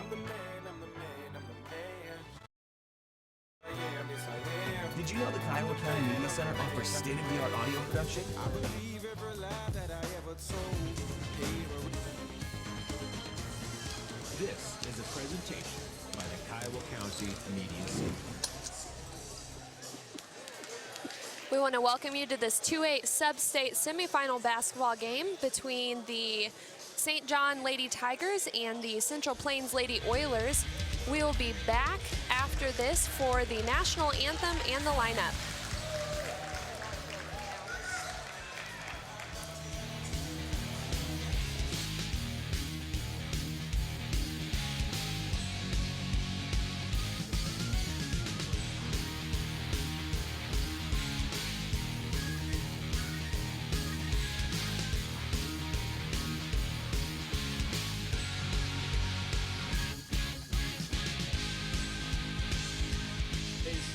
Did you know the Kiowa County Media Center offers state-of-the-art audio production? This is a presentation by the Kiowa County Media Center. We want to welcome you to this 2A sub-state semifinal basketball game between the St. John Lady Tigers and the Central Plains Lady Oilers. We will be back after this for the national anthem and the lineup.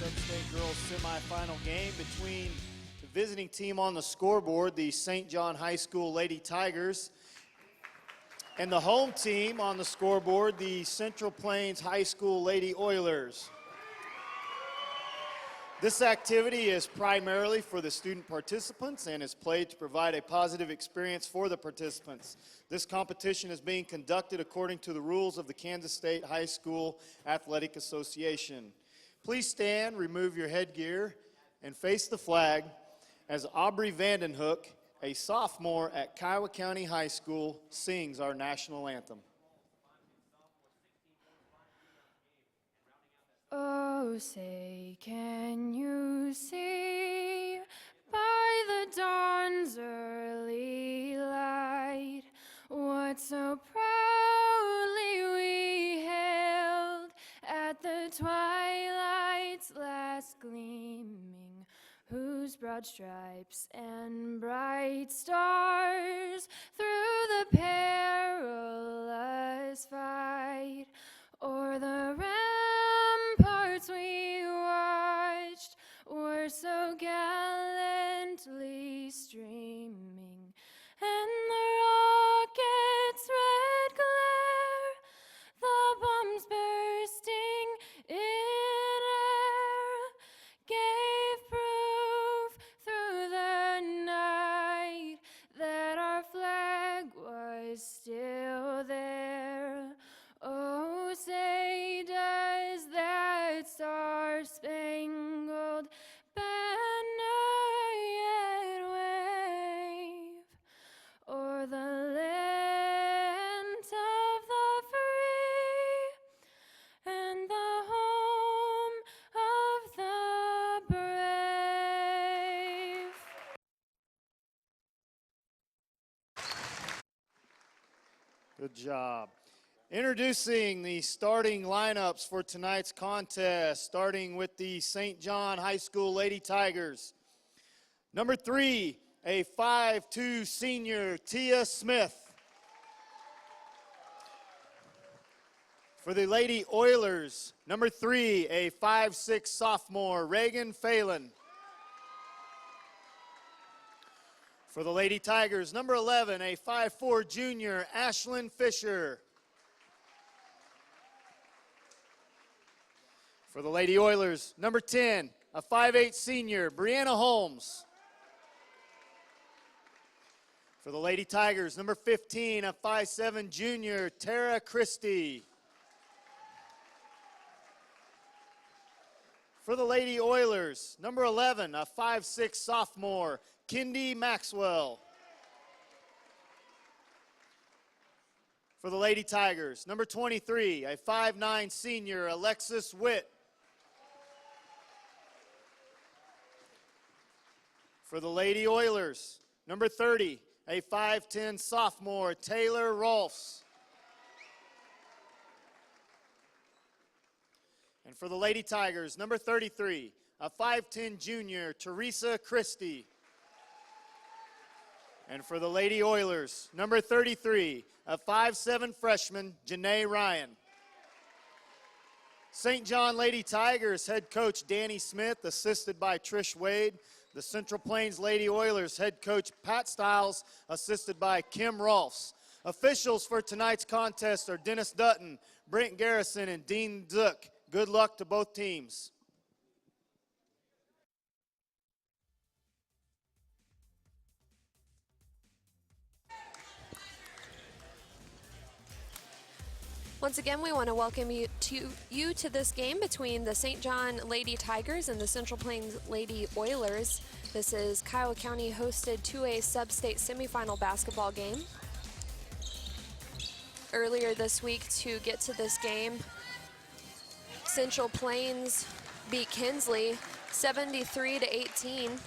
Sub-State Girls semifinal game between the visiting team on the scoreboard, the St. John High School Lady Tigers, and the home team on the scoreboard, the Central Plains High School Lady Oilers. This activity is primarily for the student participants and is played to provide a positive experience for the participants. This competition is being conducted according to the rules of the Kansas State High School Athletic Association. Please stand, remove your headgear, and face the flag as Aubrey Vandenhoek, a sophomore at Kiowa County High School, sings our national anthem. Oh, say, can you see by the dawn's early light what so proudly we hailed at the twilight's last gleaming, whose broad stripes and bright stars through the perilous fight o'er the ramparts we watched were so gallantly streaming, and the rocket's red glare, the bombs bursting in air, gave proof through the night that our flag was still there. Oh, say does that star-spangled banner yet wave o'er the land of the free and the home of the brave? Good job. Introducing the starting lineups for tonight's contest, starting with the St. John High School Lady Tigers. Number 3, a 5'2" senior, Tia Smith. For the Lady Oilers, number 3, a 5'6" sophomore, Reagan Phelan. For the Lady Tigers, number 11, a 5'4" junior, Ashlyn Fisher. For the Lady Oilers, number 10, a 5'8" senior, Brianna Holmes. For the Lady Tigers, number 15, a 5'7" junior, Tara Christie. For the Lady Oilers, number 11, a 5'6" sophomore, Kendi Maxwell. For the Lady Tigers, number 23, a 5'9" senior, Alexis Witt. For the Lady Oilers, number 30, a 5'10" sophomore, Taylor Rolfs. And for the Lady Tigers, number 33, a 5'10" junior, Teresa Christie. And for the Lady Oilers, number 33, a 5'7" freshman, Janae Ryan. St. John Lady Tigers head coach Danny Smith, assisted by Trish Wade. The Central Plains Lady Oilers head coach Pat Stiles, assisted by Kim Rolfs. Officials for tonight's contest are Dennis Dutton, Brent Garrison and Dean Zook. Good luck to both teams. Once again, we want to welcome you to this game between the St. John Lady Tigers and the Central Plains Lady Oilers. This is Kiowa County hosted 2A sub-state semifinal basketball game. Earlier this week, to get to this game, Central Plains beat Kinsley 73-18.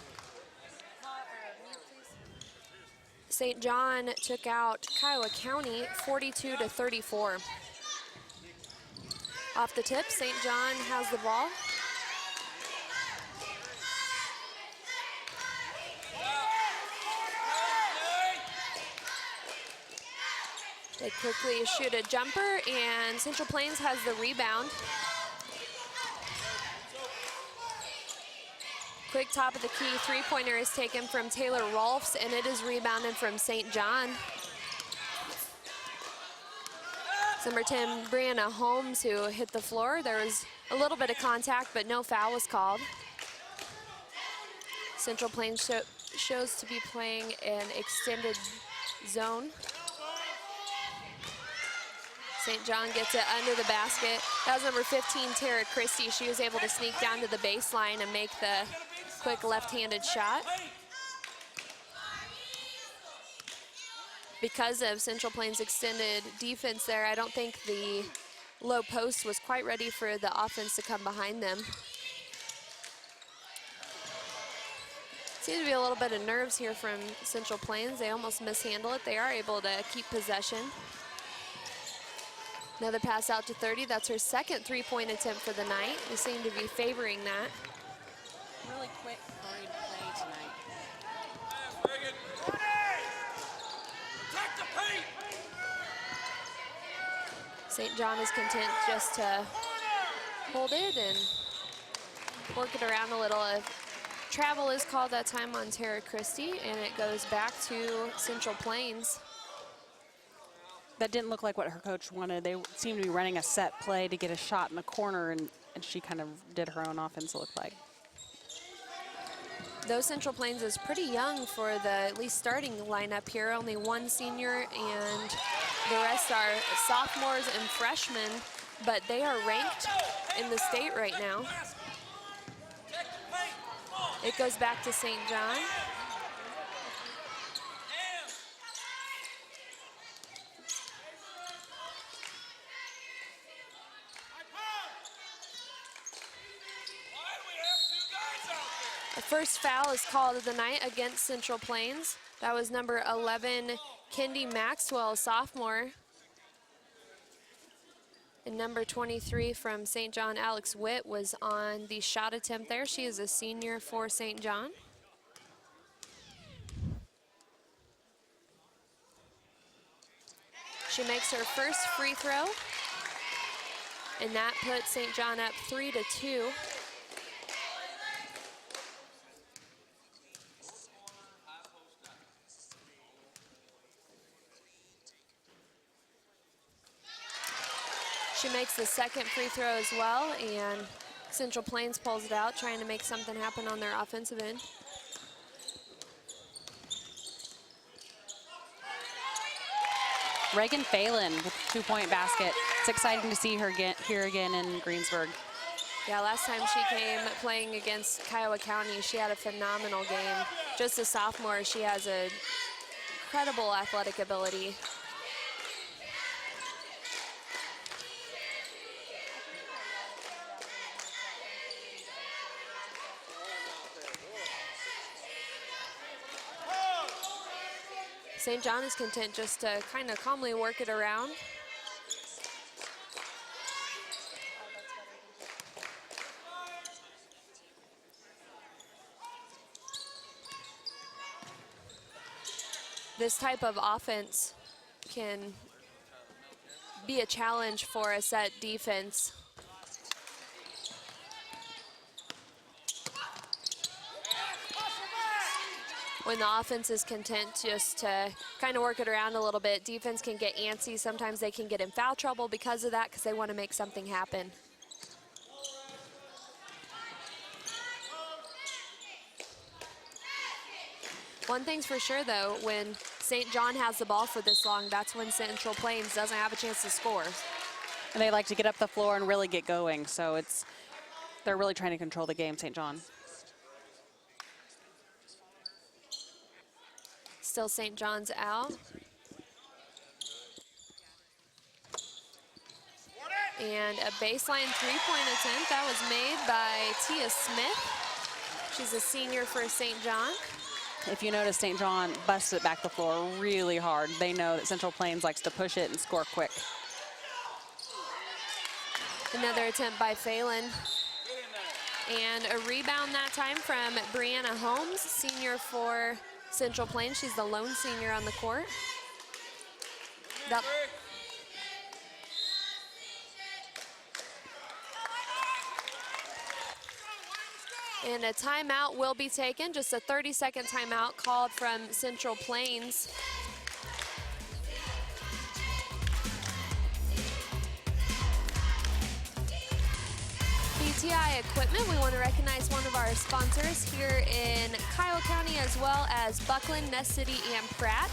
St. John took out Kiowa County 42-34. Off the tip, St. John has the ball. They quickly shoot a jumper, and Central Plains has the rebound. Quick top of the key three-pointer is taken from Taylor Rolfs, and it is rebounded from St. John. Number 10, Brianna Holmes, who hit the floor. There was a little bit of contact, but no foul was called. Central Plains shows to be playing an extended zone. St. John gets it under the basket. That was number 15, Tara Christie. She was able to sneak down to the baseline and make the quick left-handed shot. Because of Central Plains' extended defense there, I don't think the low post was quite ready for the offense to come behind them. Seems to be a little bit of nerves here from Central Plains. They almost mishandle it. They are able to keep possession. Another pass out to 30. That's her second three-point attempt for the night. We seem to be favoring that. Really quick, hurried play tonight. St. John is content just to hold it and work it around a little. Travel is called that time on Tara Christie, and it goes back to Central Plains. That didn't look like what her coach wanted. They seemed to be running a set play to get a shot in the corner, and she kind of did her own offense, it looked like. Though Central Plains is pretty young for the at least starting lineup here, only one senior and the rest are sophomores and freshmen, but they are ranked in the state right now. It goes back to St. John. The first foul is called of the night against Central Plains. That was number 11, Kendi Maxwell, sophomore. And number 23 from St. John, Alex Witt, was on the shot attempt there. She is a senior for St. John. She makes her first free throw, and that puts St. John up 3-2. She makes the second free throw as well, and Central Plains pulls it out, trying to make something happen on their offensive end. Reagan Phelan with a two-point basket. It's exciting to see her here again in Greensburg. Yeah, last time she came playing against Kiowa County, she had a phenomenal game. Just a sophomore, she has an incredible athletic ability. St. John is content just to kind of calmly work it around. This type of offense can be a challenge for a set defense. when the offense is content just to kind of work it around a little bit, defense can get antsy. Sometimes they can get in foul trouble because of that, because they want to make something happen. One thing's for sure, though, when St. John has the ball for this long, that's when Central Plains doesn't have a chance to score. And they like to get up the floor and really get going, so they're really trying to control the game, St. John. Still St. John's out. And a baseline three-point attempt that was made by Tia Smith. She's a senior for St. John. If you notice, St. John busted it back the floor really hard. They know that Central Plains likes to push it and score quick. Another attempt by Phelan. And a rebound that time from Brianna Holmes, senior for Central Plains. She's the lone senior on the court. And a timeout will be taken, just a 30-second timeout called from Central Plains. BTI Equipment, we want to recognize one of our sponsors here in Kyle County, as well as Buckland, Ness City, and Pratt.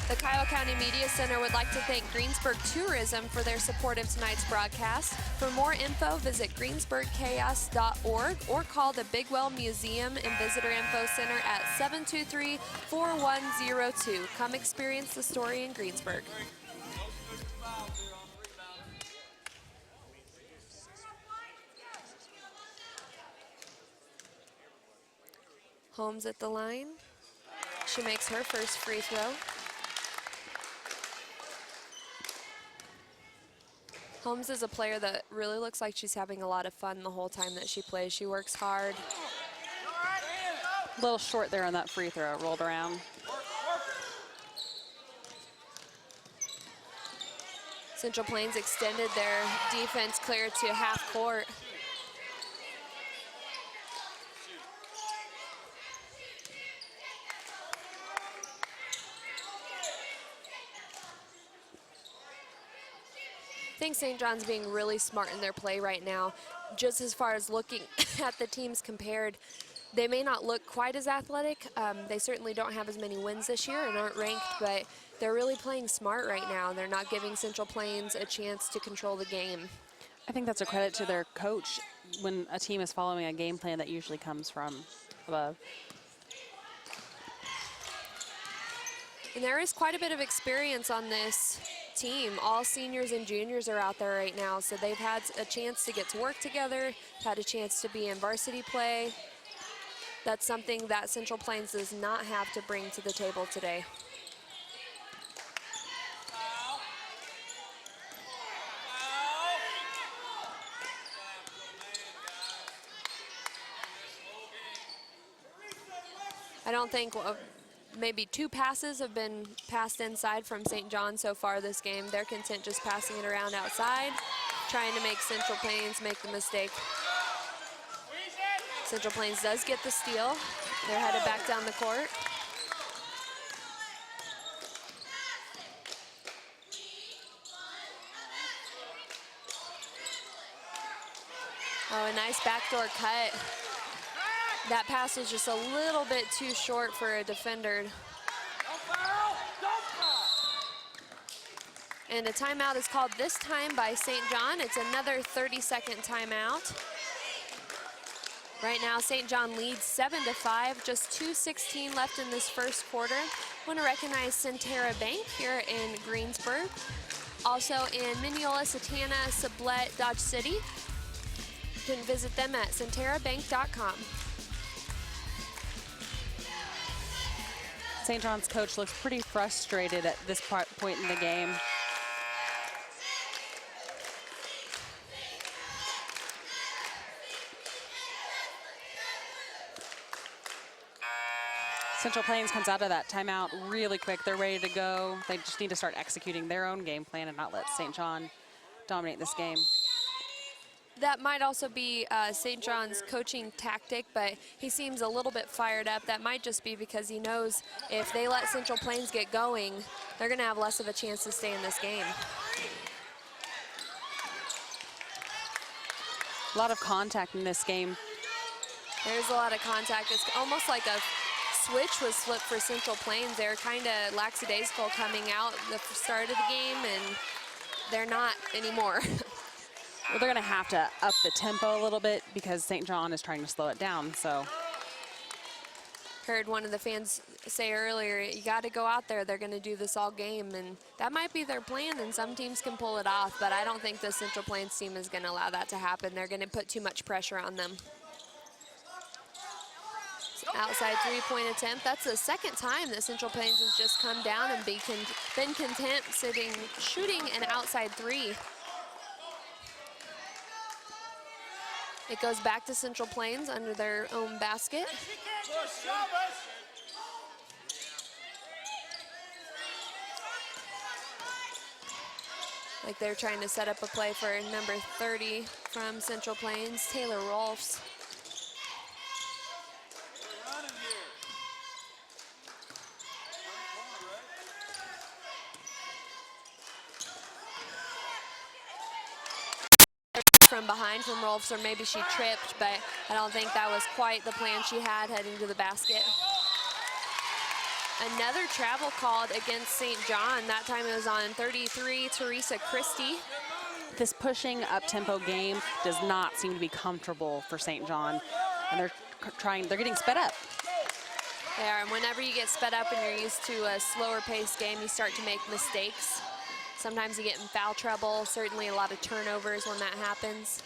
The Kyle County Media Center would like to thank Greensburg Tourism for their support of tonight's broadcast. For more info, visit greensburgchaos.org or call the Bigwell Museum and Visitor Info Center at 723-4102. Come experience the story in Greensburg. Holmes at the line. She makes her first free throw. Holmes is a player that really looks like she's having a lot of fun the whole time that she plays. She works hard. A little short there on that free throw, rolled around. Central Plains extended their defense clear to half court. I think St. John's being really smart in their play right now. Just as far as looking at the teams compared, they may not look quite as athletic. They certainly don't have as many wins this year and aren't ranked, but they're really playing smart right now. They're not giving Central Plains a chance to control the game. I think that's a credit to their coach. When a team is following a game plan, that usually comes from above. And there is quite a bit of experience on this team. All seniors and juniors are out there right now, so they've had a chance to get to work together, had a chance to be in varsity play. That's something that Central Plains does not have to bring to the table today. I don't think maybe 2 passes have been passed inside from St. John so far this game. They're content just passing it around outside, trying to make Central Plains make the mistake. Central Plains does get the steal. They're headed back down the court. Oh, a nice backdoor cut. That pass was just a little bit too short for a defender. And a timeout is called this time by St. John. It's another 30-second timeout. Right now, St. John leads 7-5, just 2:16 left in this first quarter. I want to recognize Centera Bank here in Greensburg. Also in Mineola, Satana, Sublette, Dodge City. You can visit them at centerabank.com. St. John's coach looks pretty frustrated at this point in the game. Central Plains comes out of that timeout really quick. They're ready to go. They just need to start executing their own game plan and not let St. John dominate this game. That might also be St. John's coaching tactic, but he seems a little bit fired up. That might just be because he knows if they let Central Plains get going, they're going to have less of a chance to stay in this game. A lot of contact in this game. There's a lot of contact. It's almost like a switch was flipped for Central Plains. They're kind of lackadaisical coming out the start of the game, and they're not anymore. Well, they're going to have to up the tempo a little bit because St. John is trying to slow it down. So Heard one of the fans say earlier, you got to go out there. They're going to do this all game, and that might be their plan, and some teams can pull it off, but I don't think the Central Plains team is going to allow that to happen. They're going to put too much pressure on them. Outside three-point attempt. That's the second time that Central Plains has just come down and been content shooting an outside three. It goes back to Central Plains under their own basket. Like they're trying to set up a play for number 30 from Central Plains, Taylor Rolfs. From behind from Rolfs, or maybe she tripped, but I don't think that was quite the plan she had heading to the basket. Another travel called against St. John. That time it was on 33, Teresa Christie. this pushing up-tempo game does not seem to be comfortable for St. John, and they're getting sped up. They are, and whenever you get sped up and you're used to a slower paced game, you start to make mistakes. Sometimes you get in foul trouble, certainly a lot of turnovers when that happens.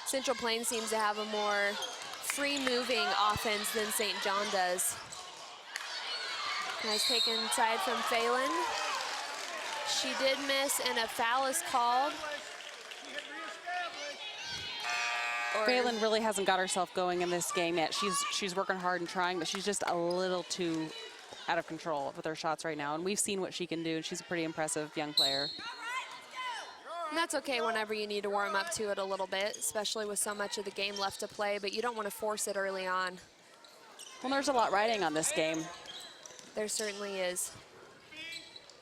Central Plains seems to have a more free-moving offense than St. John does. Nice take inside from Phelan. She did miss, and a foul is called. Phelan really hasn't got herself going in this game yet. She's working hard and trying, but she's just a little too out of control with her shots right now. And we've seen what she can do. She's a pretty impressive young player. And that's okay whenever you need to warm up to it a little bit, especially with so much of the game left to play, but you don't want to force it early on. Well, there's a lot riding on this game. There certainly is,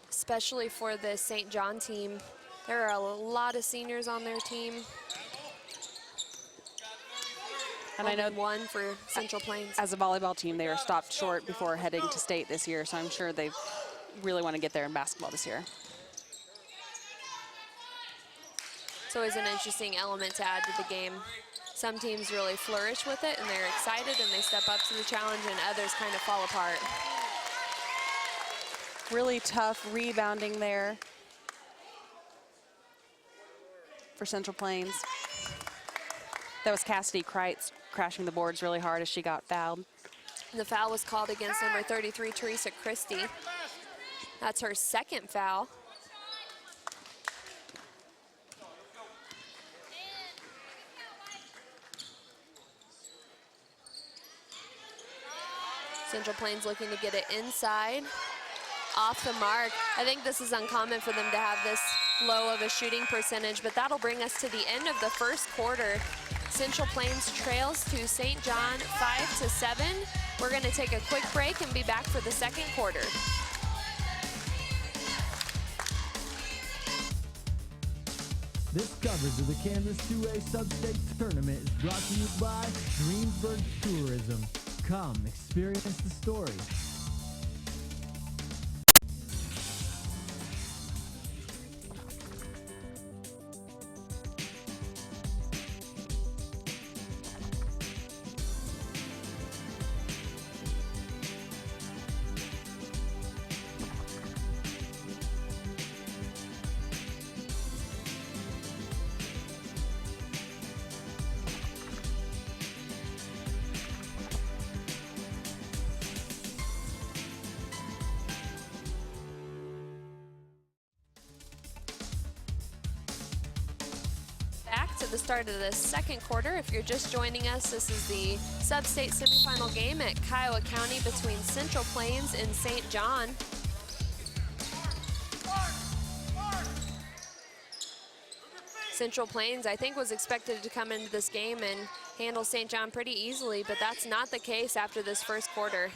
especially for the St. John team. There are a lot of seniors on their team. And I know one for Central Plains. As a volleyball team, they were stopped short before heading to state this year, so I'm sure they really want to get there in basketball this year. It's always an interesting element to add to the game. Some teams really flourish with it and they're excited and they step up to the challenge, and others kind of fall apart. Really tough rebounding there for Central Plains. That was Cassidy Kreitz crashing the boards really hard as she got fouled. And the foul was called against number 33, Teresa Christie. That's her second foul. Central Plains looking to get it inside, off the mark. I think this is uncommon for them to have this low of a shooting percentage, but that'll bring us to the end of the first quarter. Central Plains trails to St. John 5-7. We're going to take a quick break and be back for the second quarter. This coverage of the Kansas 2A Sub-State Tournament is brought to you by Greensburg Tourism. Come, experience the story. To the start of the second quarter. If you're just joining us, this is the sub-state semifinal game at Kiowa County between Central Plains and St. John. Central Plains, I think, was expected to come into this game and handle St. John pretty easily, but that's not the case after this first quarter.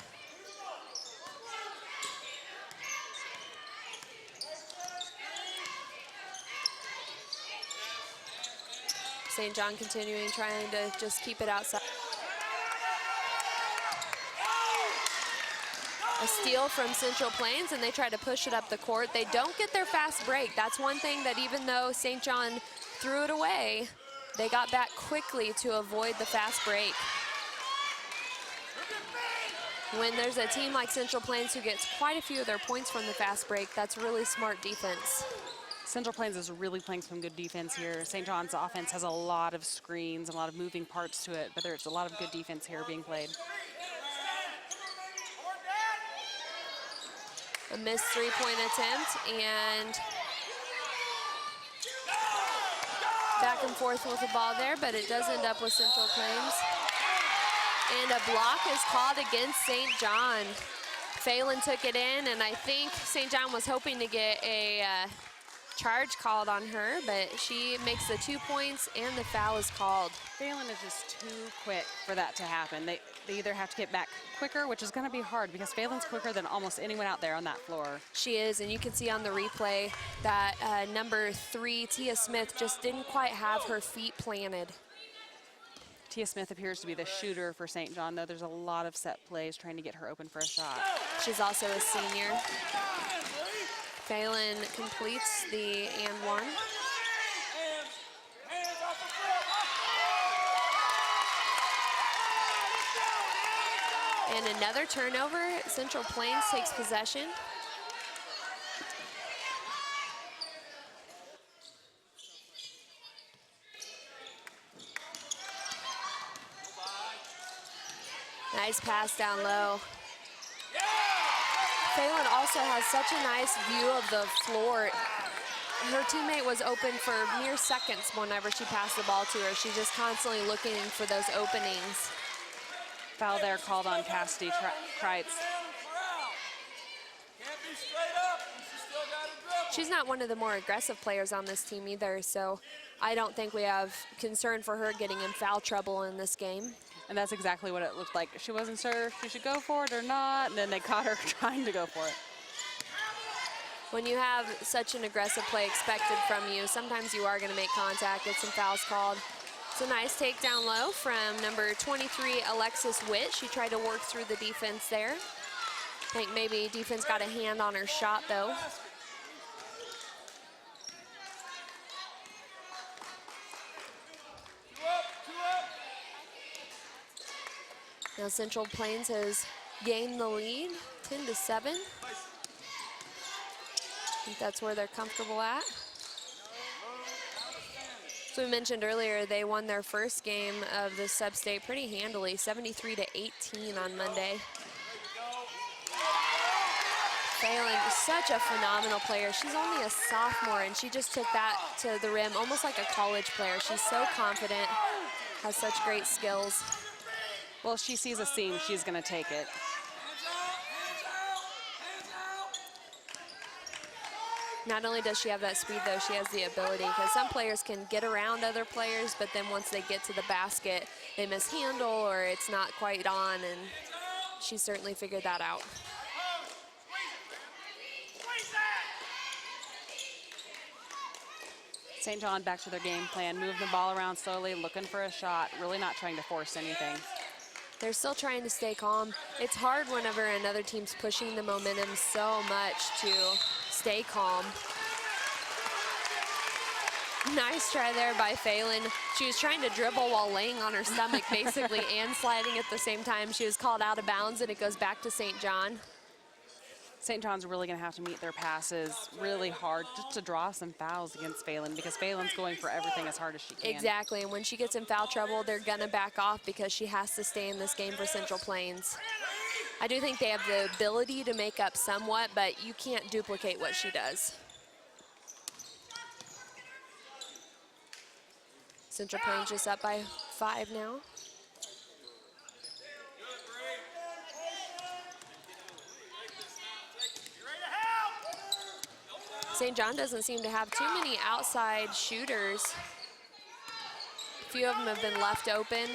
St. John continuing, trying to just keep it outside. A steal from Central Plains, and they try to push it up the court. They don't get their fast break. That's one thing that even though St. John threw it away, they got back quickly to avoid the fast break. When there's a team like Central Plains who gets quite a few of their points from the fast break, that's really smart defense. Central Plains is really playing some good defense here. St. John's offense has a lot of screens, a lot of moving parts to it, but there's a lot of good defense here being played. A missed three-point attempt, and back and forth with the ball there, but it does end up with Central Plains. And a block is called against St. John. Phelan took it in, and I think St. John was hoping to get a charge called on her, but she makes the 2 points and the foul is called. Phelan is just too quick for that to happen. They either have to get back quicker, which is going to be hard because Phelan's quicker than almost anyone out there on that floor. She is, and you can see on the replay that number 3, Tia Smith, just didn't quite have her feet planted. Tia Smith appears to be the shooter for St. John, though. There's a lot of set plays trying to get her open for a shot. She's also a senior. Phelan completes the and one. And another turnover. Central Plains takes possession. Nice pass down low. Phelan also has such a nice view of the floor. Her teammate was open for mere seconds whenever she passed the ball to her. She's just constantly looking for those openings. Foul there called on Cassidy Kreitz. She's not one of the more aggressive players on this team either, so I don't think we have concern for her getting in foul trouble in this game. And that's exactly what it looked like. She wasn't sure if she should go for it or not, and then they caught her trying to go for it. When you have such an aggressive play expected from you, sometimes you are going to make contact, get some fouls called. It's a nice takedown low from number 23, Alexis Witt. She tried to work through the defense there. I think maybe defense got a hand on her shot, though. Now Central Plains has gained the lead, 10-7. I think that's where they're comfortable at. So we mentioned earlier, they won their first game of the sub-state pretty handily, 73-18 on Monday. Phelan is such a phenomenal player. She's only a sophomore, and she just took that to the rim almost like a college player. She's so confident, has such great skills. Well, if she sees a seam, she's going to take it. Not only does she have that speed, though, she has the ability, because some players can get around other players, but then once they get to the basket, they mishandle or it's not quite on, and she certainly figured that out. St. John back to their game plan, moving the ball around slowly, looking for a shot, really not trying to force anything. They're still trying to stay calm. It's hard whenever another team's pushing the momentum so much to stay calm. Nice try there by Phelan. She was trying to dribble while laying on her stomach, basically, and sliding at the same time. She was called out of bounds, and it goes back to St. John. St. John's really going to have to meet their passes really hard just to draw some fouls against Phelan, because Phelan's going for everything as hard as she can. Exactly, and when she gets in foul trouble, they're going to back off because she has to stay in this game for Central Plains. I do think they have the ability to make up somewhat, but you can't duplicate what she does. Central Plains just up by 5 now. St. John doesn't seem to have too many outside shooters. A few of them have been left open.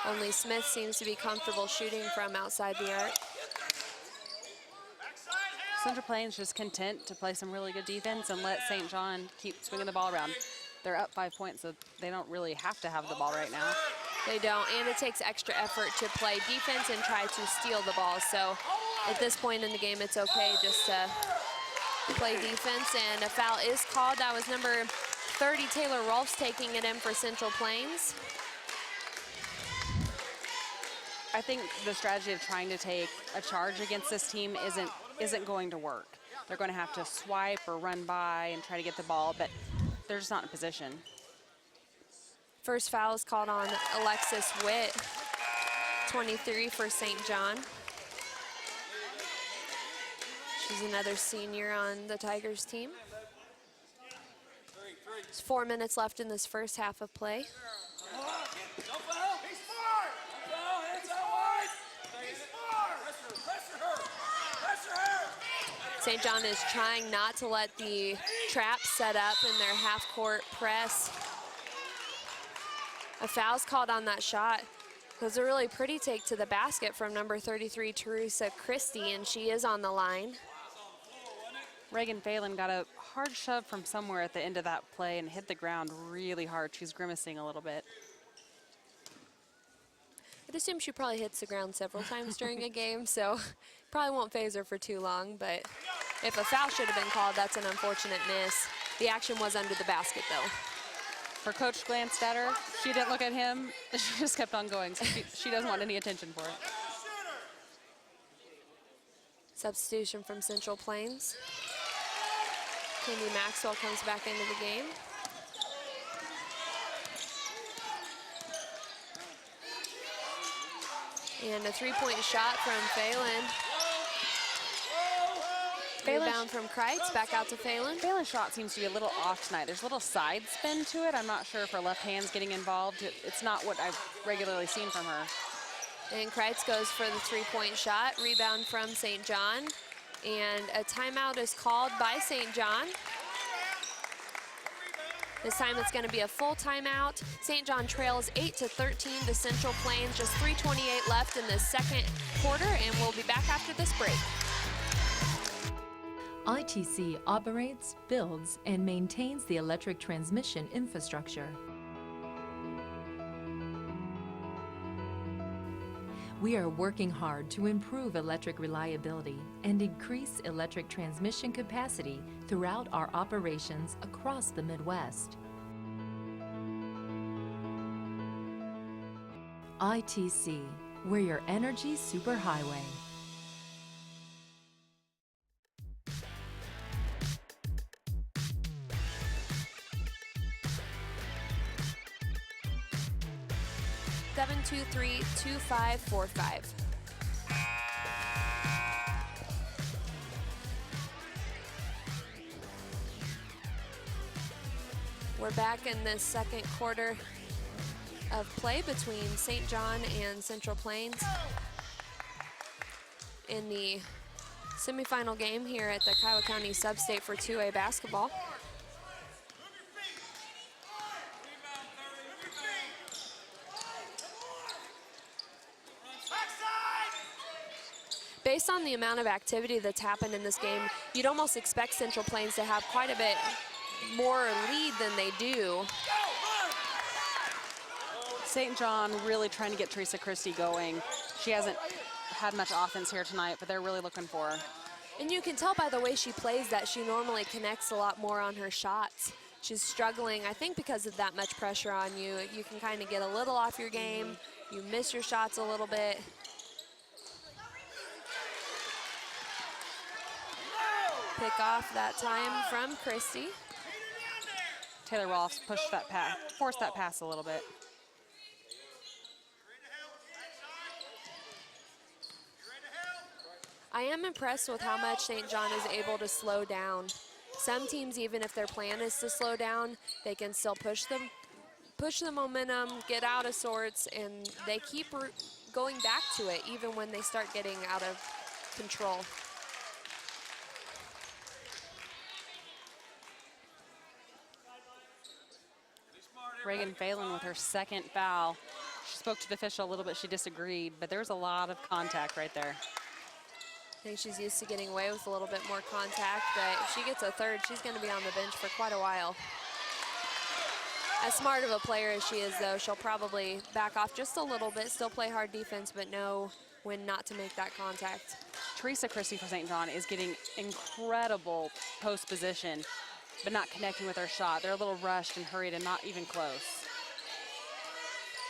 Only Smith seems to be comfortable shooting from outside the arc. Central Plains just content to play some really good defense and let St. John keep swinging the ball around. They're up 5 points, so they don't really have to have the ball right now. They don't, and it takes extra effort to play defense and try to steal the ball. So at this point in the game, it's okay just to play defense, and a foul is called. That was number 30, Taylor Rolfs, taking it in for Central Plains. I think the strategy of trying to take a charge against this team isn't going to work. They're going to have to swipe or run by and try to get the ball, but they're just not in position. First foul is called on Alexis Witt, 23 for St. John. She's another senior on the Tigers team. There's 4 minutes left in this first half of play. St. John is trying not to let the trap set up in their half-court press. A foul's called on that shot. It was a really pretty take to the basket from number 33, Teresa Christie, and she is on the line. Reagan Phelan got a hard shove from somewhere at the end of that play and hit the ground really hard. She's grimacing a little bit. I'd assume she probably hits the ground several times during a game, so probably won't phase her for too long, but if a foul should have been called, that's an unfortunate miss. The action was under the basket, though. Her coach glanced at her. She didn't look at him. She just kept on going, so she doesn't want any attention for it. Substitution from Central Plains. Candy Maxwell comes back into the game. And a three-point shot from Phelan. Rebound from Kreitz, back out to Phelan. Phelan's shot seems to be a little off tonight. There's a little side spin to it. I'm not sure if her left hand's getting involved. It's not what I've regularly seen from her. And Kreitz goes for the three-point shot. Rebound from St. John. And a timeout is called by St. John. This time it's going to be a full timeout. St. John trails 8-13 to Central Plains. Just 3:28 left in the second quarter, and we'll be back after this break. ITC operates, builds, and maintains the electric transmission infrastructure. We are working hard to improve electric reliability and increase electric transmission capacity throughout our operations across the Midwest. ITC, we're your energy superhighway. Seven, 2-3-2-5-4-5. We're back in this second quarter of play between St. John and Central Plains in the semifinal game here at the Kiowa County Substate for 2A basketball. Based on the amount of activity that's happened in this game, you'd almost expect Central Plains to have quite a bit more lead than they do. St. John really trying to get Teresa Christie going. She hasn't had much offense here tonight, but they're really looking for her. And you can tell by the way she plays that she normally connects a lot more on her shots. She's struggling, I think, because of that much pressure on you. You can kind of get a little off your game. You miss your shots a little bit. Pick off that time from Christie. Taylor Rolfs pushed that pass, forced that pass a little bit. I am impressed with how much St. John is able to slow down. Some teams, even if their plan is to slow down, they can still push the momentum, get out of sorts, and they keep going back to it even when they start getting out of control. Reagan Phelan with her second foul. She spoke to the official a little bit. She disagreed, but there's a lot of contact right there. I think she's used to getting away with a little bit more contact, but if she gets a third, she's going to be on the bench for quite a while. As smart of a player as she is, though, she'll probably back off just a little bit, still play hard defense, but know when not to make that contact. Teresa Christie for St. John is getting incredible post position, but not connecting with her shot. They're a little rushed and hurried and not even close.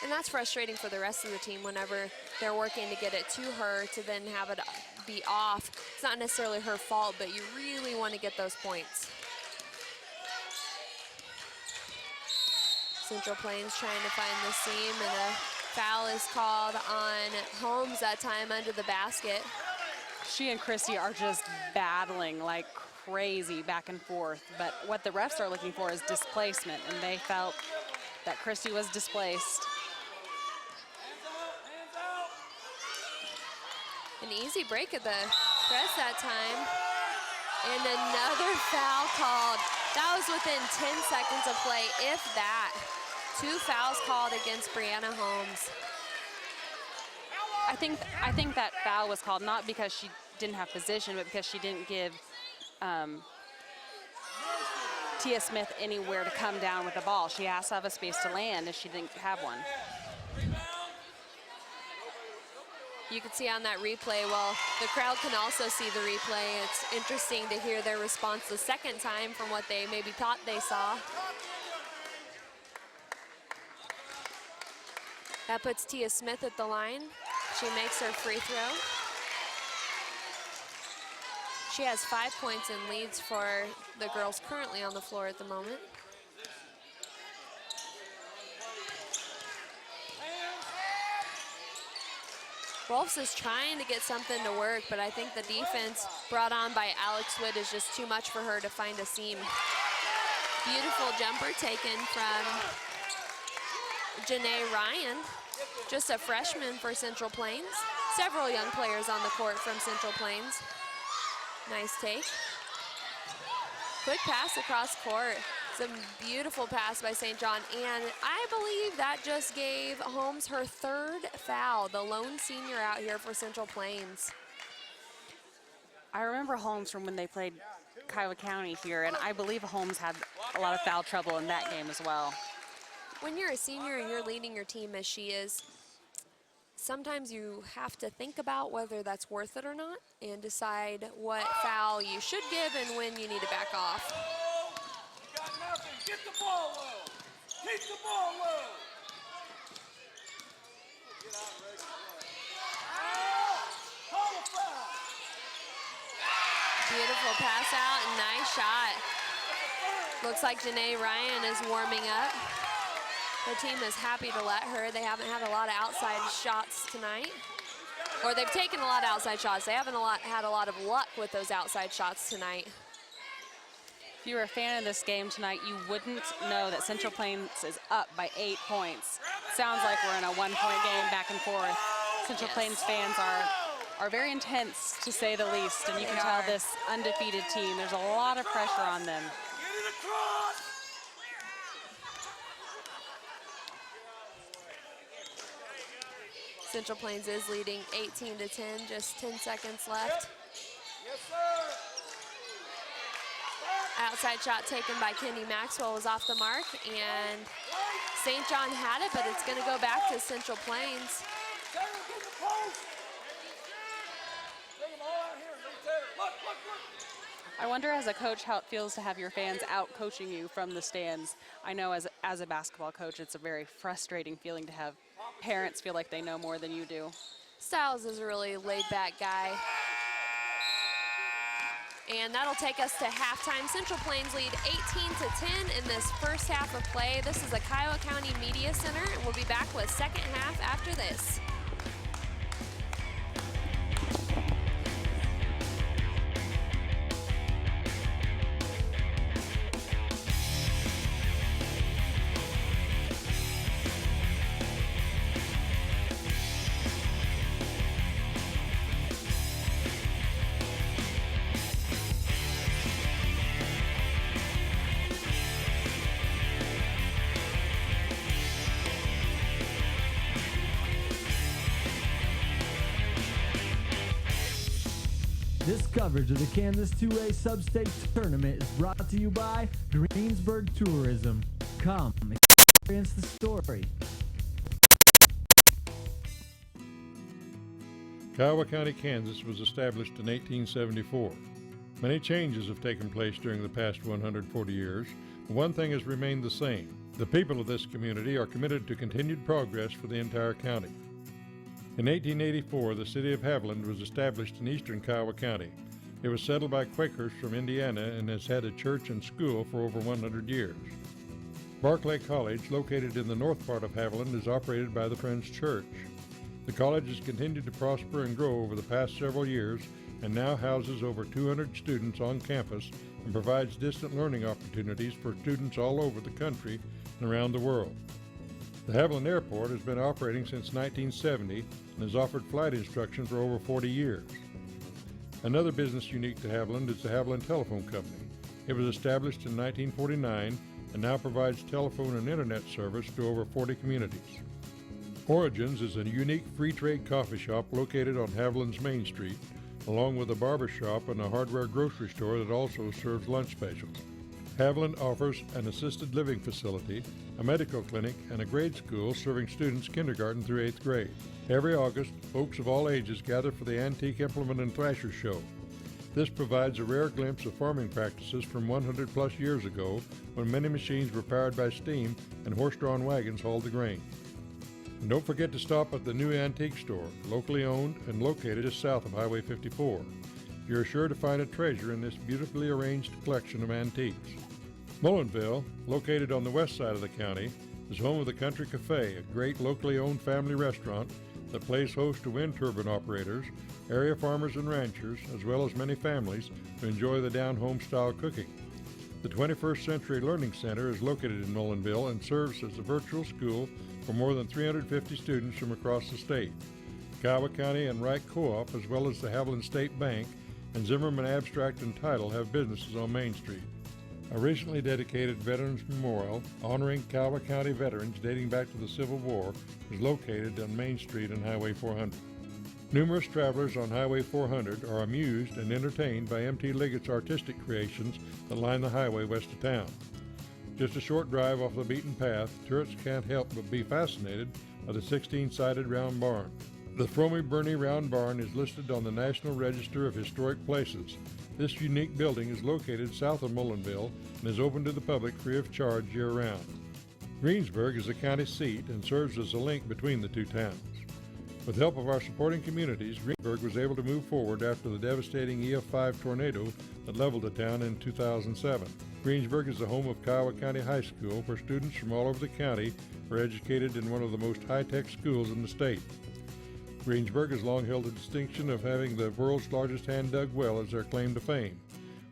And that's frustrating for the rest of the team whenever they're working to get it to her to then have it be off. It's not necessarily her fault, but you really want to get those points. Central Plains trying to find the seam, and a foul is called on Holmes that time under the basket. She and Christie are just battling like crazy back and forth, but what the refs are looking for is displacement, and they felt that Christie was displaced. An easy break at the press that time. And another foul called. That was within 10 seconds of play, if that. 2 fouls called against Brianna Holmes. I think that foul was called not because she didn't have position, but because she didn't give Tia Smith anywhere to come down with the ball. She has to have a space to land, and she didn't have one. You can see on that replay, well, the crowd can also see the replay. It's interesting to hear their response the second time from what they maybe thought they saw. That puts Tia Smith at the line. She makes her free throw. She has 5 points and leads for the girls currently on the floor at the moment. Rolfs is trying to get something to work, but I think the defense brought on by Alex Wood is just too much for her to find a seam. Beautiful jumper taken from Janae Ryan, just a freshman for Central Plains. Several young players on the court from Central Plains. Nice take. Quick pass across court. It's a beautiful pass by St. John, and I believe that just gave Holmes her 3rd foul, the lone senior out here for Central Plains. I remember Holmes from when they played Kiowa County here, and I believe Holmes had a lot of foul trouble in that game as well. When you're a senior and you're leading your team as she is, sometimes you have to think about whether that's worth it or not and decide what foul you should give and when you need to back off. Get the ball low. Keep the ball low. Get out, Reagan. Call a foul. Beautiful pass out and nice shot. Looks like Janae Ryan is warming up. The team is happy to let her. They haven't had a lot of outside shots tonight. Or they've taken a lot of outside shots. They haven't had a lot of luck with those outside shots tonight. If you were a fan of this game tonight, you wouldn't know that Central Plains is up by 8 points. Sounds like we're in a 1-point game back and forth. Central Plains fans are very intense, to say the least, and you can tell this undefeated team, there's a lot of pressure on them. Get it across. Central Plains is leading 18-10, just 10 seconds left. Yes, sir. Outside shot taken by Kenny Maxwell was off the mark, and St. John had it, but it's going to go back to Central Plains. Taylor, get the post. Bring them all out here. Taylor, look. I wonder as a coach how it feels to have your fans out coaching you from the stands. I know as a basketball coach, it's a very frustrating feeling to have parents feel like they know more than you do. Styles is a really laid-back guy. And that'll take us to halftime. Central Plains lead 18-10 in this first half of play. This is the Kiowa County Media Center, and we'll be back with second half after this. This coverage of the Kansas 2A Sub-State Tournament is brought to you by Greensburg Tourism. Come experience the story. Kiowa County, Kansas was established in 1874. Many changes have taken place during the past 140 years, but one thing has remained the same. The people of this community are committed to continued progress for the entire county. In 1884, the city of Haviland was established in eastern Kiowa County. It was settled by Quakers from Indiana and has had a church and school for over 100 years. Barclay College, located in the north part of Haviland, is operated by the Friends Church. The college has continued to prosper and grow over the past several years and now houses over 200 students on campus and provides distant learning opportunities for students all over the country and around the world. The Haviland Airport has been operating since 1970 and has offered flight instruction for over 40 years. Another business unique to Haviland is the Haviland Telephone Company. It was established in 1949 and now provides telephone and internet service to over 40 communities. Origins is a unique free trade coffee shop located on Haviland's Main Street, along with a barber shop and a hardware grocery store that also serves lunch specials. Haviland offers an assisted living facility, a medical clinic, and a grade school serving students kindergarten through 8th grade. Every August, folks of all ages gather for the Antique Implement and Thrasher Show. This provides a rare glimpse of farming practices from 100 plus years ago when many machines were powered by steam and horse-drawn wagons hauled the grain. And don't forget to stop at the new antique store, locally owned and located just south of Highway 54. You're sure to find a treasure in this beautifully arranged collection of antiques. Mullinville, located on the west side of the county, is home of the Country Cafe, a great locally owned family restaurant that plays host to wind turbine operators, area farmers and ranchers, as well as many families who enjoy the down-home style cooking. The 21st Century Learning Center is located in Mullinville and serves as a virtual school for more than 350 students from across the state. Kiowa County and Wright Co-op, as well as the Haviland State Bank and Zimmerman Abstract and Title, have businesses on Main Street. A recently dedicated Veterans Memorial honoring Kiowa County veterans dating back to the Civil War is located on Main Street and Highway 400. Numerous travelers on Highway 400 are amused and entertained by M.T. Liggett's artistic creations that line the highway west of town. Just a short drive off the beaten path, tourists can't help but be fascinated by the 16-sided round barn. The Fromy Bernie Round Barn is listed on the National Register of Historic Places. This unique building is located south of Mullinville and is open to the public free of charge year-round. Greensburg is the county seat and serves as a link between the two towns. With help of our supporting communities, Greensburg was able to move forward after the devastating EF5 tornado that leveled the town in 2007. Greensburg is the home of Kiowa County High School, where students from all over the county are educated in one of the most high-tech schools in the state. Greensburg has long held the distinction of having the world's largest hand-dug well as their claim to fame.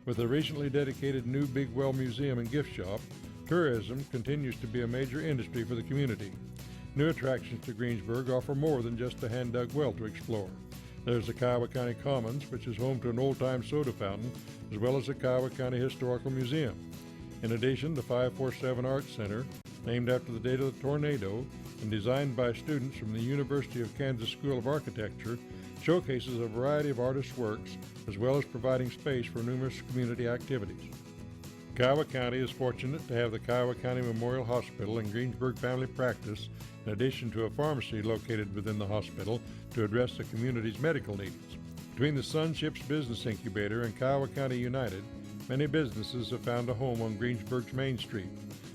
With a recently dedicated new Big Well Museum and gift shop, tourism continues to be a major industry for the community. New attractions to Greensburg offer more than just a hand-dug well to explore. There's the Kiowa County Commons, which is home to an old-time soda fountain, as well as the Kiowa County Historical Museum. In addition, the 547 Arts Center, named after the date of the tornado and designed by students from the University of Kansas School of Architecture, showcases a variety of artists' works, as well as providing space for numerous community activities. Kiowa County is fortunate to have the Kiowa County Memorial Hospital and Greensburg Family Practice, in addition to a pharmacy located within the hospital to address the community's medical needs. Between the Sunships Business Incubator and Kiowa County United, many businesses have found a home on Greensburg's Main Street.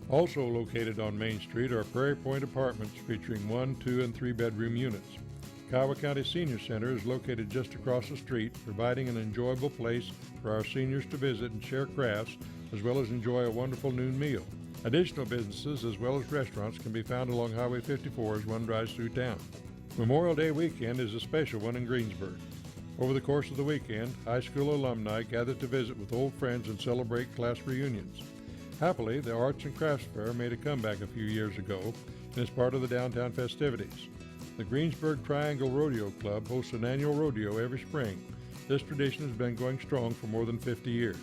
Also located on Main Street are Prairie Point Apartments featuring 1, 2, and 3-bedroom units. Kiowa County Senior Center is located just across the street, providing an enjoyable place for our seniors to visit and share crafts, as well as enjoy a wonderful noon meal. Additional businesses as well as restaurants can be found along Highway 54 as one drives through town. Memorial Day weekend is a special one in Greensburg. Over the course of the weekend, high school alumni gather to visit with old friends and celebrate class reunions. Happily, the Arts and Crafts Fair made a comeback a few years ago and is part of the downtown festivities. The Greensburg Triangle Rodeo Club hosts an annual rodeo every spring. This tradition has been going strong for more than 50 years.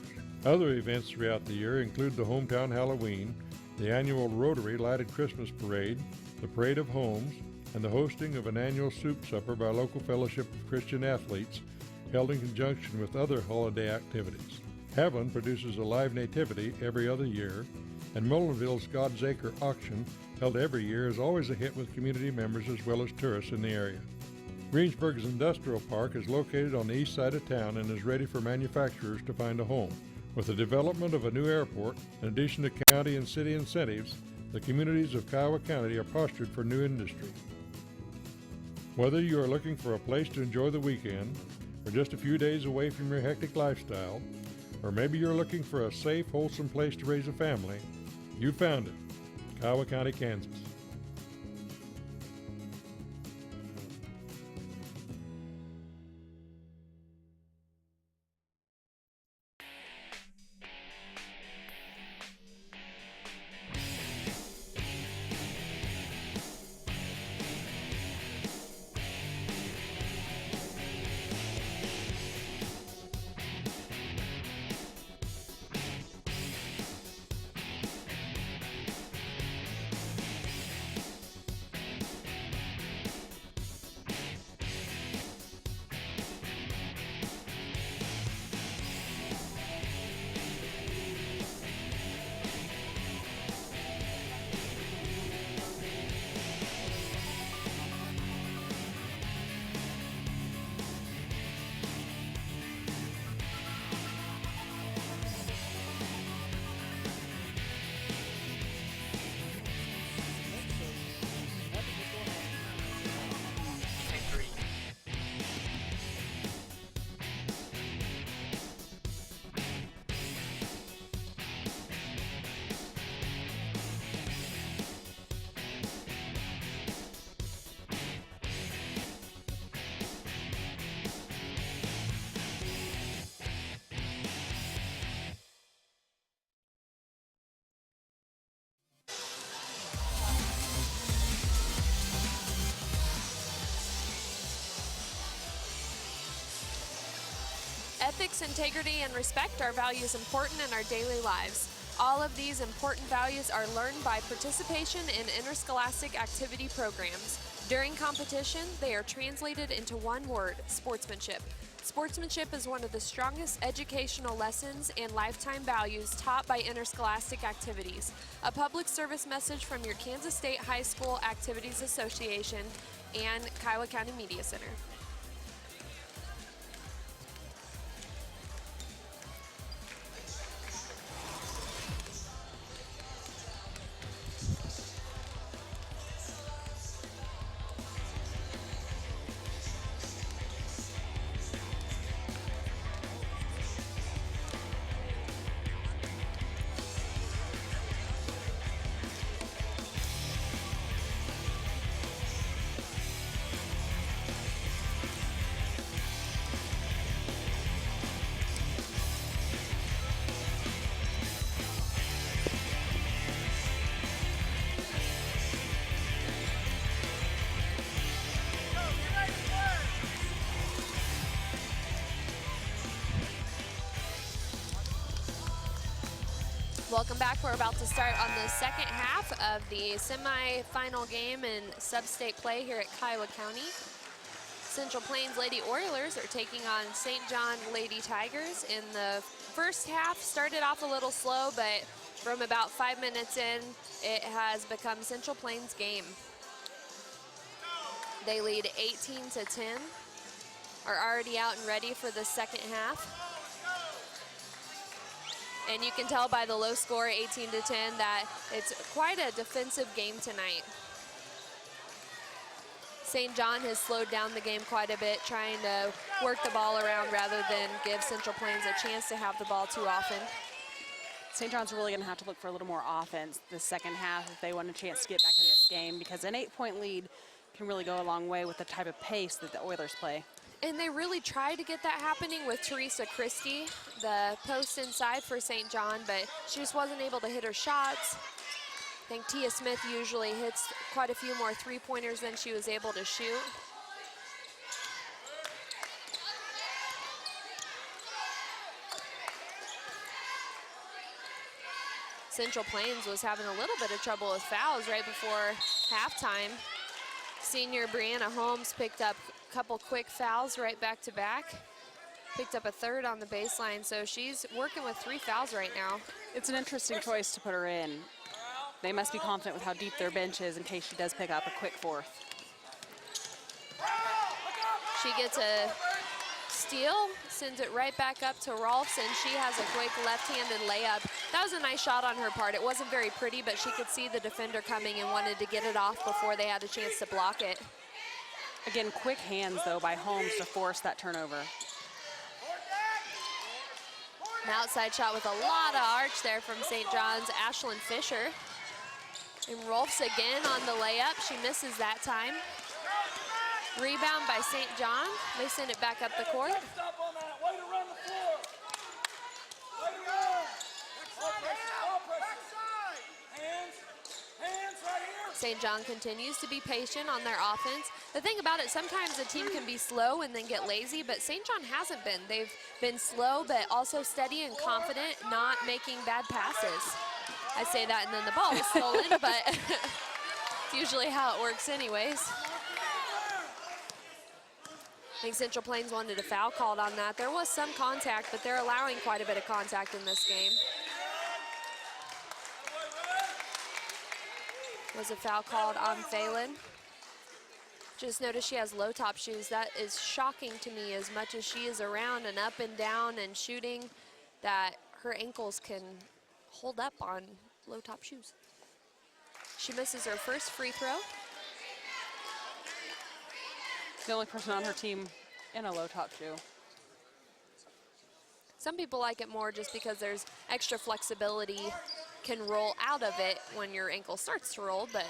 Other events throughout the year include the Hometown Halloween, the annual Rotary Lighted Christmas Parade, the Parade of Homes, and the hosting of an annual soup supper by local Fellowship of Christian Athletes, held in conjunction with other holiday activities. Haviland produces a live nativity every other year, and Mullinville's God's Acre auction, held every year, is always a hit with community members as well as tourists in the area. Greensburg's Industrial Park is located on the east side of town and is ready for manufacturers to find a home. With the development of a new airport, in addition to county and city incentives, the communities of Kiowa County are postured for new industry. Whether you are looking for a place to enjoy the weekend, or just a few days away from your hectic lifestyle, or maybe you're looking for a safe, wholesome place to raise a family, you found it. Kiowa County, Kansas. Ethics, integrity, and respect are values important in our daily lives. All of these important values are learned by participation in interscholastic activity programs. During competition, they are translated into one word: sportsmanship. Sportsmanship is one of the strongest educational lessons and lifetime values taught by interscholastic activities. A public service message from your Kansas State High School Activities Association and Kiowa County Media Center. Welcome back. We're about to start on the second half of the semi-final game in sub-state play here at Kiowa County. Central Plains Lady Oilers are taking on St. John Lady Tigers. In the first half, started off a little slow, but from about 5 minutes in, it has become Central Plains' game. They lead 18-10, are already out and ready for the second half. And you can tell by the low score, 18-10, that it's quite a defensive game tonight. St. John has slowed down the game quite a bit, trying to work the ball around rather than give Central Plains a chance to have the ball too often. St. John's really going to have to look for a little more offense the second half if they want a chance to get back in this game, because an 8-point lead can really go a long way with the type of pace that the Oilers play. And they really tried to get that happening with Teresa Christie, the post inside for St. John, but she just wasn't able to hit her shots. I think Tia Smith usually hits quite a few more three-pointers than she was able to shoot. Central Plains was having a little bit of trouble with fouls right before halftime. Senior Brianna Holmes picked up a couple quick fouls right back to back. Picked up a third on the baseline, so she's working with 3 fouls right now. It's an interesting choice to put her in. They must be confident with how deep their bench is in case she does pick up a quick fourth. She gets a steal, sends it right back up to Rolfs, and she has a quick left-handed layup. That was a nice shot on her part. It wasn't very pretty, but she could see the defender coming and wanted to get it off before they had a chance to block it. Again, quick hands, though, by Holmes to force that turnover. An outside shot with a lot of arch there from St. John's, Ashlyn Fisher. And Rolfs again on the layup. She misses that time. Rebound by St. John. They send it back up the court. Stop on that. Way to run the floor. Way to run. All pressure. Hands right here. St. John continues to be patient on their offense. The thing about it, sometimes a team can be slow and then get lazy, but St. John hasn't been. They've been slow, but also steady and confident, not making bad passes. I say that and then the ball is stolen, but it's usually how it works anyways. I think Central Plains wanted a foul called on that. There was some contact, but they're allowing quite a bit of contact in this game. Was a foul called on Phelan. Just notice she has low top shoes. That is shocking to me, as much as she is around and up and down and shooting, that her ankles can hold up on low top shoes. She misses her first free throw. The only person on her team in a low top shoe. Some people like it more just because there's extra flexibility, can roll out of it when your ankle starts to roll, but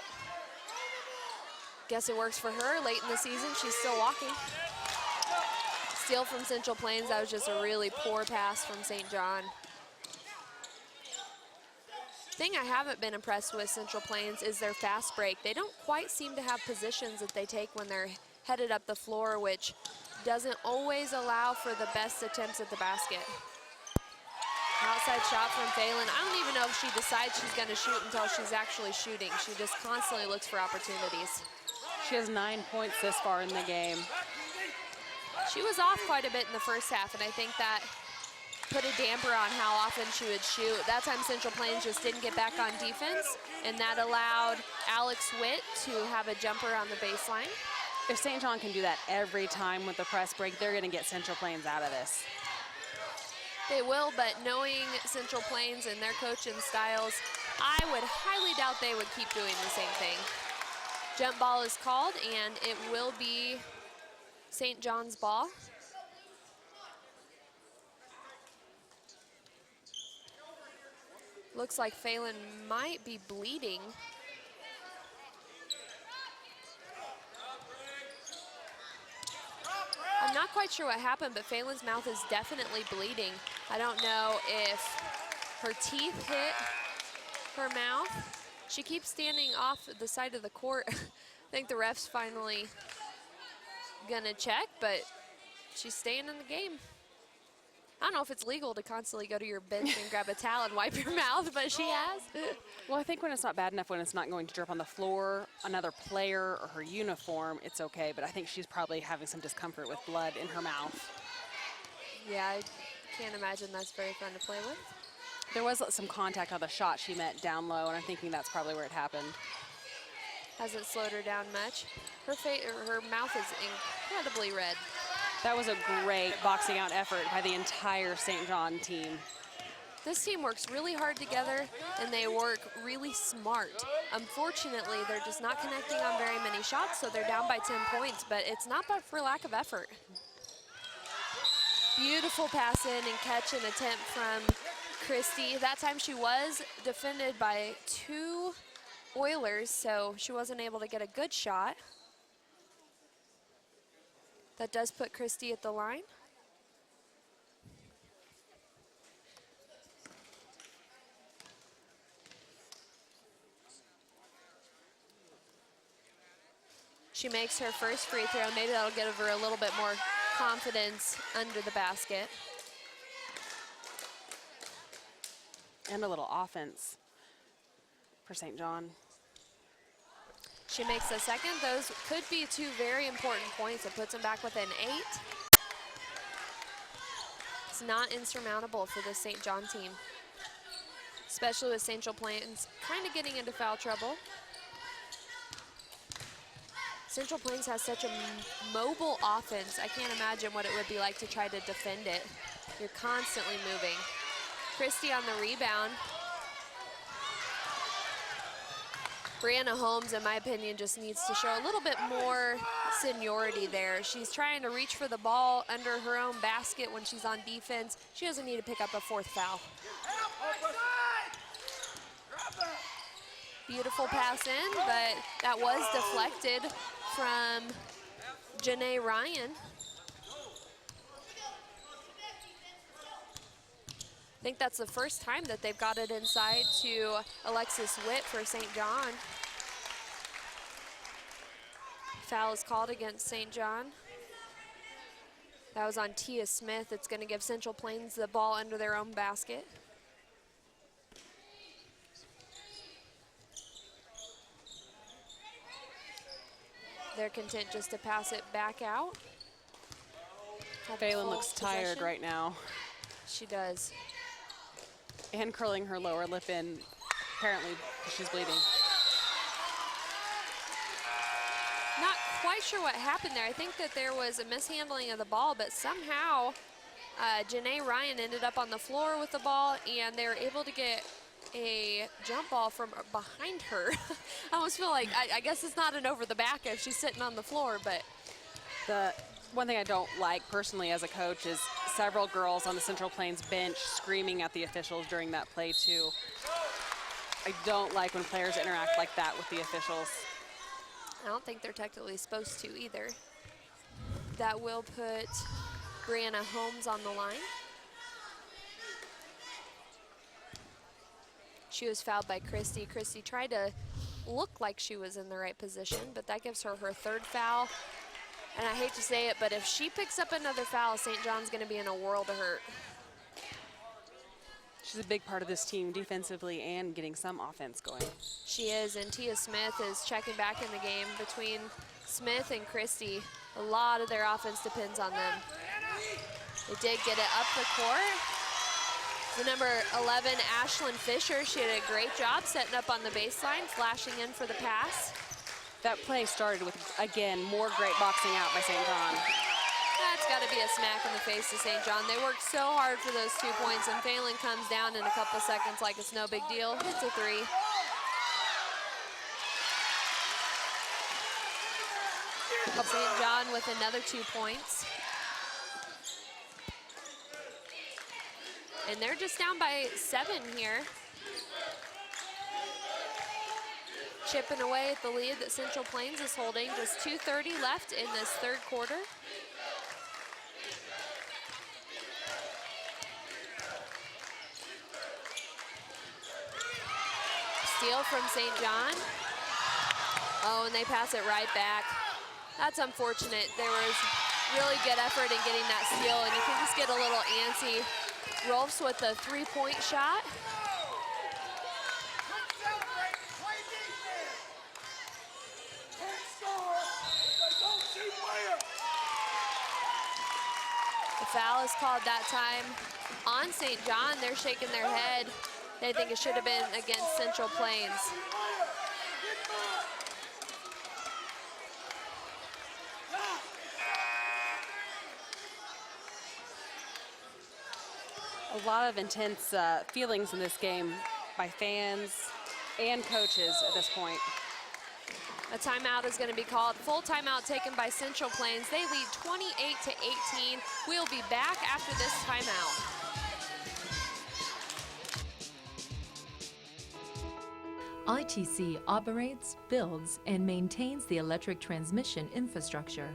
guess it works for her. Late in the season, she's still walking. Steal from Central Plains. That was just a really poor pass from St. John. Thing I haven't been impressed with Central Plains is their fast break. They don't quite seem to have positions that they take when they're headed up the floor, which doesn't always allow for the best attempts at the basket. Outside shot from Phelan. I don't even know if she decides she's going to shoot until she's actually shooting. She just constantly looks for opportunities. She has 9 points this far in the game. She was off quite a bit in the first half, and I think that put a damper on how often she would shoot. That time Central Plains just didn't get back on defense, and that allowed Alex Witt to have a jumper on the baseline. If St. John can do that every time with the press break, they're going to get Central Plains out of this. They will, but knowing Central Plains and their coaching styles, I would highly doubt they would keep doing the same thing. Jump ball is called, and it will be St. John's ball. Looks like Phelan might be bleeding. I'm not quite sure what happened, but Phelan's mouth is definitely bleeding. I don't know if her teeth hit her mouth. She keeps standing off the side of the court. I think the ref's finally gonna check, but she's staying in the game. I don't know if it's legal to constantly go to your bench and grab a towel and wipe your mouth, but she has. Well, I think when it's not bad enough, when it's not going to drip on the floor, another player or her uniform, it's okay. But I think she's probably having some discomfort with blood in her mouth. Yeah, I can't imagine that's very fun to play with. There was some contact on the shot she met down low, and I'm thinking that's probably where it happened. Hasn't slowed her down much. Her mouth is incredibly red. That was a great boxing out effort by the entire St. John team. This team works really hard together, and they work really smart. Unfortunately, they're just not connecting on very many shots, so they're down by 10 points, but it's not but for lack of effort. Beautiful pass in and catch and attempt from Christy. That time she was defended by 2 Oilers, so she wasn't able to get a good shot. That does put Christy at the line. She makes her first free throw. Maybe that'll give her a little bit more confidence under the basket. And a little offense for St. John. She makes a second. Those could be 2 very important points. It puts them back within 8. It's not insurmountable for the St. John team, especially with Central Plains kind of getting into foul trouble. Central Plains has such a mobile offense. I can't imagine what it would be like to try to defend it. You're constantly moving. Christie on the rebound. Brianna Holmes, in my opinion, just needs to show a little bit more seniority there. She's trying to reach for the ball under her own basket when she's on defense. She doesn't need to pick up a fourth foul. Beautiful pass in, but that was deflected from Janae Ryan. I think that's the first time that they've got it inside to Alexis Witt for St. John. Foul is called against St. John. That was on Tia Smith. It's going to give Central Plains the ball under their own basket. They're content just to pass it back out. Phelan looks tired right now. She does. And curling her lower lip in, apparently, because she's bleeding. Not quite sure what happened there. I think that there was a mishandling of the ball, but somehow Janae Ryan ended up on the floor with the ball, and they were able to get a jump ball from behind her. I almost feel like, I guess it's not an over the back if she's sitting on the floor, but. The one thing I don't like personally as a coach is several girls on the Central Plains bench screaming at the officials during that play too. I don't like when players interact like that with the officials. I don't think they're technically supposed to either. That will put Brianna Holmes on the line. She was fouled by Christie. Christie tried to look like she was in the right position, but that gives her her third foul. And I hate to say it, but if she picks up another foul, St. John's going to be in a world of hurt. She's a big part of this team defensively and getting some offense going. She is, and Tia Smith is checking back in the game. Between Smith and Christie, a lot of their offense depends on them. They did get it up the court. The number 11, Ashlyn Fisher, she did a great job setting up on the baseline, flashing in for the pass. That play started with, again, more great boxing out by St. John. That's got to be a smack in the face to St. John. They worked so hard for those 2 points, and Phelan comes down in a couple seconds like it's no big deal. Hits a three. St. John with another 2 points. And they're just down by 7 here. Chipping away at the lead that Central Plains is holding. Just 2:30 left in this third quarter. Steal from St. John. Oh, and they pass it right back. That's unfortunate. There was really good effort in getting that steal, and you can just get a little antsy. Rolfs with a 3-point shot. The foul is called that time on St. John. They're shaking their head. They think it should have been against Central Plains. A lot of intense feelings in this game by fans and coaches at this point. A timeout is going to be called. Full timeout taken by Central Plains. They lead 28-18. We'll be back after this timeout. ITC operates, builds, and maintains the electric transmission infrastructure.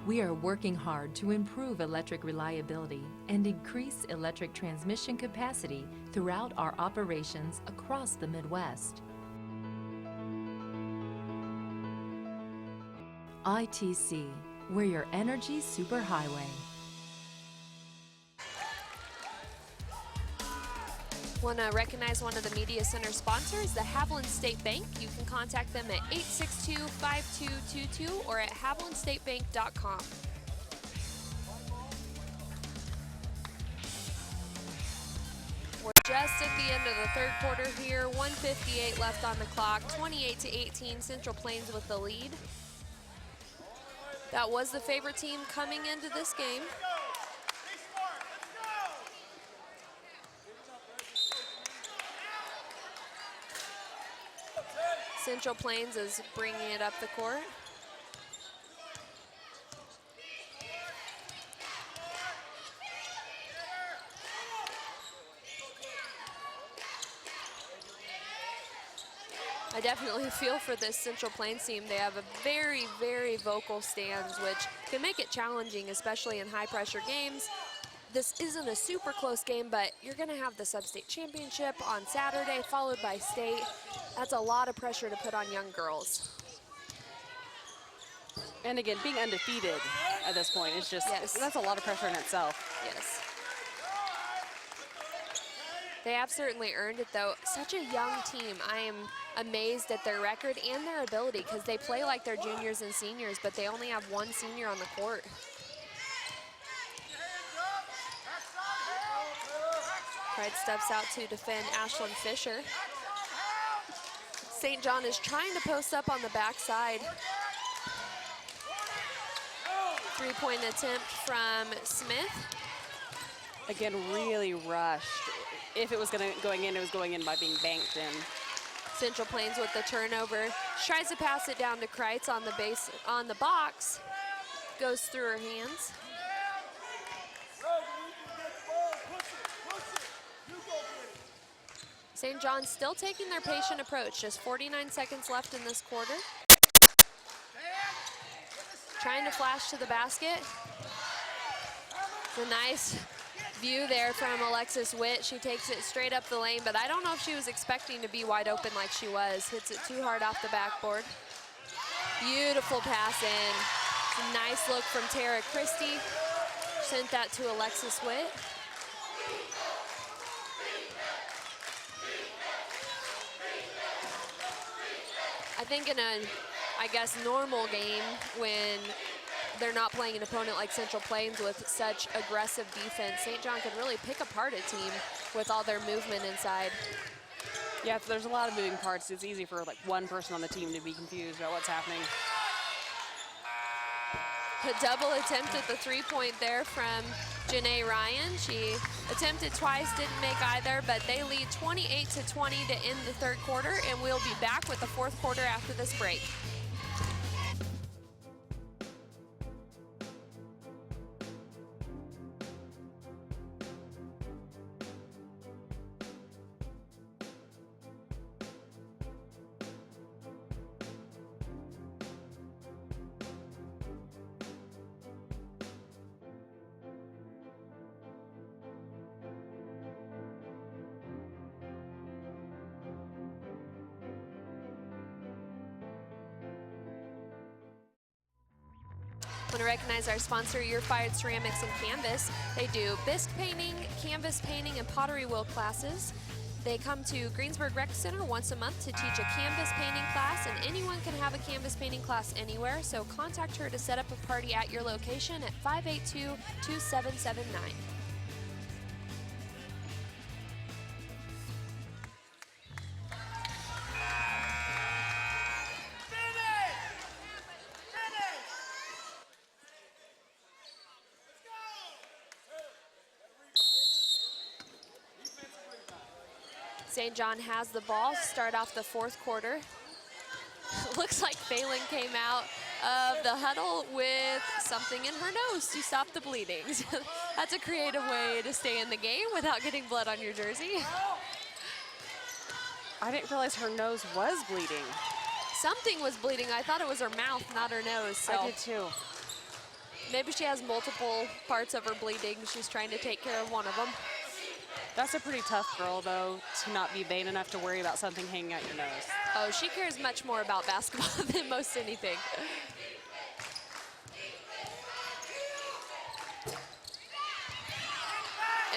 We are working hard to improve electric reliability and increase electric transmission capacity throughout our operations across the Midwest. ITC, we're your energy superhighway. Want to recognize one of the Media Center sponsors, the Haviland State Bank. You can contact them at 862-5222 or at havilandstatebank.com. We're just at the end of the third quarter here. 1:58 left on the clock. 28-18, Central Plains with the lead. That was the favorite team coming into this game. Central Plains is bringing it up the court. I definitely feel for this Central Plains team. They have a very, very vocal stands, which can make it challenging, especially in high-pressure games. This isn't a super close game, but you're going to have the sub-state championship on Saturday, followed by state. That's a lot of pressure to put on young girls. And again, being undefeated at this point is just, that's a lot of pressure in itself. Yes. They have certainly earned it, though. Such a young team. I am amazed at their record and their ability, because they play like they're juniors and seniors, but they only have one senior on the court. Pride steps out to defend Ashlyn Fisher. St. John is trying to post up on the backside. Three-point attempt from Smith. Again, really rushed. If it was going in, it was going in by being banked in. Central Plains with the turnover. She tries to pass it down to Kreitz on the base, on the box. Goes through her hands. St. John's still taking their patient approach. Just 49 seconds left in this quarter. Trying to flash to the basket. It's a nice view there from Alexis Witt. She takes it straight up the lane, but I don't know if she was expecting to be wide open like she was. Hits it too hard off the backboard. Beautiful pass in. It's a nice look from Tara Christie. Sent that to Alexis Witt. I think in a, normal game, when they're not playing an opponent like Central Plains with such aggressive defense, St. John could really pick apart a team with all their movement inside. Yeah, there's a lot of moving parts. It's easy for like one person on the team to be confused about what's happening. A double attempt at the three-point there from Janae Ryan. She attempted twice, didn't make either, but they lead 28-20 to end the third quarter, and we'll be back with the fourth quarter after this break. Want to recognize our sponsor, Your Fired Ceramics and Canvas. They do bisque painting, canvas painting, and pottery wheel classes. They come to Greensburg Rec Center once a month to teach a canvas painting class, and anyone can have a canvas painting class anywhere, so contact her to set up a party at your location at 582-2779. St. John has the ball, start off the fourth quarter. Looks like Phelan came out of the huddle with something in her nose to stop the bleeding. That's a creative way to stay in the game without getting blood on your jersey. I didn't realize her nose was bleeding. Something was bleeding. I thought it was her mouth, not her nose. So I did too. Maybe she has multiple parts of her bleeding. She's trying to take care of one of them. That's a pretty tough girl, though, to not be vain enough to worry about something hanging out your nose. Oh, she cares much more about basketball than most anything.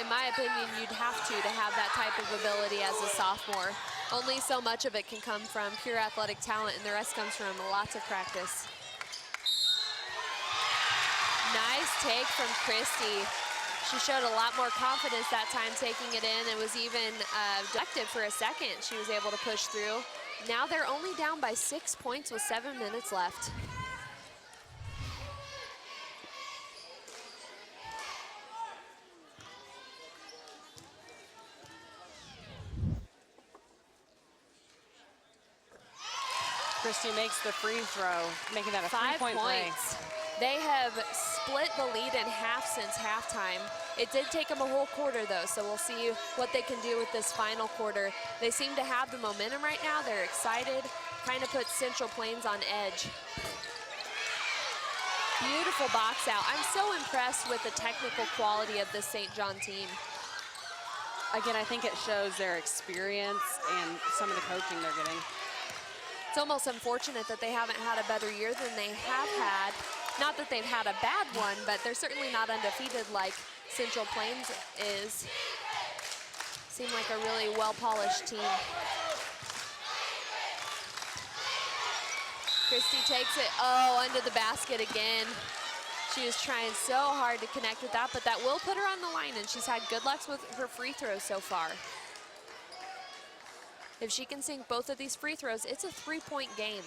in my opinion, you'd have to have that type of ability as a sophomore. Only so much of it can come from pure athletic talent, and the rest comes from lots of practice. Nice take from Christy. She showed a lot more confidence that time taking it in. It was even deflected for a second. She was able to push through. Now they're only down by 6 points with 7 minutes left. Christy makes the free throw, making that a 3-point play. They have split the lead in half since halftime. It did take them a whole quarter though, so we'll see what they can do with this final quarter. They seem to have the momentum right now. They're excited, kind of puts Central Plains on edge. Beautiful box out. I'm so impressed with the technical quality of this St. John team. Again, I think it shows their experience and some of the coaching they're getting. It's almost unfortunate that they haven't had a better year than they have had. Not that they've had a bad one, but they're certainly not undefeated like Central Plains is. Seem like a really well-polished team. Christy takes it, under the basket again. She was trying so hard to connect with that, but that will put her on the line, and she's had good luck with her free throws so far. If she can sink both of these free throws, it's a 3-point game.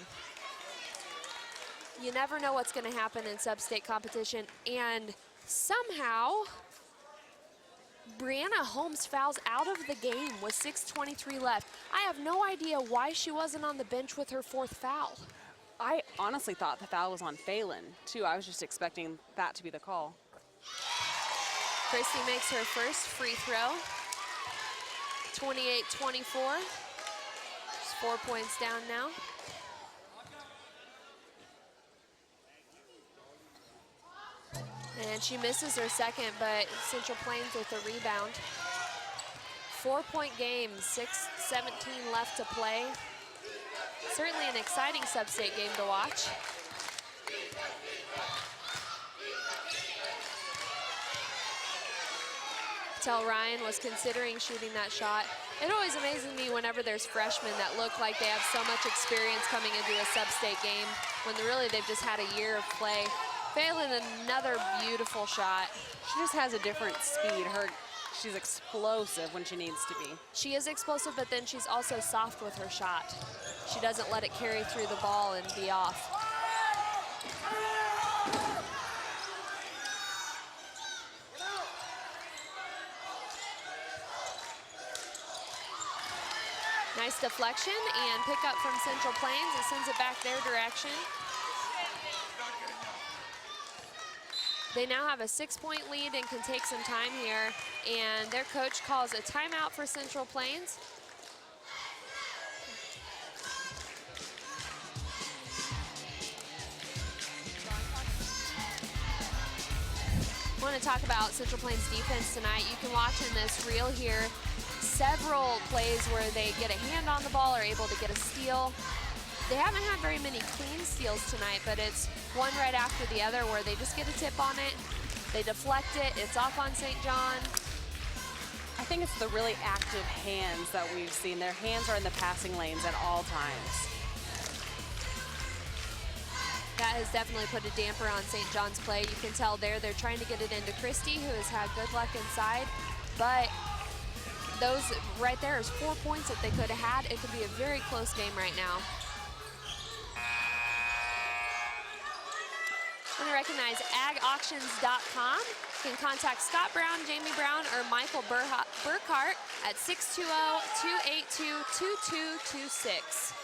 You never know what's going to happen in sub-state competition, and somehow Brianna Holmes fouls out of the game with 6:23 left. I have no idea why she wasn't on the bench with her 4th foul. I honestly thought the foul was on Phelan, too. I was just expecting that to be the call. Christy makes her first free throw. 28-24. She's 4 points down now. And she misses her second, but Central Plains with a rebound. 4-point game, 6:17 left to play. Certainly an exciting sub-state game to watch. Tell Ryan was considering shooting that shot. It always amazes me whenever there's freshmen that look like they have so much experience coming into a sub-state game when really they've just had a year of play. Phelan, another beautiful shot. She just has a different speed. She's explosive when she needs to be. She is explosive, but then she's also soft with her shot. She doesn't let it carry through the ball and be off. Nice deflection and pick up from Central Plains. It sends it back their direction. They now have a 6-point lead and can take some time here. And their coach calls a timeout for Central Plains. I want to talk about Central Plains defense tonight. You can watch in this reel here several plays where they get a hand on the ball or able to get a steal. They haven't had very many clean steals tonight, but it's one right after the other where they just get a tip on it, they deflect it, it's off on St. John. I think it's the really active hands that we've seen. Their hands are in the passing lanes at all times. That has definitely put a damper on St. John's play. You can tell they're trying to get it into Christy, who has had good luck inside, but those right there is 4 points that they could have had. It could be a very close game right now. I want to recognize agauctions.com. You can contact Scott Brown, Jamie Brown, or Michael Burkhart at 620-282-2226.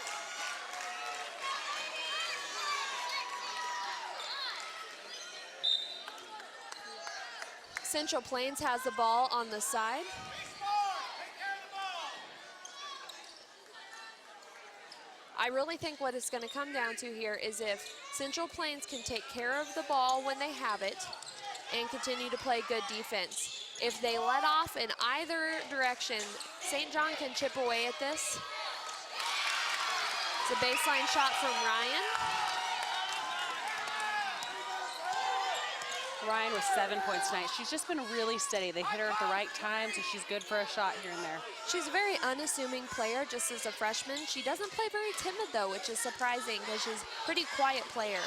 Central Plains has the ball on the side. I really think what it's going to come down to here is if Central Plains can take care of the ball when they have it and continue to play good defense. If they let off in either direction, St. John can chip away at this. It's a baseline shot from Ryan. Ryan with 7 points tonight. She's just been really steady. They hit her at the right times, and she's good for a shot here and there. She's a very unassuming player just as a freshman. She doesn't play very timid, though, which is surprising because she's a pretty quiet player.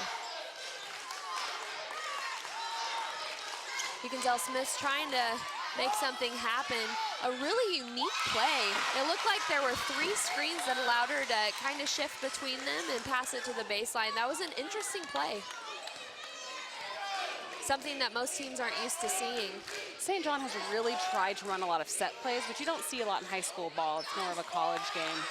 You can tell Smith's trying to make something happen. A really unique play. It looked like there were 3 screens that allowed her to kind of shift between them and pass it to the baseline. That was an interesting play. Something that most teams aren't used to seeing. St. John has really tried to run a lot of set plays, but you don't see a lot in high school ball. It's more of a college game.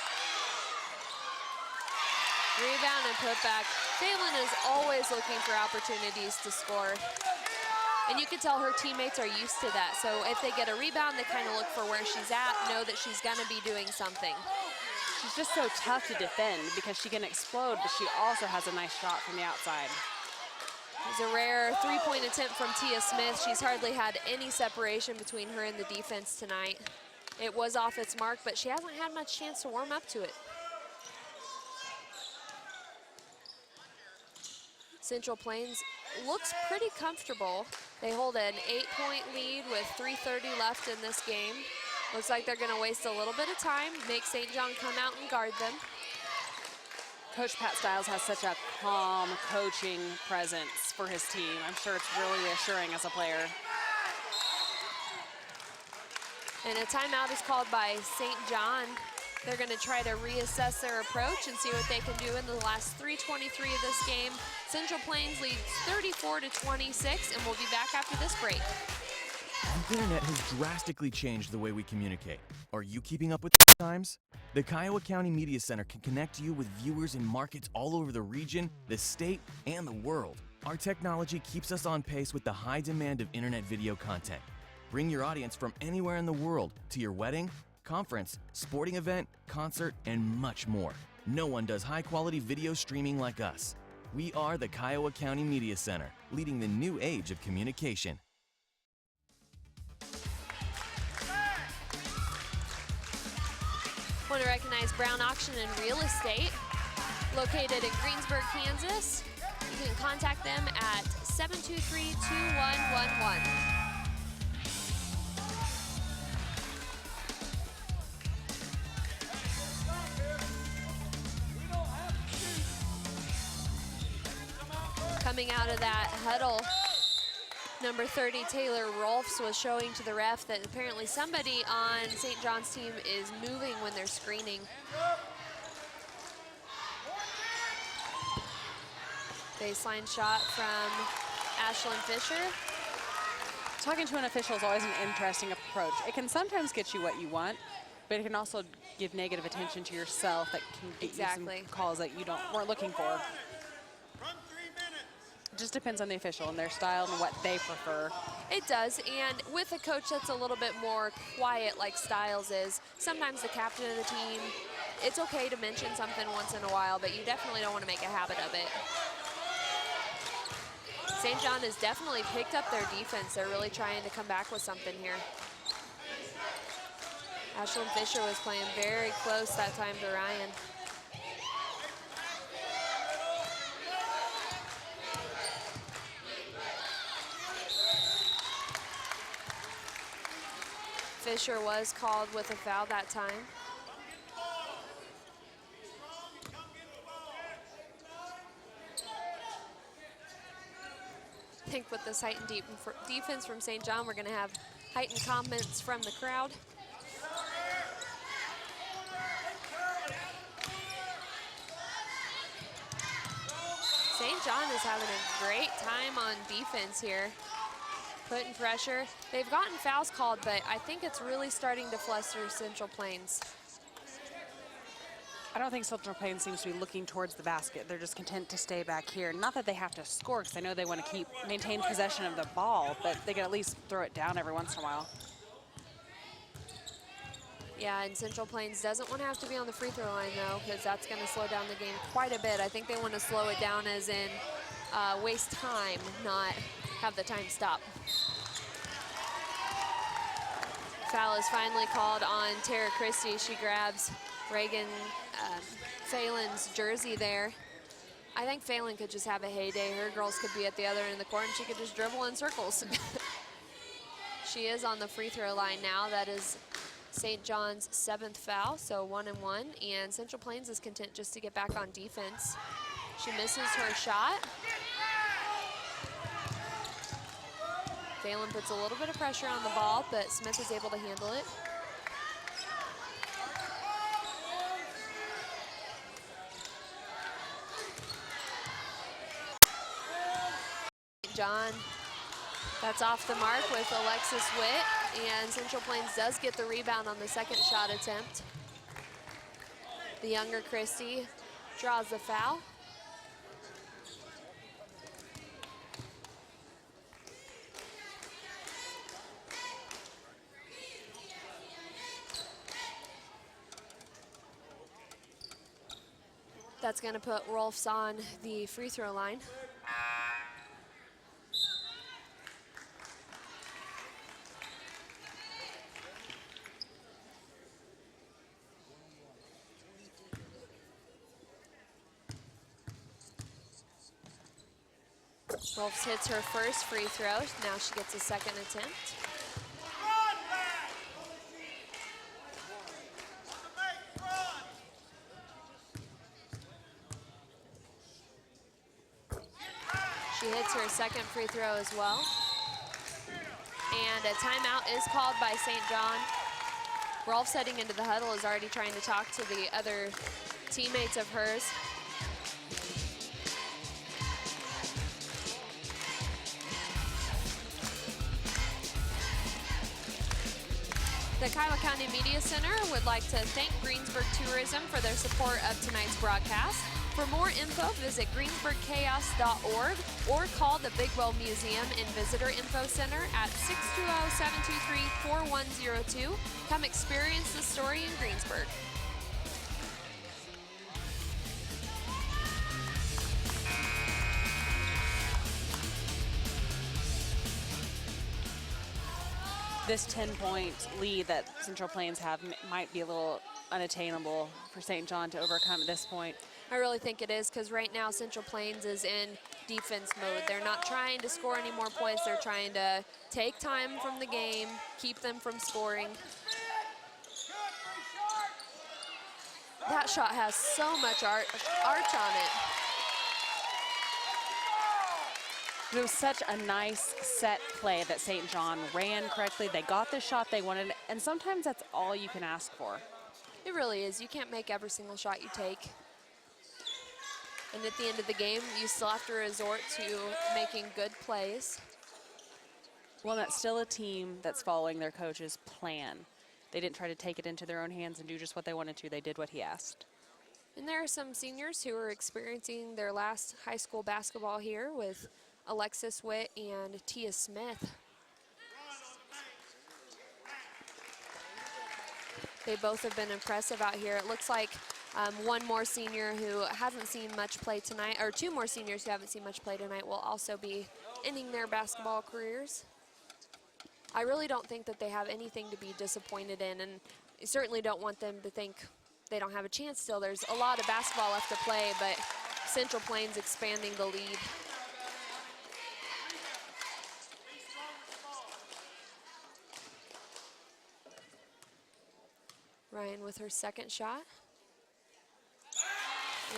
Rebound and put back. Phelan is always looking for opportunities to score. And you can tell her teammates are used to that. So if they get a rebound, they kind of look for where she's at, know that she's gonna be doing something. She's just so tough to defend because she can explode, but she also has a nice shot from the outside. It's a rare 3-point attempt from Tia Smith. She's hardly had any separation between her and the defense tonight. It was off its mark, but she hasn't had much chance to warm up to it. Central Plains looks pretty comfortable. They hold an 8-point lead with 3:30 left in this game. Looks like they're gonna waste a little bit of time, make St. John come out and guard them. Coach Pat Stiles has such a calm coaching presence for his team. I'm sure it's really reassuring as a player. And a timeout is called by St. John. They're going to try to reassess their approach and see what they can do in the last 3:23 of this game. Central Plains leads 34-26, and we'll be back after this break. The internet has drastically changed the way we communicate. Are you keeping up with the times? The Kiowa County Media Center can connect you with viewers in markets all over the region, the state, and the world. Our technology keeps us on pace with the high demand of internet video content. Bring your audience from anywhere in the world to your wedding, conference, sporting event, concert, and much more. No one does high-quality video streaming like us. We are the Kiowa County Media Center, leading the new age of communication. Want to recognize Brown Auction and Real Estate, located in Greensburg, Kansas. You can contact them at 723-2111. Coming out of that huddle, number 30, Taylor Rolfs, was showing to the ref that apparently somebody on St. John's team is moving when they're screening. Baseline shot from Ashlyn Fisher. Talking to an official is always an interesting approach. It can sometimes get you what you want, but it can also give negative attention to yourself that can get you some calls that you weren't looking for. It just depends on the official and their style and what they prefer. It does, and with a coach that's a little bit more quiet like Stiles is, sometimes the captain of the team, it's okay to mention something once in a while, but you definitely don't want to make a habit of it. St. John has definitely picked up their defense. They're really trying to come back with something here. Ashlyn Fisher was playing very close that time to Ryan. Fisher was called with a foul that time. I think with this heightened defense from St. John, we're going to have heightened comments from the crowd. St. John is having a great time on defense here, putting pressure. They've gotten fouls called, but I think it's really starting to fluster Central Plains. I don't think Central Plains seems to be looking towards the basket. They're just content to stay back here. Not that they have to score, because I know they want to maintain possession of the ball, but they can at least throw it down every once in a while. Yeah, and Central Plains doesn't want to have to be on the free throw line, though, because that's going to slow down the game quite a bit. I think they want to slow it down as in waste time, not have the time stop. Foul is finally called on Tara Christie. She grabs Reagan Phelan's jersey there. I think Phelan could just have a heyday. Her girls could be at the other end of the court and she could just dribble in circles. She is on the free throw line now. That is St. John's 7th foul, so 1-1. And Central Plains is content just to get back on defense. She misses her shot. Phelan puts a little bit of pressure on the ball, but Smith is able to handle it. John, that's off the mark with Alexis Witt, and Central Plains does get the rebound on the second shot attempt. The younger Christie draws the foul. That's going to put Rolfs on the free throw line. Rolfs hits her first free throw. Now she gets a second attempt. She hits her second free throw as well. And a timeout is called by St. John. Rolfs heading into the huddle is already trying to talk to the other teammates of hers. The Kiowa County Media Center would like to thank Greensburg Tourism for their support of tonight's broadcast. For more info, visit greensburgchaos.org or call the Bigwell Museum and Visitor Info Center at 620-723-4102. Come experience the story in Greensburg. This 10-point lead that Central Plains have might be a little unattainable for St. John to overcome at this point. I really think it is, because right now Central Plains is in defense mode. They're not trying to score any more points. They're trying to take time from the game, keep them from scoring. That shot has so much arch on it. It was such a nice set play that St. John ran correctly. They got the shot they wanted, and sometimes that's all you can ask for. It really is. You can't make every single shot you take. And at the end of the game, you still have to resort to making good plays. Well, that's still a team that's following their coach's plan. They didn't try to take it into their own hands and do just what they wanted to. They did what he asked. And there are some seniors who are experiencing their last high school basketball here with Alexis Witt and Tia Smith. They both have been impressive out here. It looks like one more senior who hasn't seen much play tonight, or two more seniors who haven't seen much play tonight, will also be ending their basketball careers. I really don't think that they have anything to be disappointed in, and I certainly don't want them to think they don't have a chance still. There's a lot of basketball left to play, but Central Plains expanding the lead. Ryan with her second shot.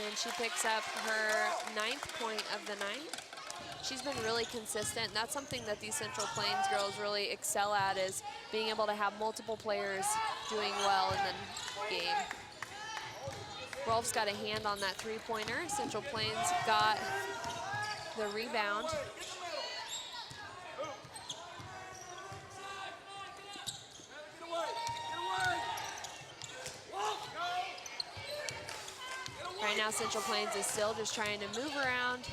And she picks up her 9th point of the night. She's been really consistent. That's something that these Central Plains girls really excel at, is being able to have multiple players doing well in the game. Rolf's got a hand on that three-pointer. Central Plains got the rebound. Right now, Central Plains is still just trying to move around,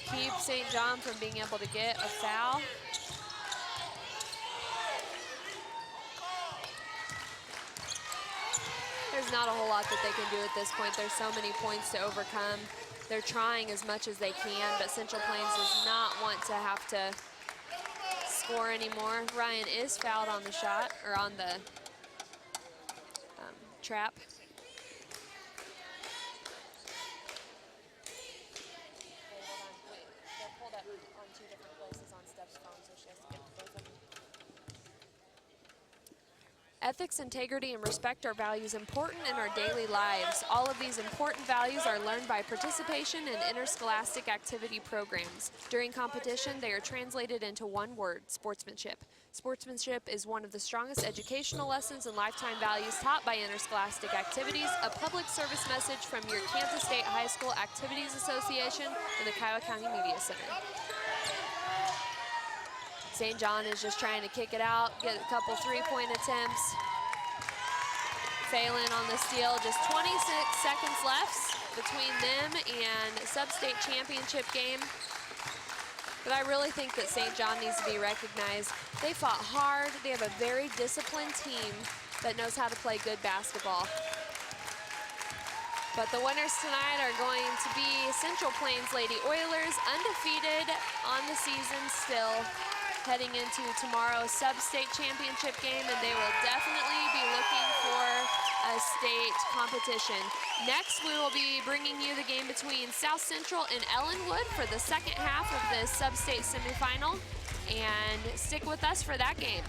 keep St. John from being able to get a foul. There's not a whole lot that they can do at this point. There's so many points to overcome. They're trying as much as they can, but Central Plains does not want to have to score anymore. Ryan is fouled on the shot, or on the trap. up on 2 different places on Steph's phone, so she has to get to both of them. Ethics, integrity, and respect are values important in our daily lives. All of these important values are learned by participation in interscholastic activity programs. During competition, they are translated into one word: sportsmanship. Sportsmanship is one of the strongest educational lessons and lifetime values taught by interscholastic activities. A public service message from your Kansas State High School Activities Association and the Kiowa County Media Center. St. John is just trying to kick it out, get a couple 3-point attempts. Phelan on the steal, just 26 seconds left between them and sub-state championship game. But I really think that St. John needs to be recognized. They fought hard. They have a very disciplined team that knows how to play good basketball. But the winners tonight are going to be Central Plains Lady Oilers, undefeated on the season still, heading into tomorrow's sub-state championship game, and they will definitely be looking for a state competition. Next, we will be bringing you the game between South Central and Ellenwood for the second half of the sub-state semifinal, and stick with us for that game.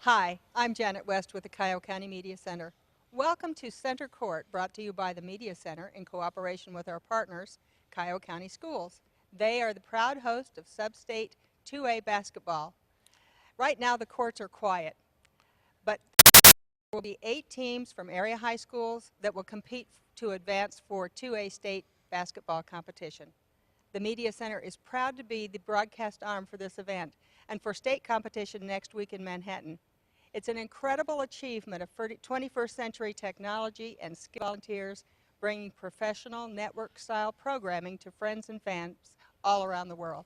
Hi, I'm Janet West with the Kiowa County Media Center. Welcome to Center Court, brought to you by the Media Center in cooperation with our partners, Kiowa County Schools. They are the proud host of Sub-State 2A basketball. Right now the courts are quiet, but there will be 8 teams from area high schools that will compete to advance for 2A state basketball competition. The Media Center is proud to be the broadcast arm for this event and for state competition next week in Manhattan. It's an incredible achievement of 21st century technology and skilled volunteers bringing professional network-style programming to friends and fans all around the world.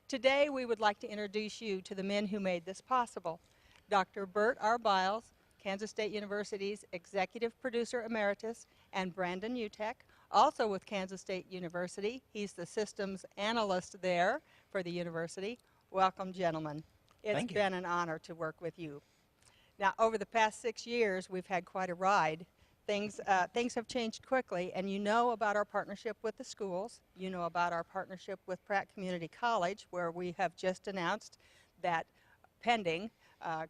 Today, we would like to introduce you to the men who made this possible. Dr. Bert R. Biles, Kansas State University's Executive Producer Emeritus, and Brandon Utek, also with Kansas State University. He's the systems analyst there for the university. Welcome, gentlemen. It's been an honor to work with you. Now, over the past 6 years, we've had quite a ride. Things have changed quickly, and you know about our partnership with the schools. You know about our partnership with Pratt Community College, where we have just announced that pending,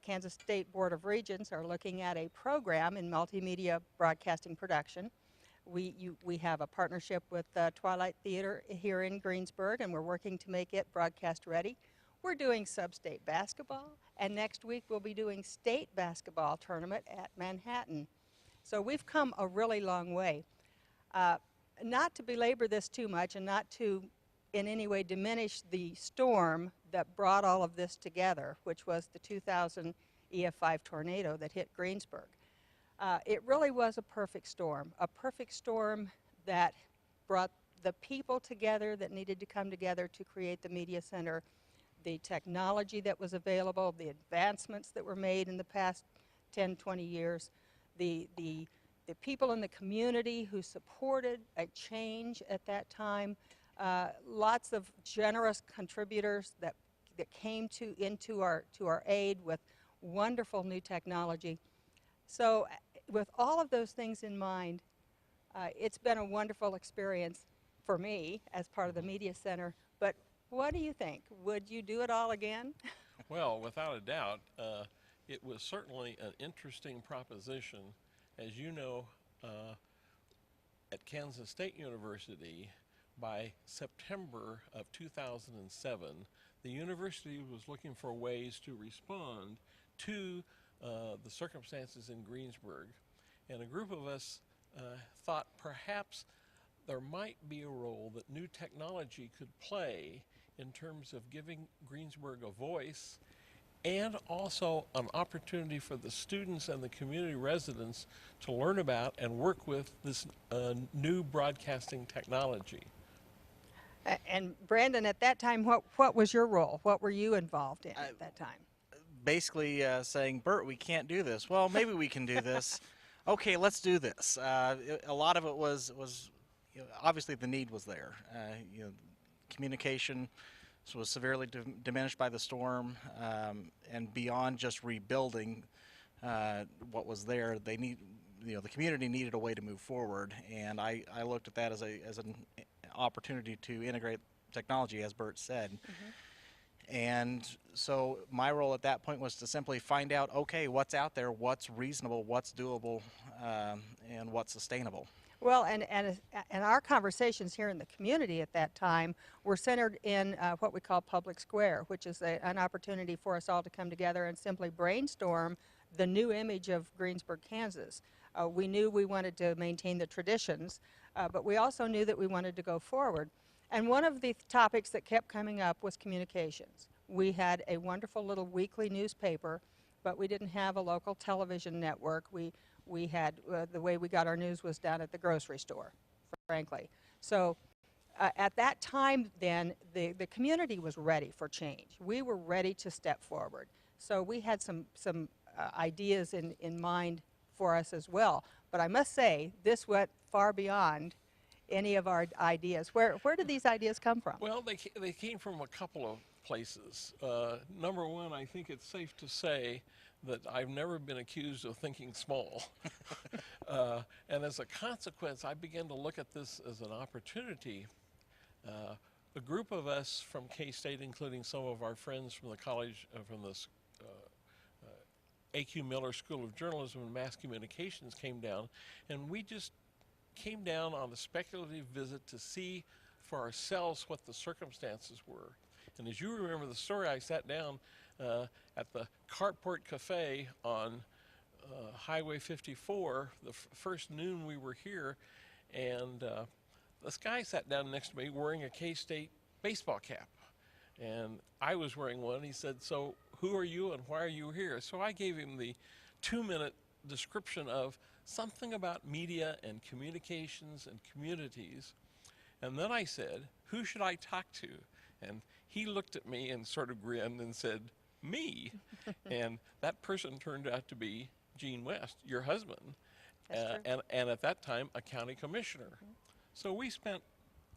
Kansas State Board of Regents are looking at a program in multimedia broadcasting production. We have a partnership with Twilight Theater here in Greensburg, and we're working to make it broadcast ready. We're doing sub-state basketball, and next week we'll be doing state basketball tournament at Manhattan. So we've come a really long way. Not to belabor this too much and not to in any way diminish the storm that brought all of this together, which was the 2000 EF5 tornado that hit Greensburg. It really was a perfect storm that brought the people together that needed to come together to create the Media Center, the technology that was available, the advancements that were made in the past 10, 20 years, the people in the community who supported a change at that time, lots of generous contributors that came to our aid with wonderful new technology. So with all of those things in mind, it's been a wonderful experience for me as part of the Media Center. But what do you think? Would you do it all again? Well, without a doubt, it was certainly an interesting proposition as you know, at Kansas State University, by September of 2007, the university was looking for ways to respond to the circumstances in Greensburg. And a group of us thought perhaps there might be a role that new technology could play in terms of giving Greensburg a voice, and also an opportunity for the students and the community residents to learn about and work with this new broadcasting technology. And Brandon, at that time, what was your role? What were you involved in at that time? Basically saying, Bert, we can't do this. Well, maybe we can do this. Okay, let's do this. A lot of it was obviously the need was there. Communication was severely diminished by the storm, and beyond just rebuilding what was there, the community needed a way to move forward, and I looked at that as an opportunity to integrate technology, as Bert said. And so my role at that point was to simply find out, okay, what's out there, what's reasonable, what's doable, and what's sustainable. Well, and our conversations here in the community at that time were centered in what we call Public Square, which is an opportunity for us all to come together and simply brainstorm the new image of Greensburg, Kansas. We knew we wanted to maintain the traditions, but we also knew that we wanted to go forward. And one of the topics that kept coming up was communications. We had a wonderful little weekly newspaper, but we didn't have a local television network. We had, the way we got our news was down at the grocery store, frankly. So at that time then, the community was ready for change. We were ready to step forward. So we had some ideas in mind for us as well. But I must say, this went far beyond any of our ideas. Where did these ideas come from? Well, they came from a couple of places. Number one, I think it's safe to say that I've never been accused of thinking small. And as a consequence, I began to look at this as an opportunity. A group of us from K-State, including some of our friends from the college, from the A.Q. Miller School of Journalism and Mass Communications, came down, and we just came down on a speculative visit to see for ourselves what the circumstances were. And as you remember the story, I sat down at the Carport Cafe on Highway 54 the first noon we were here, and this guy sat down next to me wearing a K-State baseball cap, and I was wearing one. He said, "So who are you and why are you here?" So I gave him the 2-minute description of something about media and communications and communities, and then I said, "Who should I talk to?" And he looked at me and sort of grinned and said, "Me." And that person turned out to be Gene West, your husband, and at that time a county commissioner. So we spent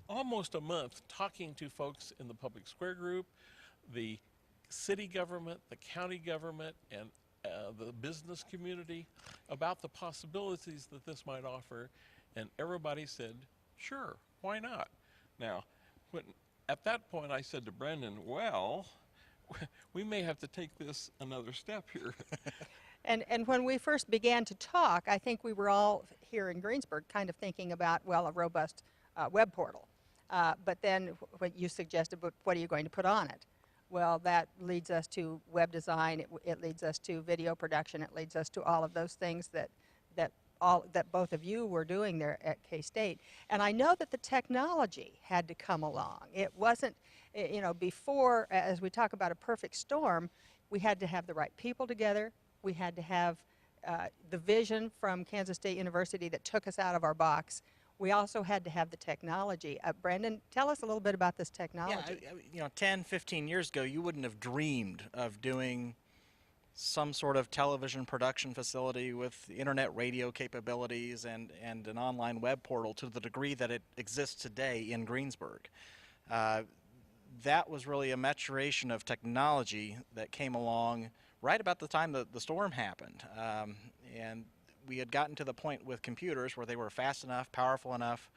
almost a month talking to folks in the Public Square group, the city government, the county government, and the business community about the possibilities that this might offer, and everybody said, "Sure, why not?" Now, at that point I said to Brendan, "Well, we may have to take this another step here." And when we first began to talk, I think we were all here in Greensburg kind of thinking about, well, a robust web portal. But then what you suggested, but what are you going to put on it? Well, that leads us to web design, it leads us to video production, it leads us to all of those things that both of you were doing there at K-State. And I know that the technology had to come along. It wasn't, before, as we talk about a perfect storm, we had to have the right people together. We had to have the vision from Kansas State University that took us out of our box. We also had to have the technology. Brandon, tell us a little bit about this technology. Yeah, 10, 15 years ago, you wouldn't have dreamed of doing some sort of television production facility with internet radio capabilities and an online web portal to the degree that it exists today in Greensburg. That was really a maturation of technology that came along right about the time the storm happened. And we had gotten to the point with computers where they were fast enough, powerful enough,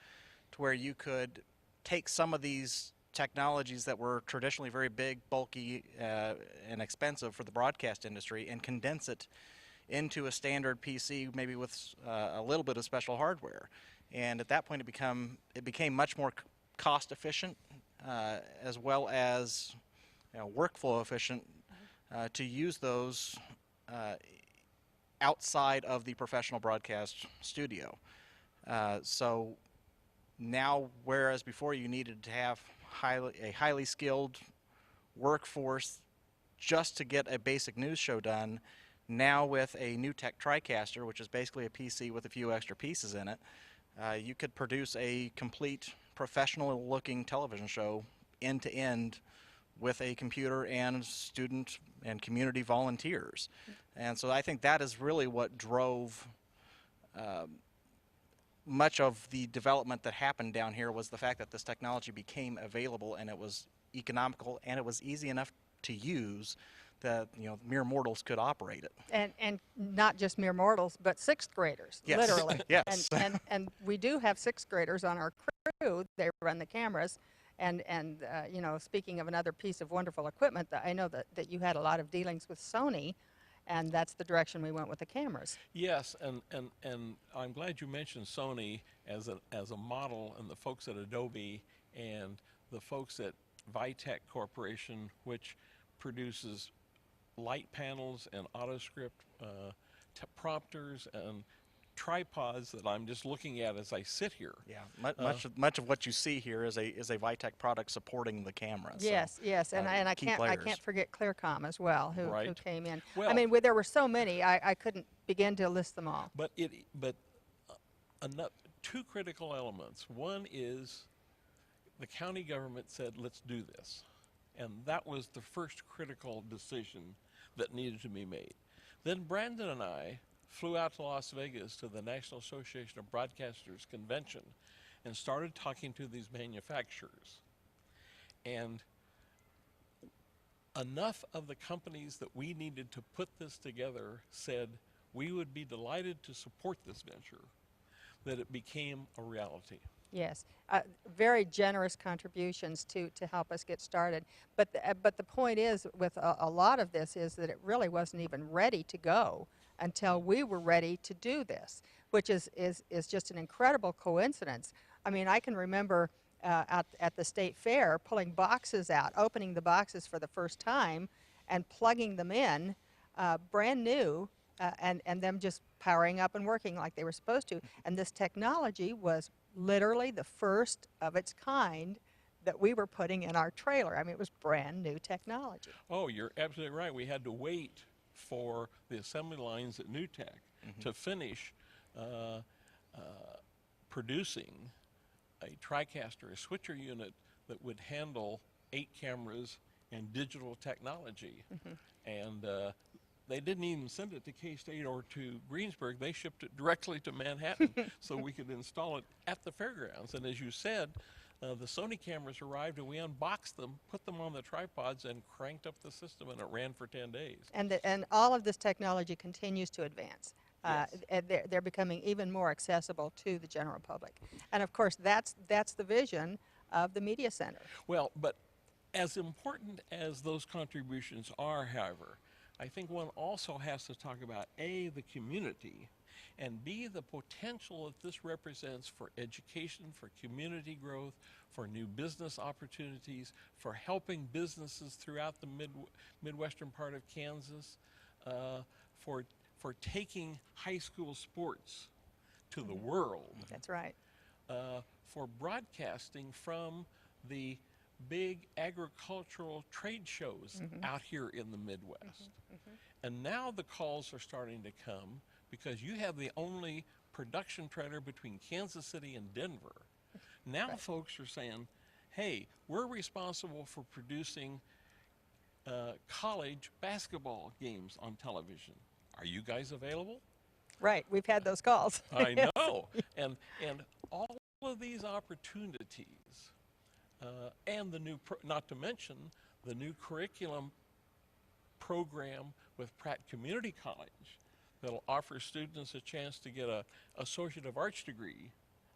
to where you could take some of these technologies that were traditionally very big, bulky, and expensive for the broadcast industry and condense it into a standard PC, maybe with a little bit of special hardware. And at that point, it became much more cost efficient, as well as workflow efficient, to use those outside of the professional broadcast studio. So now, whereas before you needed to have a highly skilled workforce just to get a basic news show done, now with a NewTek TriCaster, which is basically a PC with a few extra pieces in it, you could produce a complete professional-looking television show end to end with a computer and student and community volunteers. And so I think that is really what drove much of the development that happened down here, was the fact that this technology became available and it was economical and it was easy enough to use that mere mortals could operate it. And not just mere mortals, but sixth graders, Yes. literally. Yes. And we do have sixth graders on our crew. They run the cameras. And speaking of another piece of wonderful equipment, I know that you had a lot of dealings with Sony, and that's the direction we went with the cameras. Yes, and I'm glad you mentioned Sony as a model, and the folks at Adobe and the folks at Vitec Corporation, which produces light panels and AutoScript prompters and tripods that I'm just looking at as I sit here. Yeah, much of what you see here is a Vitec product supporting the camera. Yes, so, yes, and I can't forget Clearcom as well, who came in. Well, I mean, there were so many, I couldn't begin to list them all. But two critical elements. One is the county government said, let's do this. And that was the first critical decision that needed to be made. Then Brandon and I flew out to Las Vegas to the National Association of Broadcasters convention and started talking to these manufacturers. And enough of the companies that we needed to put this together said we would be delighted to support this venture, that it became a reality. Yes, very generous contributions to help us get started. But the point is, with a lot of this, is that it really wasn't even ready to go until we were ready to do this, which is just an incredible coincidence. I mean, I can remember at the state fair pulling boxes out, opening the boxes for the first time, and plugging them in, brand new, and them just powering up and working like they were supposed to. And this technology was literally the first of its kind that we were putting in our trailer. I mean, it was brand new technology. Oh, you're absolutely right. We had to wait for the assembly lines at NewTek to finish producing a TriCaster, a switcher unit that would handle 8 cameras and digital technology. And they didn't even send it to K-State or to Greensburg. They shipped it directly to Manhattan so we could install it at the fairgrounds. And as you said, the Sony cameras arrived and we unboxed them, put them on the tripods, and cranked up the system, and it ran for 10 days. And all of this technology continues to advance. Yes. And they're becoming even more accessible to the general public. And of course, that's the vision of the Media Center. Well, but as important as those contributions are, however, I think one also has to talk about A, the community, and B, the potential that this represents for education, for community growth, for new business opportunities, for helping businesses throughout the Midwestern part of Kansas, for taking high school sports to the world. That's right. For broadcasting from the big agricultural trade shows out here in the Midwest. And now the calls are starting to come because you have the only production trailer between Kansas City and Denver. Now folks are saying, hey, we're responsible for producing college basketball games on television. Are you guys available? Right, we've had those calls. I know. And all of these opportunities, and the new, not to mention the new curriculum program with Pratt Community College that'll offer students a chance to get a Associate of Arts degree,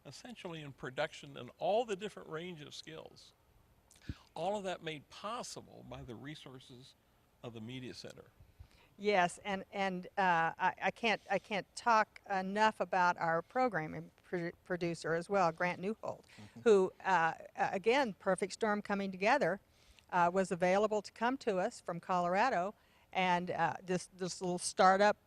essentially in production and all the different range of skills. All of that made possible by the resources of the Media Center. Yes, and I can't talk enough about our programming producer as well, Grant Newholt, who again, perfect storm coming together, was available to come to us from Colorado, and this little startup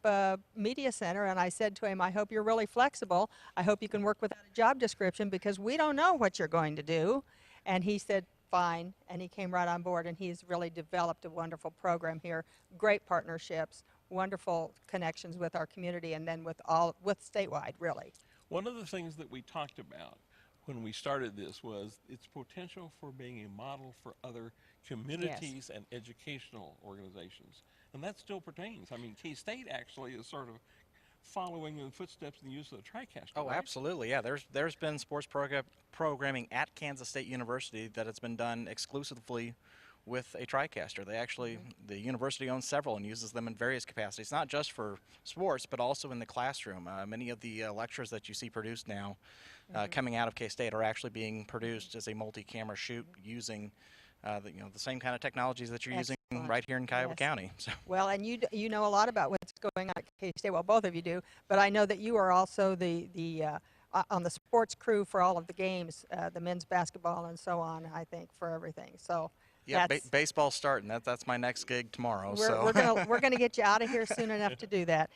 media center. And I said to him, I hope you're really flexible. I hope you can work without a job description because we don't know what you're going to do. And he said, fine, and he came right on board, and he's really developed a wonderful program here, great partnerships, wonderful connections with our community, and then with statewide, really. One of the things that we talked about when we started this was its potential for being a model for other communities and educational organizations. And that still pertains. I mean, K-State actually is sort of following in the footsteps in the use of the TriCaster. Oh, right? absolutely. Yeah, there's been sports programming at Kansas State University that has been done exclusively with a TriCaster. They actually, the university owns several and uses them in various capacities, not just for sports, but also in the classroom. Many of the lectures that you see produced now coming out of K-State are actually being produced as a multi-camera shoot using the same kind of technologies that you're using right here in Kiowa County. So. Well, and you know a lot about what's going on at K-State. Well, both of you do, but I know that you are also on the sports crew for all of the games, the men's basketball and so on, I think, for everything. So. Yeah, baseball's starting. That's my next gig tomorrow. We're gonna get you out of here soon enough to do that.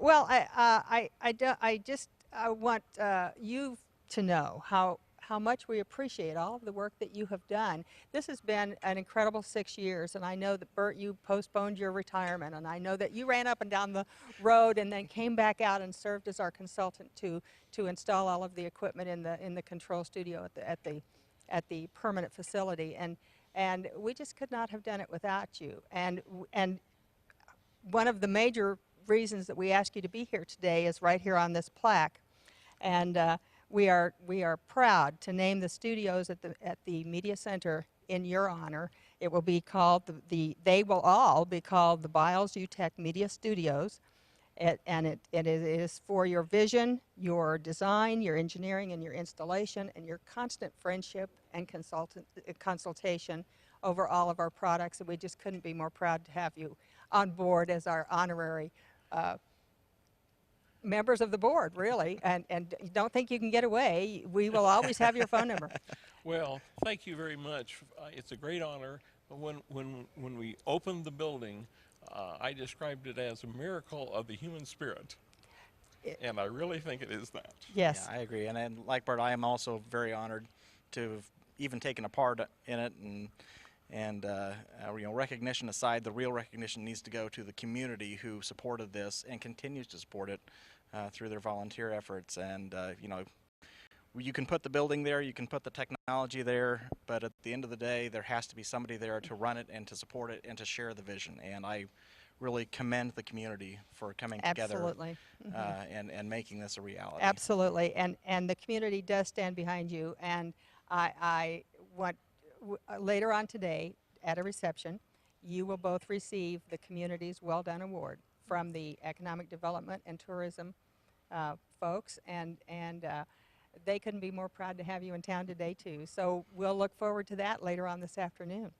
Well, I want you to know how much we appreciate all of the work that you have done. This has been an incredible 6 years, and I know that Bert, you postponed your retirement, and I know that you ran up and down the road and then came back out and served as our consultant to install all of the equipment in the control studio at the permanent facility. And we just could not have done it without you. And one of the major reasons that we ask you to be here today is right here on this plaque. And we are proud to name the studios at the Media Center in your honor. It will be called they will all be called the Biles UTEC Media Studios. It is for your vision, your design, your engineering, and your installation, and your constant friendship and consultation over all of our products. And we just couldn't be more proud to have you on board as our honorary members of the board, really. And don't think you can get away. We will always have your phone number. Well, thank you very much. It's a great honor. When we opened the building, I described it as a miracle of the human spirit, and I really think it is that. Yes. Yeah, I agree. And like Bert, I am also very honored to have even taken a part in it. And recognition aside, the real recognition needs to go to the community who supported this and continues to support it through their volunteer efforts. And you can put the building there, you can put the technology there, but at the end of the day, there has to be somebody there to run it and to support it and to share the vision. And I really commend the community for coming together and making this a reality. Absolutely. And the community does stand behind you. And I want, later on today at a reception, you will both receive the community's Well Done Award from the Economic Development and Tourism folks. And they couldn't be more proud to have you in town today, too. So we'll look forward to that later on this afternoon.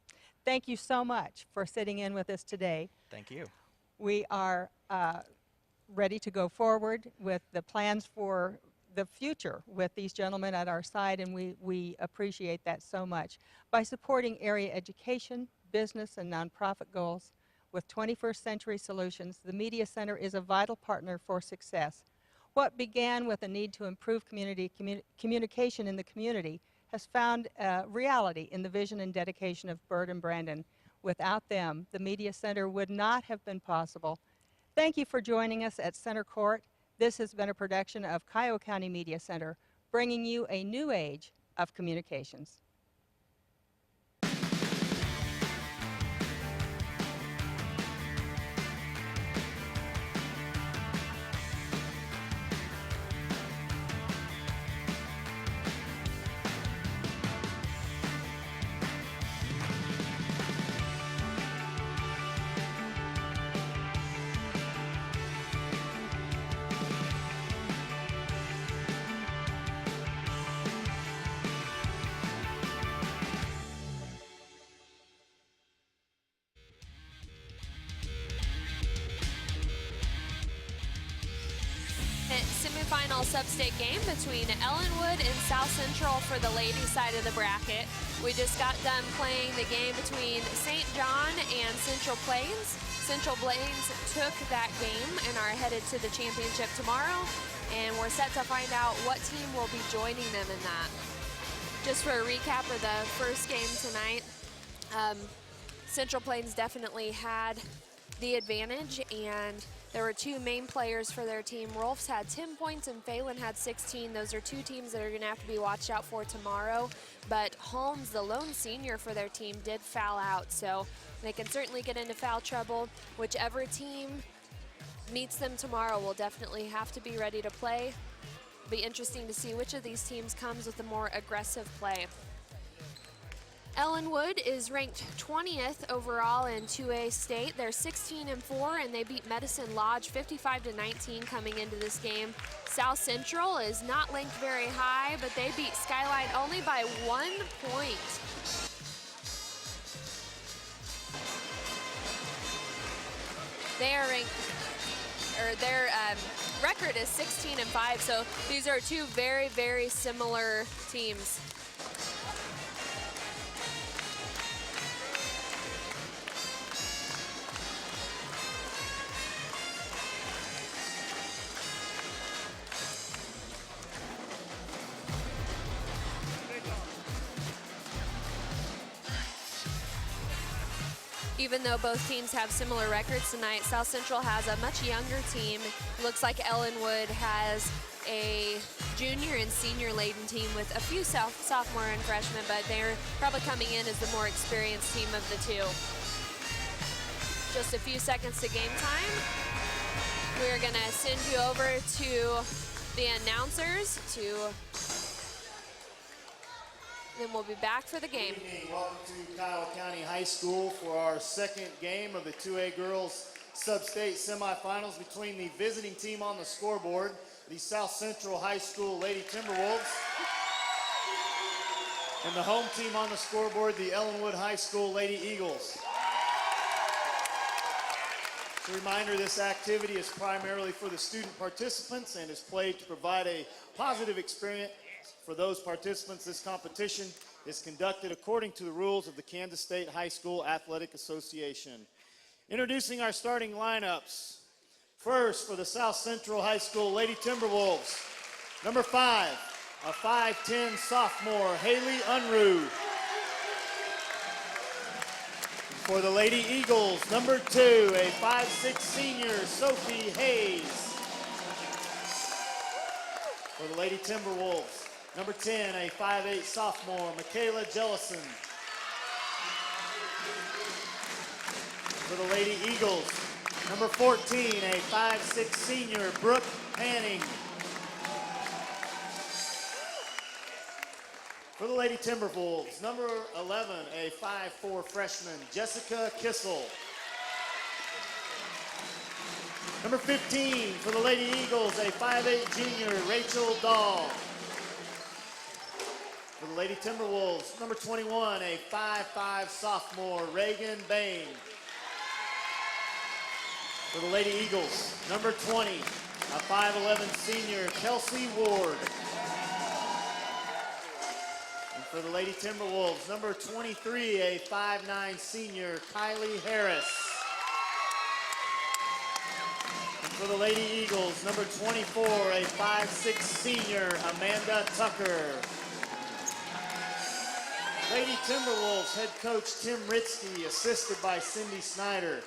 Thank you so much for sitting in with us today. Thank you. We are ready to go forward with the plans for the future with these gentlemen at our side, and we appreciate that so much. By supporting area education, business, and nonprofit goals with 21st century solutions, the Media Center is a vital partner for success. What began with a need to improve communication in the community has found reality in the vision and dedication of Bert and Brandon. Without them, the Media Center would not have been possible. Thank you for joining us at Center Court. This has been a production of Kiowa County Media Center, bringing you a new age of communications. semifinal sub-state game between Ellenwood and South Central for the ladies' side of the bracket. We just got done playing the game between St. John and Central Plains. Central Plains took that game and are headed to the championship tomorrow, and we're set to find out what team will be joining them in that. Just for a recap of the first game tonight, Central Plains definitely had the advantage, and there were two main players for their team. Rolfs had 10 points and Phelan had 16. Those are two teams that are going to have to be watched out for tomorrow. But Holmes, the lone senior for their team, did foul out, so they can certainly get into foul trouble. Whichever team meets them tomorrow will definitely have to be ready to play. It'll be interesting to see which of these teams comes with a more aggressive play. Ellenwood is ranked 20th overall in 2A state. They're 16-4, and they beat Medicine Lodge 55-19 coming into this game. South Central is not ranked very high, but they beat Skyline only by 1 point. They are ranked, or their record is 16-5, so these are two very, very similar teams. Even though both teams have similar records tonight, South Central has a much younger team. Looks like Ellenwood has a junior and senior laden team with a few sophomore and freshmen, but they're probably coming in as the more experienced team of the two. Just a few seconds to game time. We're gonna send you over to the announcers then we'll be back for the game. Good evening. Welcome to Kiowa County High School for our second game of the 2A girls sub-state semifinals between the visiting team on the scoreboard, the South Central High School Lady Timberwolves, and the home team on the scoreboard, the Ellenwood High School Lady Eagles. As a reminder, this activity is primarily for the student participants and is played to provide a positive experience for those participants. This competition is conducted according to the rules of the Kansas State High School Athletic Association. Introducing our starting lineups. First, for the South Central High School Lady Timberwolves, number 5, a 5'10" sophomore, Haley Unruh. For the Lady Eagles, number 2, a 5'6" senior, Sophie Hayes. For the Lady Timberwolves, number 10, a 5'8" sophomore, Michaela Jellison. For the Lady Eagles, number 14, a 5'6" senior, Brooke Panning. For the Lady Timberwolves, number 11, a 5'4" freshman, Jessica Kissel. Number 15, for the Lady Eagles, a 5'8" junior, Rachel Dahl. For the Lady Timberwolves, number 21, a 5'5" sophomore, Reagan Bain. For the Lady Eagles, number 20, a 5'11" senior, Kelsey Ward. And for the Lady Timberwolves, number 23, a 5'9" senior, Kylie Harris. And for the Lady Eagles, number 24, a 5'6" senior, Amanda Tucker. Lady Timberwolves head coach Tim Ritzke, assisted by Cindy Snyder.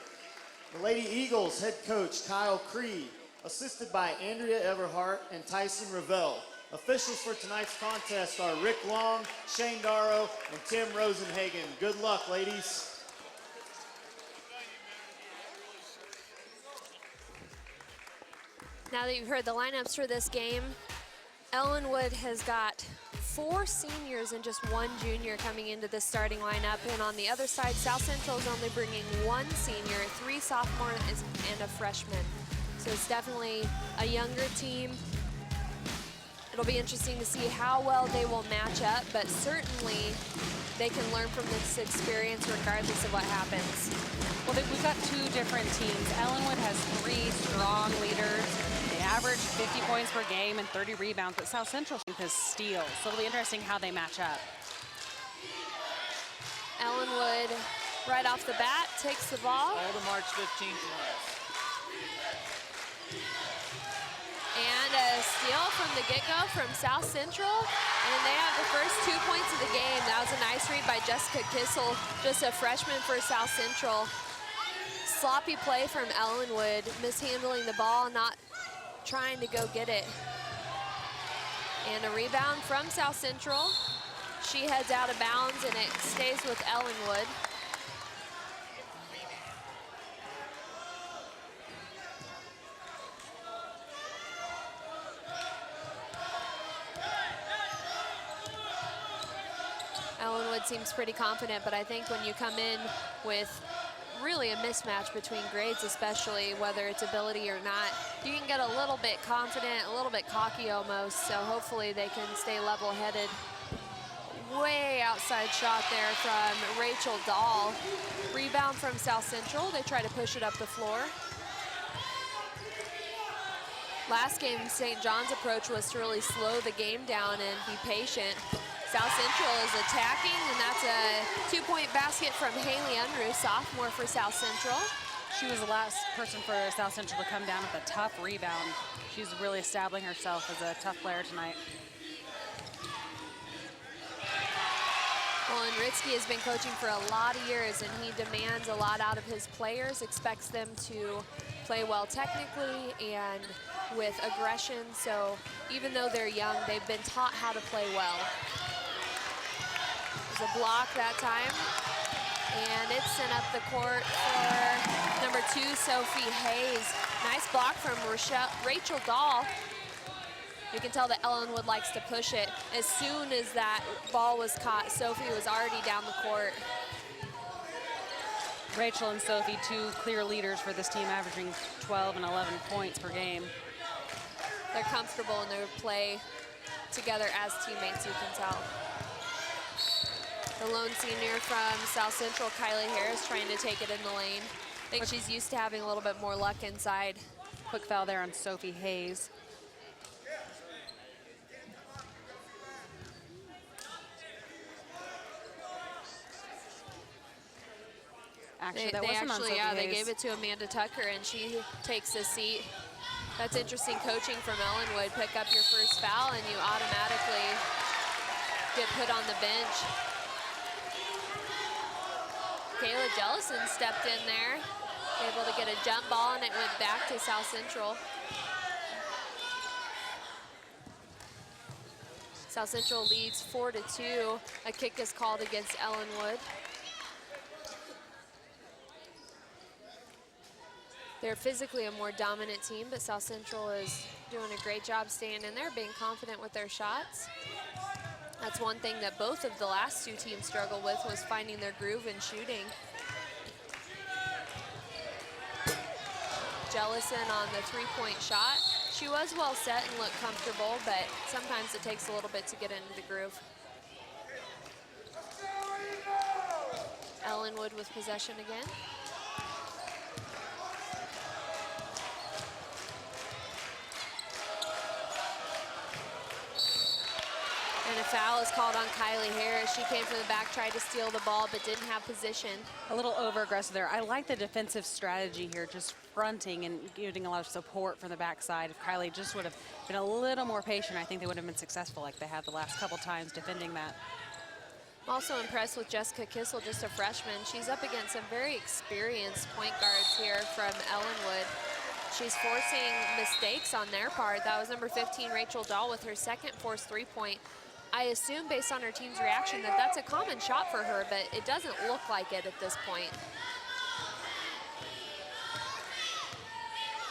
The Lady Eagles head coach Kyle Cree, assisted by Andrea Everhart and Tyson Revelle. Officials for tonight's contest are Rick Long, Shane Darrow, and Tim Rosenhagen. Good luck, ladies. Now that you've heard the lineups for this game, Ellenwood has got 4 seniors and just 1 junior coming into the starting lineup. And on the other side, South Central is only bringing 1 senior, 3 sophomores, and a freshman. So it's definitely a younger team. It'll be interesting to see how well they will match up, but certainly they can learn from this experience regardless of what happens. Well, we've got 2 different teams. Ellenwood has 3 strong leaders. They average 50 points per game and 30 rebounds, but South Central has steals. So it'll be interesting how they match up. Ellenwood, right off the bat, takes the ball. All the March 15th runs. And a steal from the get-go from South Central. And they have the first 2 points of the game. That was a nice read by Jessica Kissel, just a freshman for South Central. Sloppy play from Ellenwood, mishandling the ball, not trying to go get it. And a rebound from South Central. She heads out of bounds and it stays with Ellenwood. Ellenwood seems pretty confident, but I think when you come in with really a mismatch between grades, especially whether it's ability or not, you can get a little bit confident, a little bit cocky almost, so hopefully they can stay level-headed. Way outside shot there from Rachel Dahl. Rebound from South Central. They try to push it up the floor. Last game, St. John's approach was to really slow the game down and be patient. South Central is attacking, and that's a 2-point basket from Haley Unruh, sophomore for South Central. She was the last person for South Central to come down with a tough rebound. She's really establishing herself as a tough player tonight. Well, and Ritzky has been coaching for a lot of years, and he demands a lot out of his players, expects them to play well technically and with aggression. So even though they're young, they've been taught how to play well. There's a block that time, and it's sent up the court for number 2, Sophie Hayes. Nice block from Rachel Dahl. You can tell that Ellenwood likes to push it. As soon as that ball was caught, Sophie was already down the court. Rachel and Sophie, 2 clear leaders for this team, averaging 12 and 11 points per game. They're comfortable in their play together as teammates, you can tell. The lone senior from South Central, Kylie Harris, trying to take it in the lane. I think she's used to having a little bit more luck inside. Quick foul there on Sophie Hayes. Actually, that wasn't on Sophie Hayes. They gave it to Amanda Tucker, and she takes a seat. That's interesting coaching from Ellenwood. Pick up your first foul, and you automatically get put on the bench. Kayla Jellison stepped in there, able to get a jump ball, and it went back to South Central. South Central leads 4-2. A kick is called against Ellenwood. They're physically a more dominant team, but South Central is doing a great job staying in there, being confident with their shots. That's one thing that both of the last 2 teams struggled with, was finding their groove in shooting. Jellison on the 3-point shot. She was well set and looked comfortable, but sometimes it takes a little bit to get into the groove. Ellenwood with possession again. And a foul is called on Kylie Harris. She came from the back, tried to steal the ball, but didn't have position. A little over-aggressive there. I like the defensive strategy here, just fronting and getting a lot of support from the backside. If Kylie just would have been a little more patient, I think they would have been successful like they had the last couple times defending that. I'm also impressed with Jessica Kissel, just a freshman. She's up against some very experienced point guards here from Ellenwood. She's forcing mistakes on their part. That was number 15, Rachel Dahl, with her second forced 3-point. I assume based on her team's reaction that that's a common shot for her, but it doesn't look like it at this point.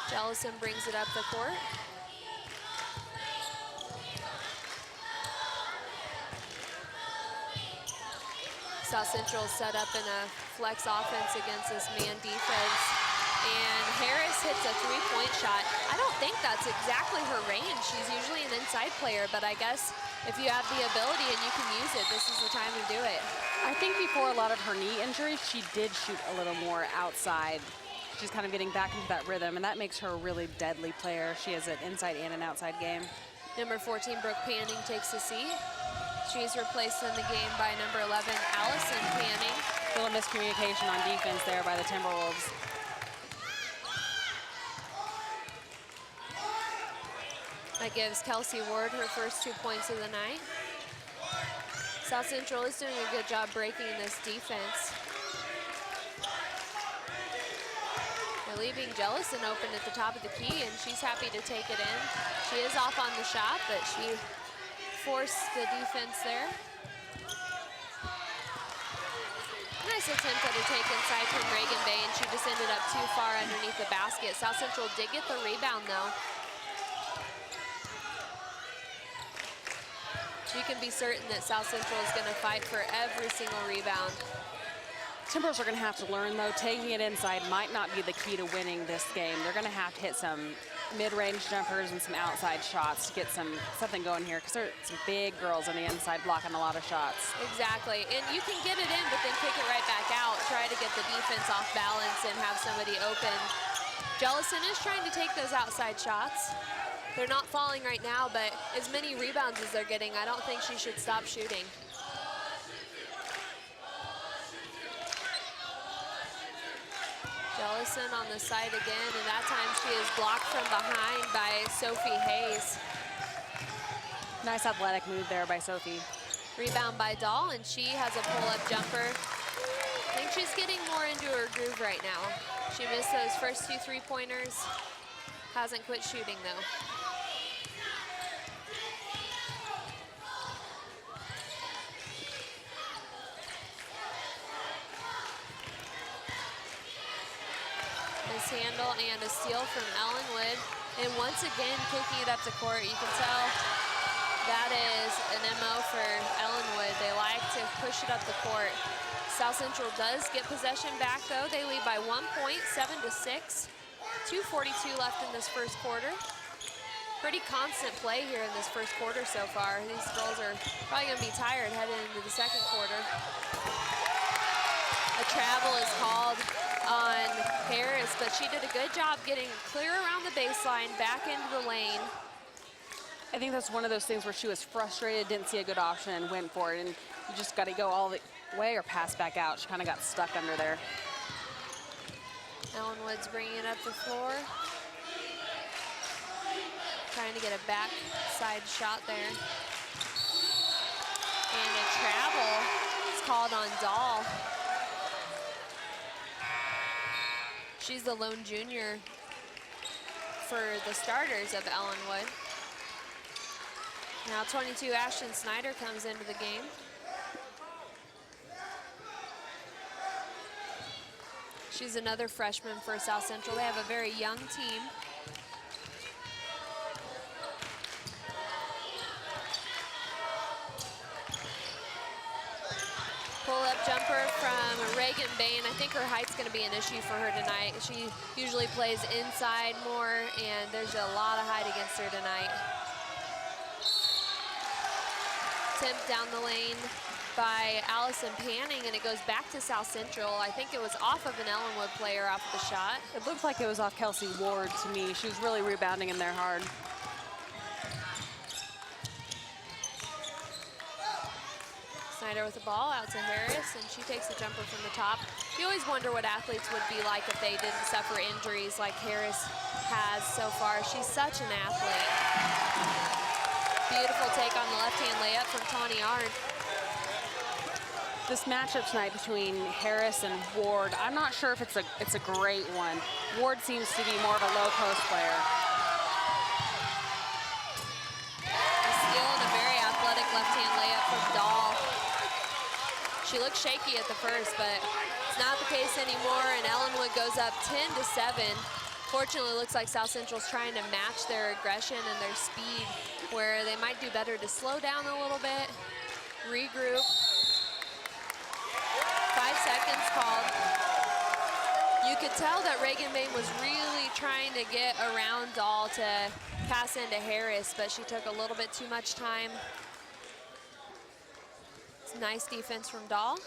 Jellison brings it up the court. South Central set up in a flex offense against this man defense. And Harris hits a 3-point shot. I don't think that's exactly her range. She's usually an inside player, but I guess if you have the ability and you can use it, this is the time to do it. I think before a lot of her knee injuries, she did shoot a little more outside She's kind of getting back into that rhythm, and that makes her a really deadly player. She has an inside and an outside game. Number 14, Brooke Panning, takes a seat. She's replaced in the game by number 11, Allison Panning. A little miscommunication on defense there by the Timberwolves. That gives Kelsey Ward her first 2 points of the night. South Central is doing a good job breaking this defense. They're leaving Jellison open at the top of the key, and she's happy to take it in. She is off on the shot, but she forced the defense there. Nice attempt at a take inside from Reagan Bay, and she just ended up too far underneath the basket. South Central did get the rebound, though. You can be certain that South Central is going to fight for every single rebound. Timbers are going to have to learn, though, taking it inside might not be the key to winning this game. They're going to have to hit some mid-range jumpers and some outside shots to get something going here, because there are some big girls on the inside blocking a lot of shots. Exactly, and you can get it in, but then kick it right back out, try to get the defense off balance and have somebody open. Jellison is trying to take those outside shots. They're not falling right now, but as many rebounds as they're getting, I don't think she should stop shooting. Jellison on the side again, and that time she is blocked from behind by Sophie Hayes. Nice athletic move there by Sophie. Rebound by Dahl, and she has a pull-up jumper. I think she's getting more into her groove right now. She missed those first 2 3-pointers. Hasn't quit shooting, though. Handle and a steal from Ellenwood, and once again kicking it up the court. You can tell that is an MO for Ellenwood. They like to push it up the court. South Central does get possession back, though. They lead by 1 point, 7-6. 2:42 left in this first quarter. Pretty constant play here in this first quarter so far. These girls are probably going to be tired heading into the second quarter. A travel is called on Harris, but she did a good job getting clear around the baseline, back into the lane. I think that's one of those things where she was frustrated, didn't see a good option, and went for it. And you just got to go all the way or pass back out. She kind of got stuck under there. Ellenwood's bringing it up the floor. Trying to get a backside shot there. And a travel is called on Dahl. She's the lone junior for the starters of Ellenwood. Now 22, Ashton Snyder comes into the game. She's another freshman for South Central. They have a very young team. Pull-up jumper from Reagan Bain. I think her height's going to be an issue for her tonight. She usually plays inside more, and there's a lot of height against her tonight. Attempt down the lane by Allison Panning, and it goes back to South Central. I think it was off of an Ellenwood player off the shot. It looked like it was off Kelsey Ward to me. She was really rebounding in there hard. Snyder with the ball out to Harris, and she takes a jumper from the top. You always wonder what athletes would be like if they didn't suffer injuries like Harris has so far. She's such an athlete. Beautiful take on the left-hand layup from Tawny Ard. This matchup tonight between Harris and Ward, I'm not sure if it's a great one. Ward seems to be more of a low post player. A steal and a very athletic left-hand layup from Dahl. She looked shaky at the first, but it's not the case anymore, and Ellenwood goes up 10-7. Fortunately, it looks like South Central's trying to match their aggression and their speed, where they might do better to slow down a little bit, regroup. 5 seconds called. You could tell that Reagan Bain was really trying to get around Dahl to pass into Harris, but she took a little bit too much time. It's nice defense from Dahl.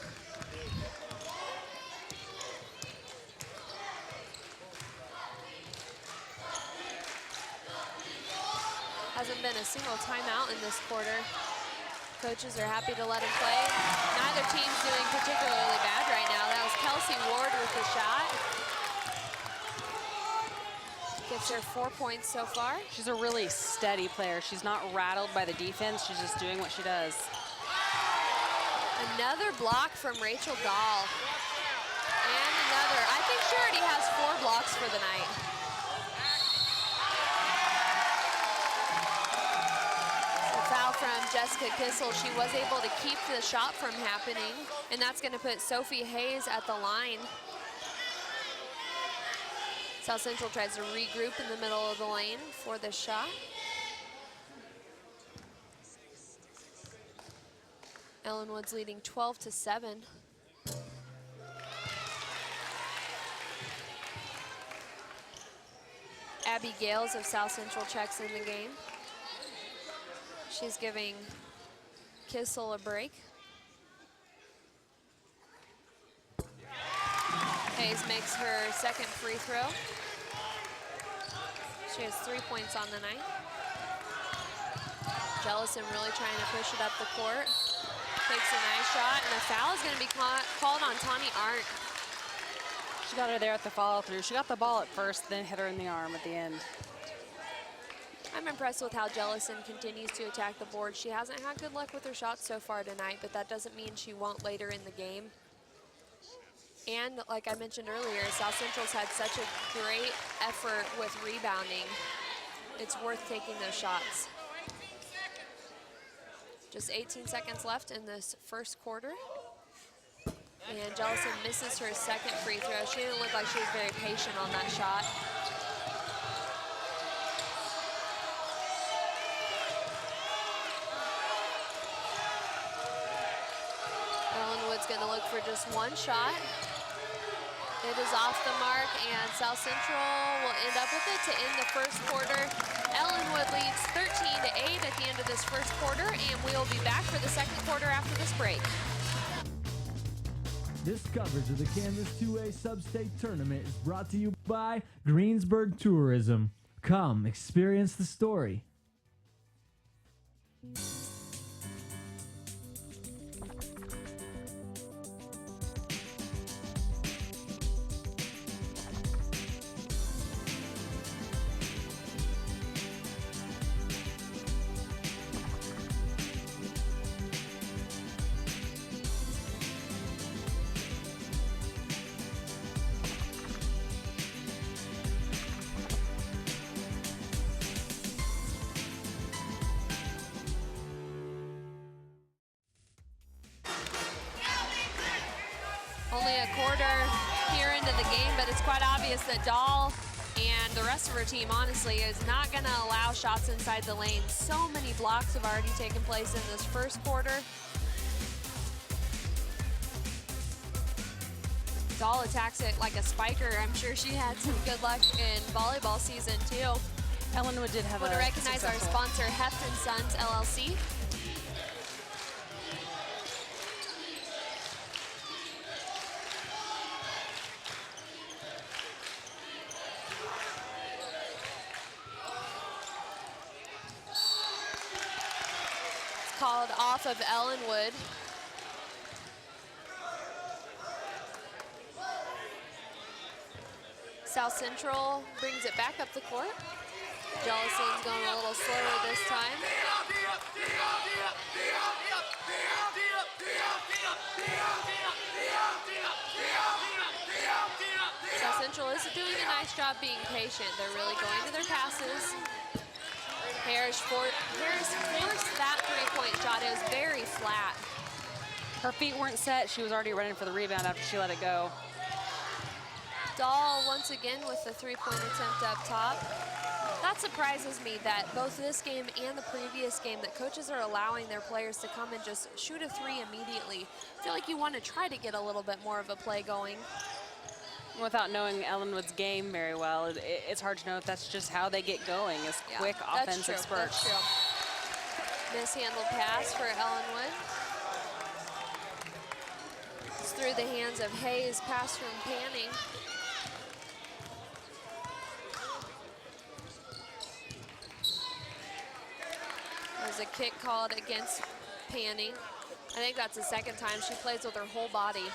Hasn't been a single timeout in this quarter. Coaches are happy to let him play. Neither team's doing particularly bad right now. That was Kelsey Ward with the shot. Gets her 4 points so far. She's a really steady player. She's not rattled by the defense. She's just doing what she does. Another block from Rachel Dahl. And another. I think she already has 4 blocks for the night. Foul from Jessica Kissel. She was able to keep the shot from happening, and that's going to put Sophie Hayes at the line. South Central tries to regroup in the middle of the lane for this shot. Ellenwood's leading 12-7. Abby Gales of South Central checks in the game. She's giving Kissel a break. Hayes makes her second free throw. She has 3 points on the night. Jellison really trying to push it up the court. Takes a nice shot, and a foul is going to be called on Tawny Arndt. She got her there at the follow through. She got the ball at first, then hit her in the arm at the end. I'm impressed with how Jellison continues to attack the board. She hasn't had good luck with her shots so far tonight, but that doesn't mean she won't later in the game. And like I mentioned earlier, South Central's had such a great effort with rebounding. It's worth taking those shots. Just 18 seconds left in this first quarter. And Jellison misses her second free throw. She didn't look like she was very patient on that shot. Ellenwood's going to look for just one shot. It is off the mark, and South Central will end up with it to end the first quarter. Ellenwood leads 13-8 at the end of this first quarter, and we will be back for the second quarter after this break. This coverage of the Kansas 2A Sub-State Tournament is brought to you by Greensburg Tourism. Come, experience the story. Only a quarter here into the game, but it's quite obvious that Dahl and the rest of her team, honestly, is not going to allow shots inside the lane. So many blocks have already taken place in this first quarter. Dahl attacks it like a spiker. I'm sure she had some good luck in volleyball season, too. Ellenwood did have Want to recognize our sponsor, Heft & Sons, LLC. Called off of Ellenwood. South Central brings it back up the court. Jellison's going a little slower this time. South Central is doing a nice job being patient. They're really going to their passes. Harris forced that three-point shot. It was very flat. Her feet weren't set. She was already running for the rebound after she let it go. Dahl once again with the three-point attempt up top. That surprises me that both this game and the previous game that coaches are allowing their players to come and just shoot a three immediately. I feel like you want to try to get a little bit more of a play going. Without knowing Ellenwood's game very well, it's hard to know if that's just how they get going, is quick offensive spurts. That's true. Mishandled pass for Ellenwood. It's through the hands of Hayes, pass from Panning. a kick called against Panning. I think that's the second time. She plays with her whole body.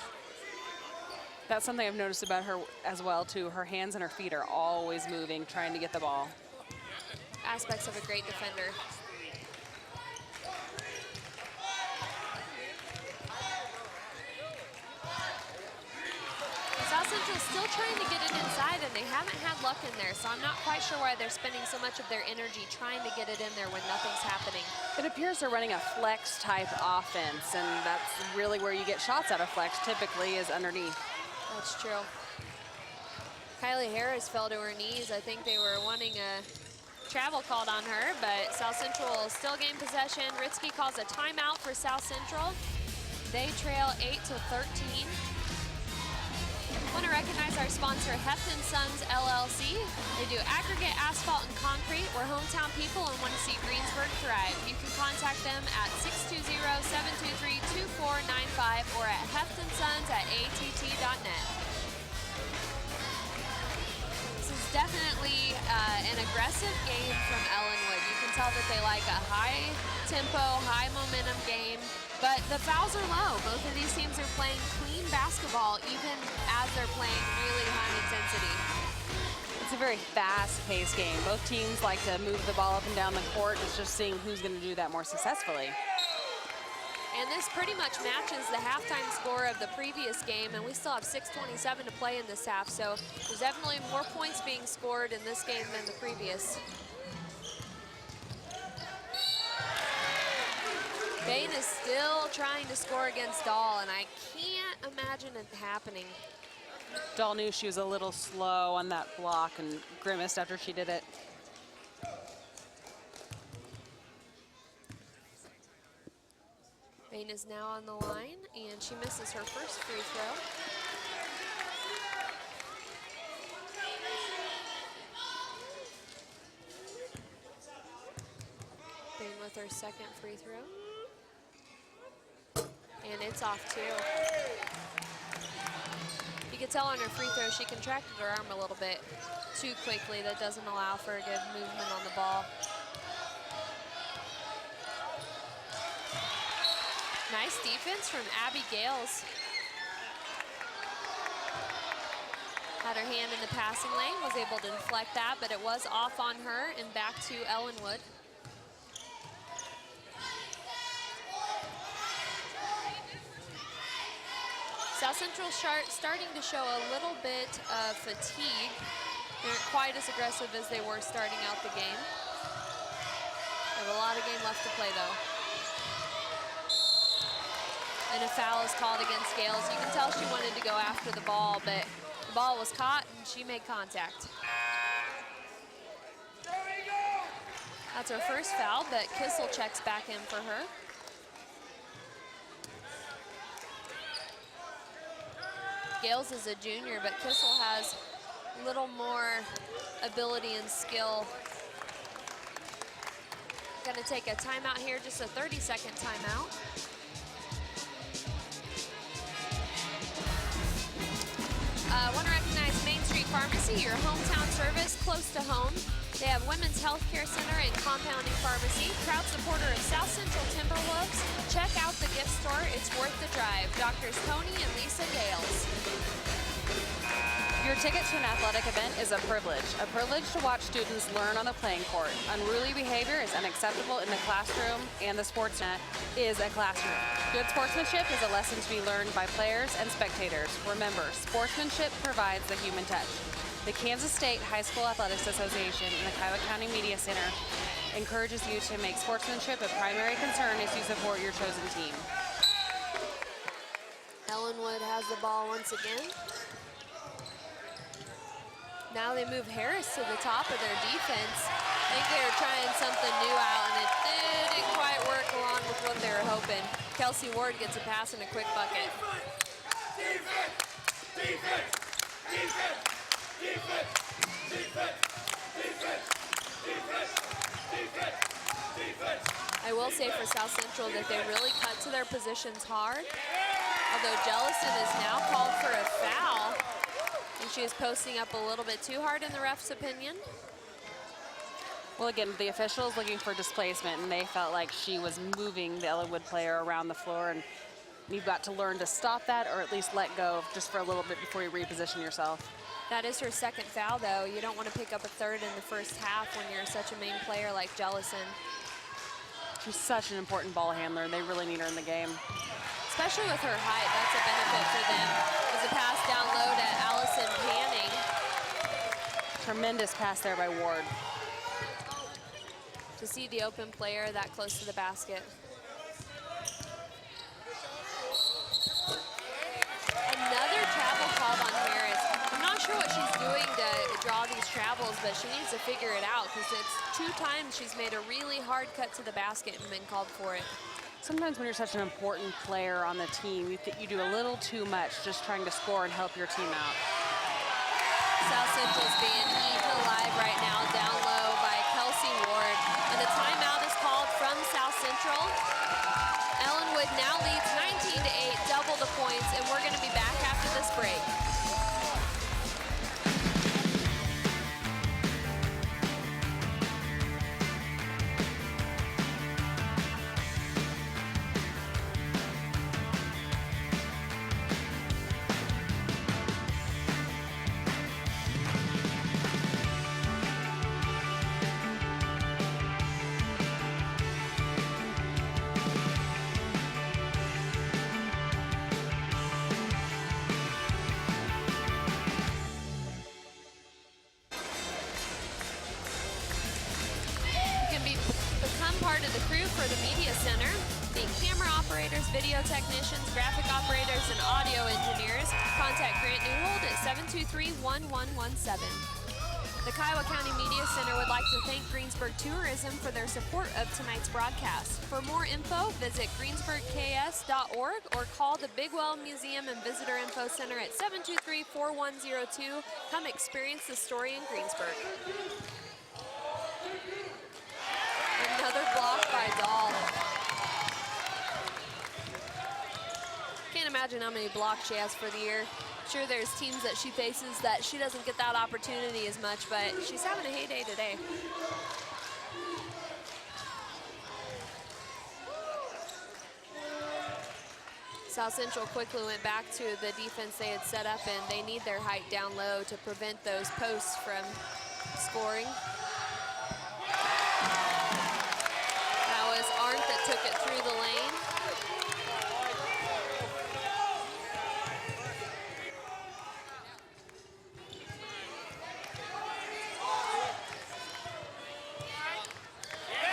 That's something I've noticed about her as well, too. Her hands and her feet are always moving, trying to get the ball. Aspects of a great defender. South Central's still trying to get it inside, and they haven't had luck in there, so I'm not quite sure why they're spending so much of their energy trying to get it in there when nothing's happening. It appears they're running a flex-type offense, and that's really where you get shots out of flex, typically, is underneath. That's true. Kylie Harris fell to her knees. I think they were wanting a travel called on her, but South Central will still gain possession. Ritzky calls a timeout for South Central. They trail 8-13. I want to recognize our sponsor, Hefton Sons LLC. They do aggregate asphalt and concrete. We're hometown people and want to see Greensburg thrive. You can contact them at 620-723-2495 or at heftonsons@att.net. This is definitely an aggressive game from Ellenwood. You can tell that they like a high tempo, high momentum game. But the fouls are low. Both of these teams are playing clean basketball, even as they're playing really high intensity. It's a very fast-paced game. Both teams like to move the ball up and down the court. It's just seeing who's going to do that more successfully. And this pretty much matches the halftime score of the previous game, and we still have 6:27 to play in this half. So there's definitely more points being scored in this game than the previous. Bain is still trying to score against Dahl, and I can't imagine it happening. Dahl knew she was a little slow on that block and grimaced after she did it. Bain is now on the line, and she misses her first free throw. Bain with her second free throw. And it's off too. You can tell on her free throw she contracted her arm a little bit too quickly. That doesn't allow for a good movement on the ball. Nice defense from Abby Gales. Had her hand in the passing lane, was able to deflect that, but it was off on her and back to Ellenwood. South Central starting to show a little bit of fatigue. They aren't quite as aggressive as they were starting out the game. They have a lot of game left to play though. And a foul is called against Gales. You can tell she wanted to go after the ball, but the ball was caught and she made contact. That's her first foul, but Kissel checks back in for her. Gales is a junior, but Kissel has a little more ability and skill. Gonna take a timeout here, just a 30-second timeout. I want to recognize Main Street Pharmacy, your hometown service close to home. They have Women's Health Care Center and Compounding Pharmacy. Proud supporter of South Central Timberwolves. Check out the gift store. It's worth the drive. Doctors Tony and Lisa Gales. Your ticket to an athletic event is a privilege to watch students learn on the playing court. Unruly behavior is unacceptable in the classroom, and the sports net is a classroom. Good sportsmanship is a lesson to be learned by players and spectators. Remember, sportsmanship provides the human touch. The Kansas State High School Athletics Association and the Kiowa County Media Center encourages you to make sportsmanship a primary concern as you support your chosen team. Ellenwood has the ball once again. Now they move Harris to the top of their defense. I think they were trying something new out, and it didn't quite work along with what they were hoping. Kelsey Ward gets a pass and a quick bucket. Defense! Defense! Defense! Defense! Defense! Defense! Defense! Defense! Defense! I will say for South Central that they really cut to their positions hard. Although Jellison is now called for a foul. And she is posting up a little bit too hard in the ref's opinion. Well, again, the officials looking for displacement, and they felt like she was moving the Ellenwood player around the floor, and you've got to learn to stop that or at least let go just for a little bit before you reposition yourself. That is her second foul, though. You don't want to pick up a third in the first half when you're such a main player like Jellison. She's such an important ball handler, and they really need her in the game. Especially with her height, that's a benefit for them. There's a pass down low to Allison Panning. Tremendous pass there by Ward. To see the open player that close to the basket. Another travel called on Harris. I'm not sure what she's doing to draw these travels, but she needs to figure it out because it's 2 times she's made a really hard cut to the basket and been called for it. Sometimes when you're such an important player on the team, you do a little too much just trying to score and help your team out. South Central's being eaten alive right now, down low by Kelsey Ward. And the timeout is called from South Central. Ellenwood now leads 19-8, double the points, and we're going to be back after this break. Part of the crew for the Media Center, the camera operators, video technicians, graphic operators, and audio engineers. Contact Grant Newhold at 723-1117. The Kiowa County Media Center would like to thank Greensburg Tourism for their support of tonight's broadcast. For more info, visit greensburgks.org or call the Bigwell Museum and Visitor Info Center at 723-4102. Come experience the story in Greensburg. Another block by Dahl. Can't imagine how many blocks she has for the year. Sure, there's teams that she faces that she doesn't get that opportunity as much, but she's having a heyday today. South Central quickly went back to the defense they had set up, and they need their height down low to prevent those posts from scoring. That was Arndt that took it through the lane.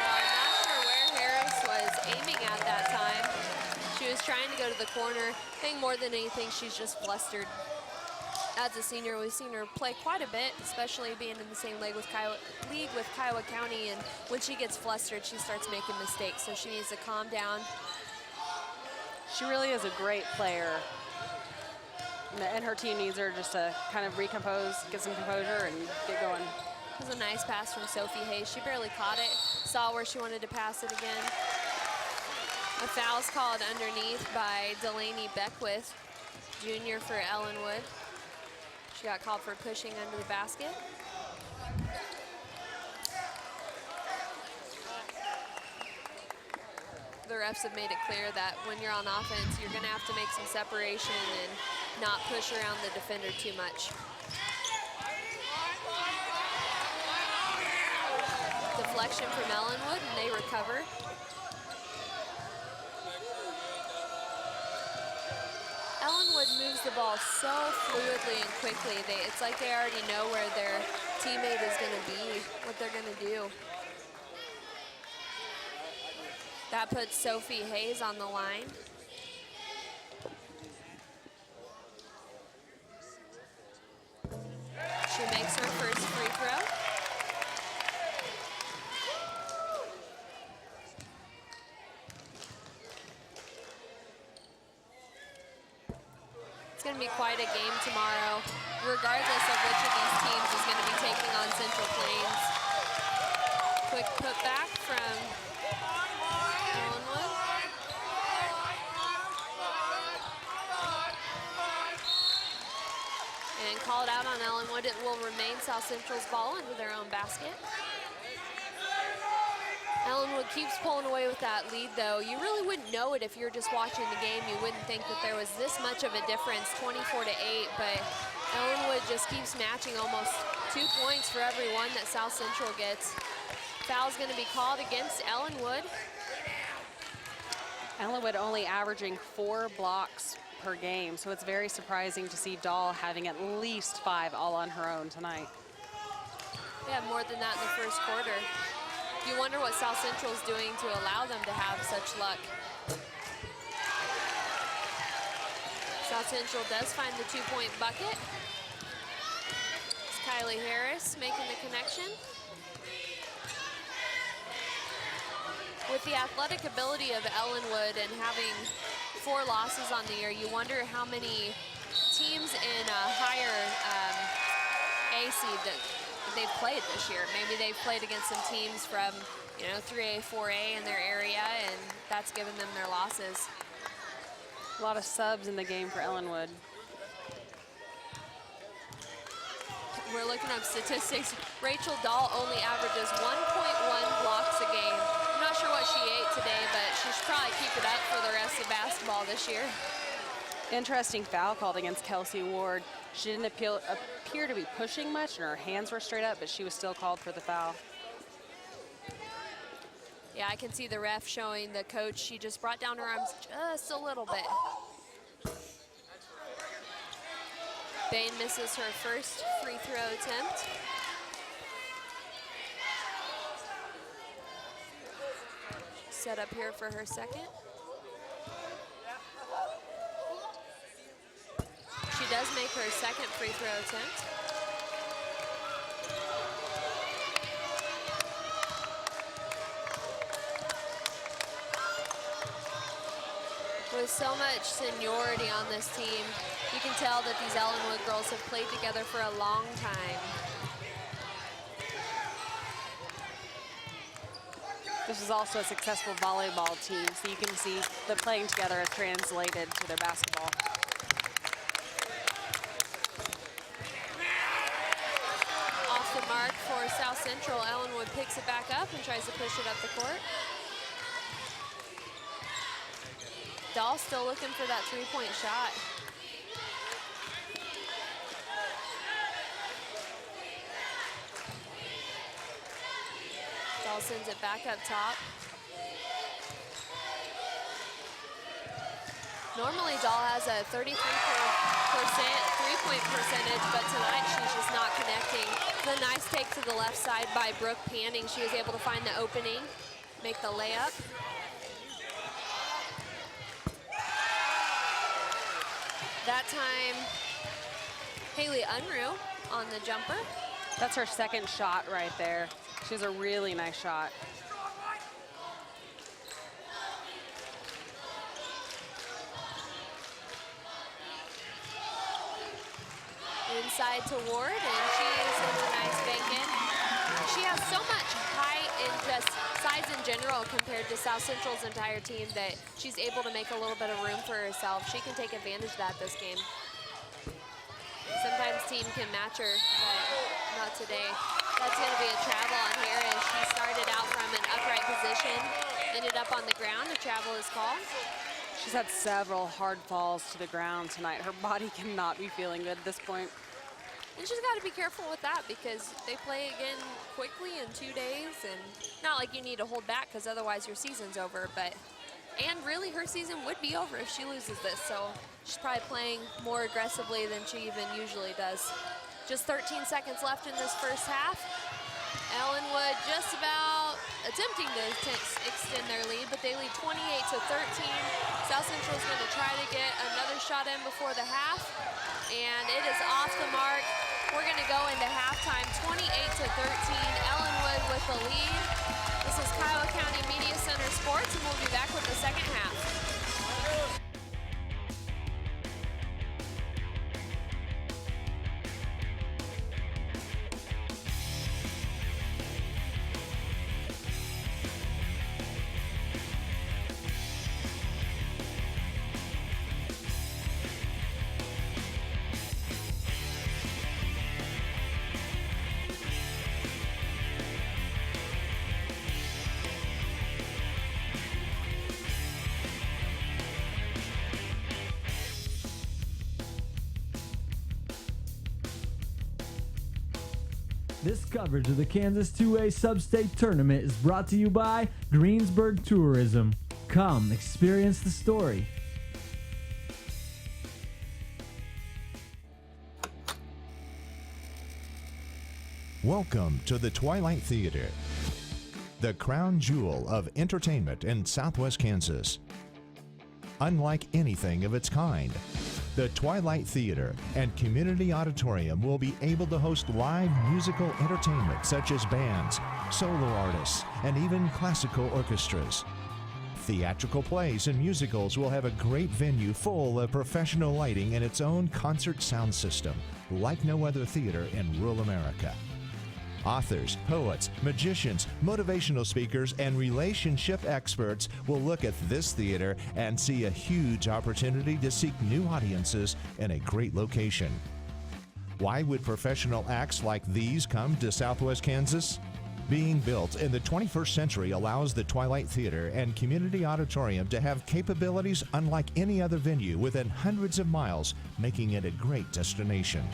I'm not sure where Harris was aiming at that time. She was trying to go to the corner. I think more than anything, she's just flustered. As a senior, we've seen her play quite a bit, especially being in the same league with Kiowa County, and when she gets flustered, she starts making mistakes, so she needs to calm down. She really is a great player, and her team needs her just to kind of recompose, get some composure, and get going. It was a nice pass from Sophie Hayes. She barely caught it, saw where she wanted to pass it again. A foul's called underneath by Delaney Beckwith, junior for Ellenwood. She got called for pushing under the basket. The refs have made it clear that when you're on offense, you're going to have to make some separation and not push around the defender too much. Deflection from Ellenwood, and they recover. Ellenwood moves the ball so fluidly and quickly. It's like they already know where their teammate is going to be, what they're going to do. That puts Sophie Hayes on the line. She makes her first free throw. It's going to be quite a game tomorrow, regardless of which of these teams is going to be taking on Central Plains. Quick putback from Ellenwood. And called out on Ellenwood. It will remain South Central's ball into their own basket. Ellenwood keeps pulling away with that lead, though. You really wouldn't know it if you're just watching the game. You wouldn't think that there was this much of a difference, 24-8, but Ellenwood just keeps matching almost 2 points for every one that South Central gets. Foul's going to be called against Ellenwood. Ellenwood only averaging 4 blocks per game, so it's very surprising to see Dahl having at least 5 all on her own tonight. Yeah, more than that in the first quarter. You wonder what South Central's doing to allow them to have such luck. South Central does find the 2-point bucket. It's Kylie Harris making the connection. With the athletic ability of Ellenwood and having 4 losses on the year, you wonder how many teams in a higher A seed that they've played this year. Maybe they've played against some teams from, 3A, 4A in their area, and that's given them their losses. A lot of subs in the game for Ellenwood. We're looking up statistics. Rachel Dahl only averages 1.1 blocks a game. I'm not sure what she ate today, but she should probably keep it up for the rest of basketball this year. Interesting foul called against Kelsey Ward. She didn't appear to be pushing much, and her hands were straight up, but she was still called for the foul. Yeah, I can see the ref showing the coach. She just brought down her arms just a little bit. Bain misses her first free throw attempt. Set up here for her second. She does make her second free throw attempt. With so much seniority on this team, you can tell that these Ellenwood girls have played together for a long time. This is also a successful volleyball team, so you can see the playing together has translated to their basketball. Off the mark for South Central, Ellenwood picks it back up and tries to push it up the court. Dahl still looking for that 3-point shot. Dahl sends it back up top. Normally Dahl has a 33% three-point percentage, but tonight she's just not connecting. The nice take to the left side by Brooke Panning. She was able to find the opening, make the layup. That time, Haley Unruh on the jumper. That's her second shot right there. She has a really nice shot. Inside to Ward, and she is in a nice bank in. She has so much height and just size in general compared to South Central's entire team that she's able to make a little bit of room for herself. She can take advantage of that this game. Sometimes team can match her, but not today. That's going to be a travel on here as she started out from an upright position, ended up on the ground. A travel is called. She's had several hard falls to the ground tonight. Her body cannot be feeling good at this point. And she's got to be careful with that because they play again quickly in 2 days, and not like you need to hold back because otherwise your season's over, and really her season would be over if she loses this, so she's probably playing more aggressively than she even usually does. Just 13 seconds left in this first half. Ellenwood just about attempting to extend their lead, but they lead 28-13. South Central's going to try to get another shot in before the half, and it is off the mark. We're going to go into halftime 28-13. Ellenwood with the lead. This is Kiowa County Media Center Sports, and we'll be back with the second half. This coverage of the Kansas 2A Sub-State Tournament is brought to you by Greensburg Tourism. Come, experience the story. Welcome to the Twilight Theater, the crown jewel of entertainment in Southwest Kansas. Unlike anything of its kind, the Twilight Theater and Community Auditorium will be able to host live musical entertainment such as bands, solo artists, and even classical orchestras. Theatrical plays and musicals will have a great venue full of professional lighting and its own concert sound system, like no other theater in rural America. Authors, poets, magicians, motivational speakers, and relationship experts will look at this theater and see a huge opportunity to seek new audiences in a great location. Why would professional acts like these come to Southwest Kansas? Being built in the 21st century allows the Twilight Theater and Community Auditorium to have capabilities unlike any other venue within hundreds of miles, making it a great destination.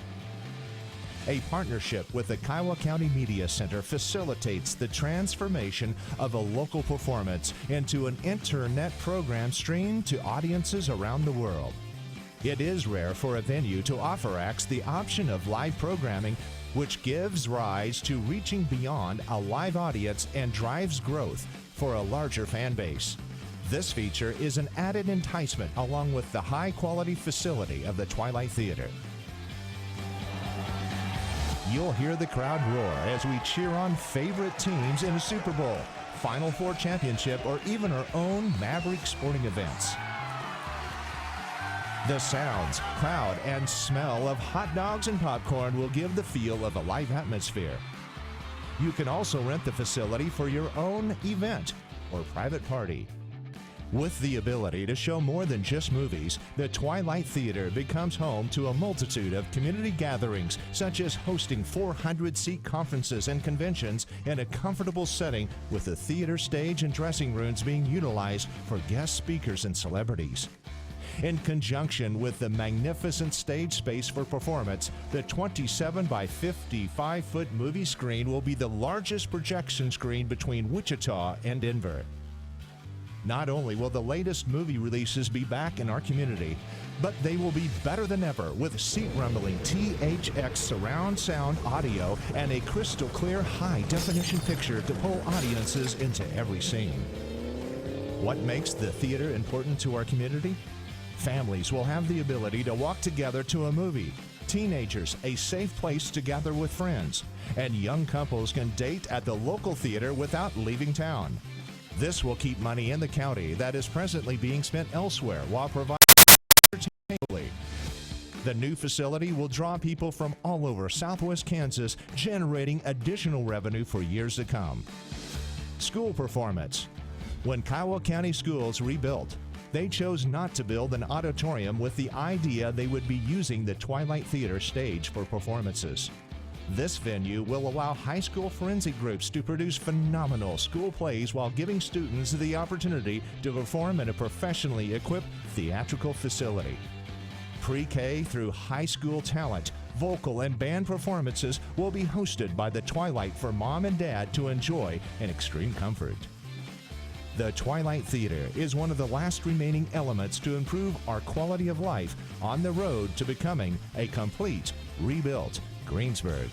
A partnership with the Kiowa County Media Center facilitates the transformation of a local performance into an internet program streamed to audiences around the world. It is rare for a venue to offer acts the option of live programming, which gives rise to reaching beyond a live audience and drives growth for a larger fan base. This feature is an added enticement along with the high-quality facility of the Twilight Theater. You'll hear the crowd roar as we cheer on favorite teams in a Super Bowl, Final Four championship, or even our own Maverick sporting events. The sounds, crowd, and smell of hot dogs and popcorn will give the feel of a live atmosphere. You can also rent the facility for your own event or private party. With the ability to show more than just movies, the Twilight Theater becomes home to a multitude of community gatherings, such as hosting 400-seat conferences and conventions in a comfortable setting with the theater stage and dressing rooms being utilized for guest speakers and celebrities. In conjunction with the magnificent stage space for performance, the 27 by 55-foot movie screen will be the largest projection screen between Wichita and Denver. Not only will the latest movie releases be back in our community, but they will be better than ever with seat-rumbling THX surround sound audio and a crystal clear high-definition picture to pull audiences into every scene. What makes the theater important to our community? Families will have the ability to walk together to a movie. Teenagers, a safe place to gather with friends. And young couples can date at the local theater without leaving town. This will keep money in the county that is presently being spent elsewhere while providing entertainment. The new facility will draw people from all over Southwest Kansas, generating additional revenue for years to come. School performance. When Kiowa County Schools rebuilt, they chose not to build an auditorium with the idea they would be using the Twilight Theater stage for performances. This venue will allow high school forensic groups to produce phenomenal school plays while giving students the opportunity to perform in a professionally equipped theatrical facility. Pre-K through high school talent, vocal and band performances will be hosted by the Twilight for mom and dad to enjoy in extreme comfort. The Twilight Theater is one of the last remaining elements to improve our quality of life on the road to becoming a complete, rebuilt Greensburg.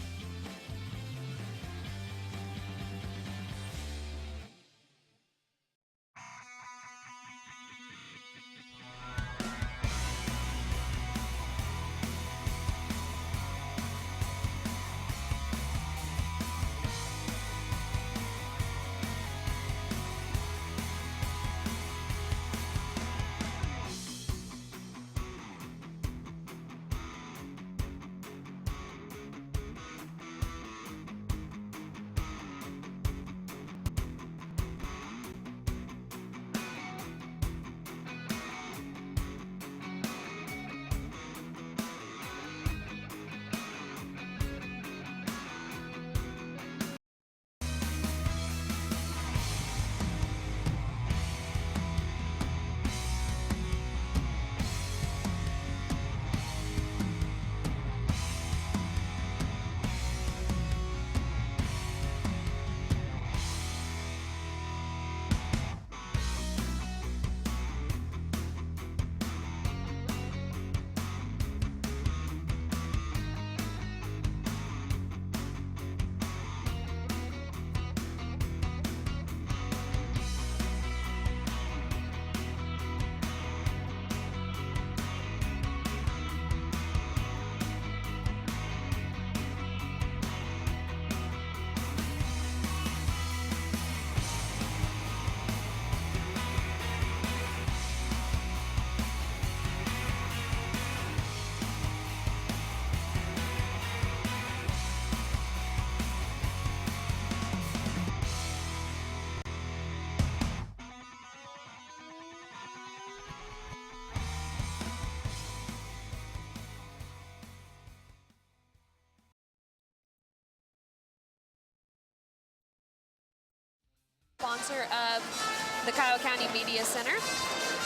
Sponsor of the Kiowa County Media Center.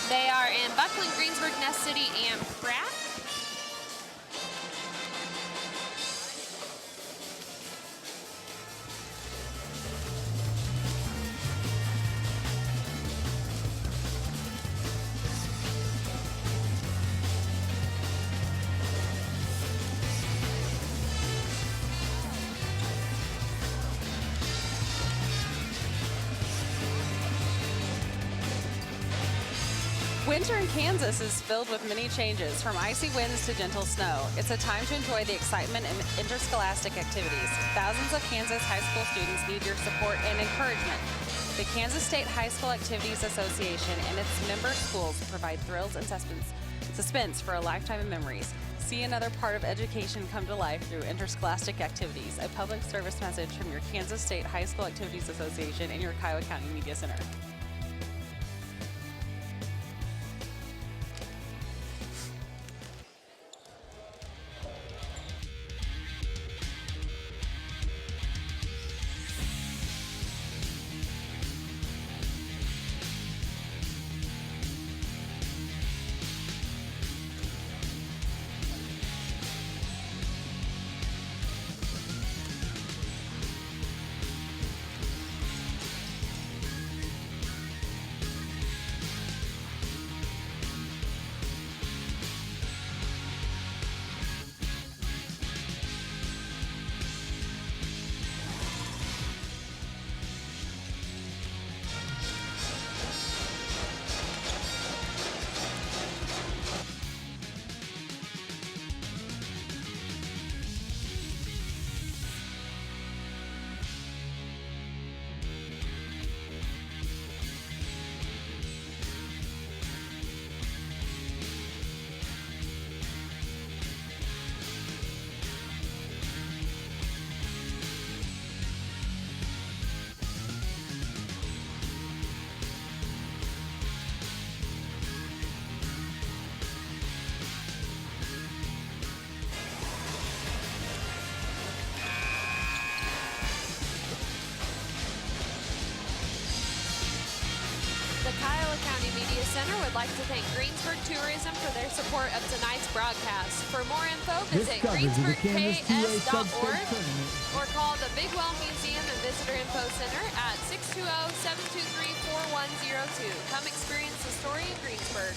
They are in Buckland, Greensburg, Ness City, and Pratt. Winter in Kansas is filled with many changes, from icy winds to gentle snow. It's a time to enjoy the excitement and interscholastic activities. Thousands of Kansas high school students need your support and encouragement. The Kansas State High School Activities Association and its member schools provide thrills and suspense for a lifetime of memories. See another part of education come to life through interscholastic activities, a public service message from your Kansas State High School Activities Association and your Kiowa County Media Center. The Kiowa County Media Center would like to thank Greensburg Tourism for their support of tonight's broadcast. For more info, visit greensburgks.org or call the Big Well Museum and Visitor Info Center at 620-723-4102. Come experience the story in Greensburg.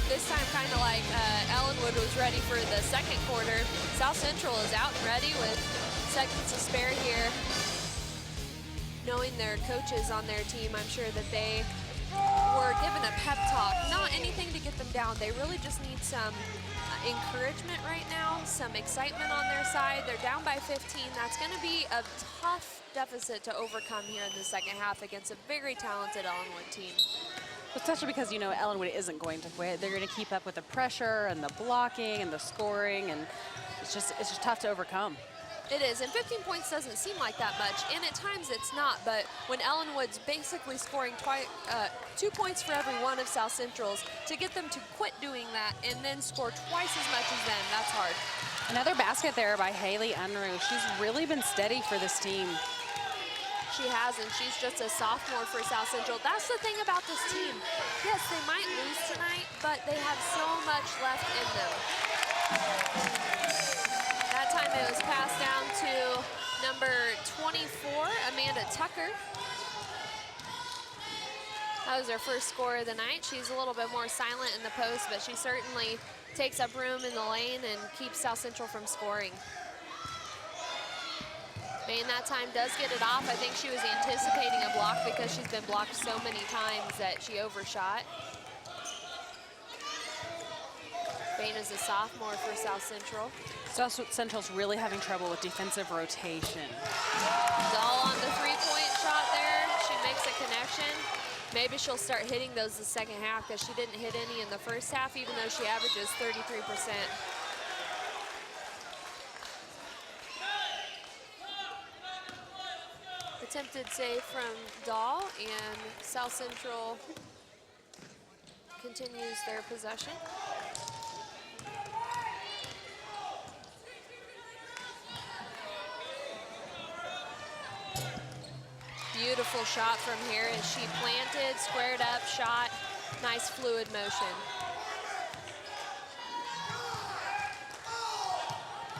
This time, kind of like Ellenwood was ready for the second quarter, South Central is out and ready with seconds to spare here. Knowing their coaches on their team, I'm sure that they were given a pep talk. Not anything to get them down. They really just need some encouragement right now, some excitement on their side. They're down by 15. That's going to be a tough deficit to overcome here in the second half against a very talented Ellenwood team. Especially because, you know, Ellenwood isn't going to quit. They're going to keep up with the pressure and the blocking and the scoring, and it's just tough to overcome. It is, and 15 points doesn't seem like that much, and at times it's not, but when Ellenwood's basically scoring 2 points for every one of South Central's, to get them to quit doing that and then score twice as much as them, that's hard. Another basket there by Haley Unruh. She's really been steady for this team. She has, and she's just a sophomore for South Central. That's the thing about this team. Yes, they might lose tonight, but they have so much left in them. That time it was passed down to number 24, Amanda Tucker. That was her first score of the night. She's a little bit more silent in the post, but she certainly takes up room in the lane and keeps South Central from scoring. Bain that time does get it off. I think she was anticipating a block because she's been blocked so many times that she overshot. Bain is a sophomore for South Central. South Central's really having trouble with defensive rotation. Dahl on the three-point shot there. She makes a connection. Maybe she'll start hitting those the second half because she didn't hit any in the first half, even though she averages 33%. Attempted save from Dahl, and South Central continues their possession. Beautiful shot from here as she planted, squared up, shot. Nice fluid motion.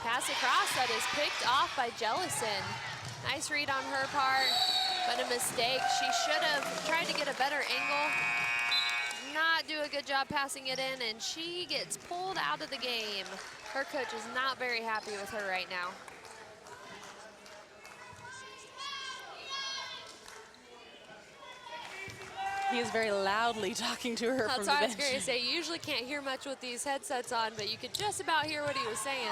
Pass across that is picked off by Jellison. Nice read on her part, but a mistake. She should have tried to get a better angle. Not do a good job passing it in, and she gets pulled out of the game. Her coach is not very happy with her right now. He is very loudly talking to her from That's the what I was bench. going to say. You usually can't hear much with these headsets on, but you could just about hear what he was saying.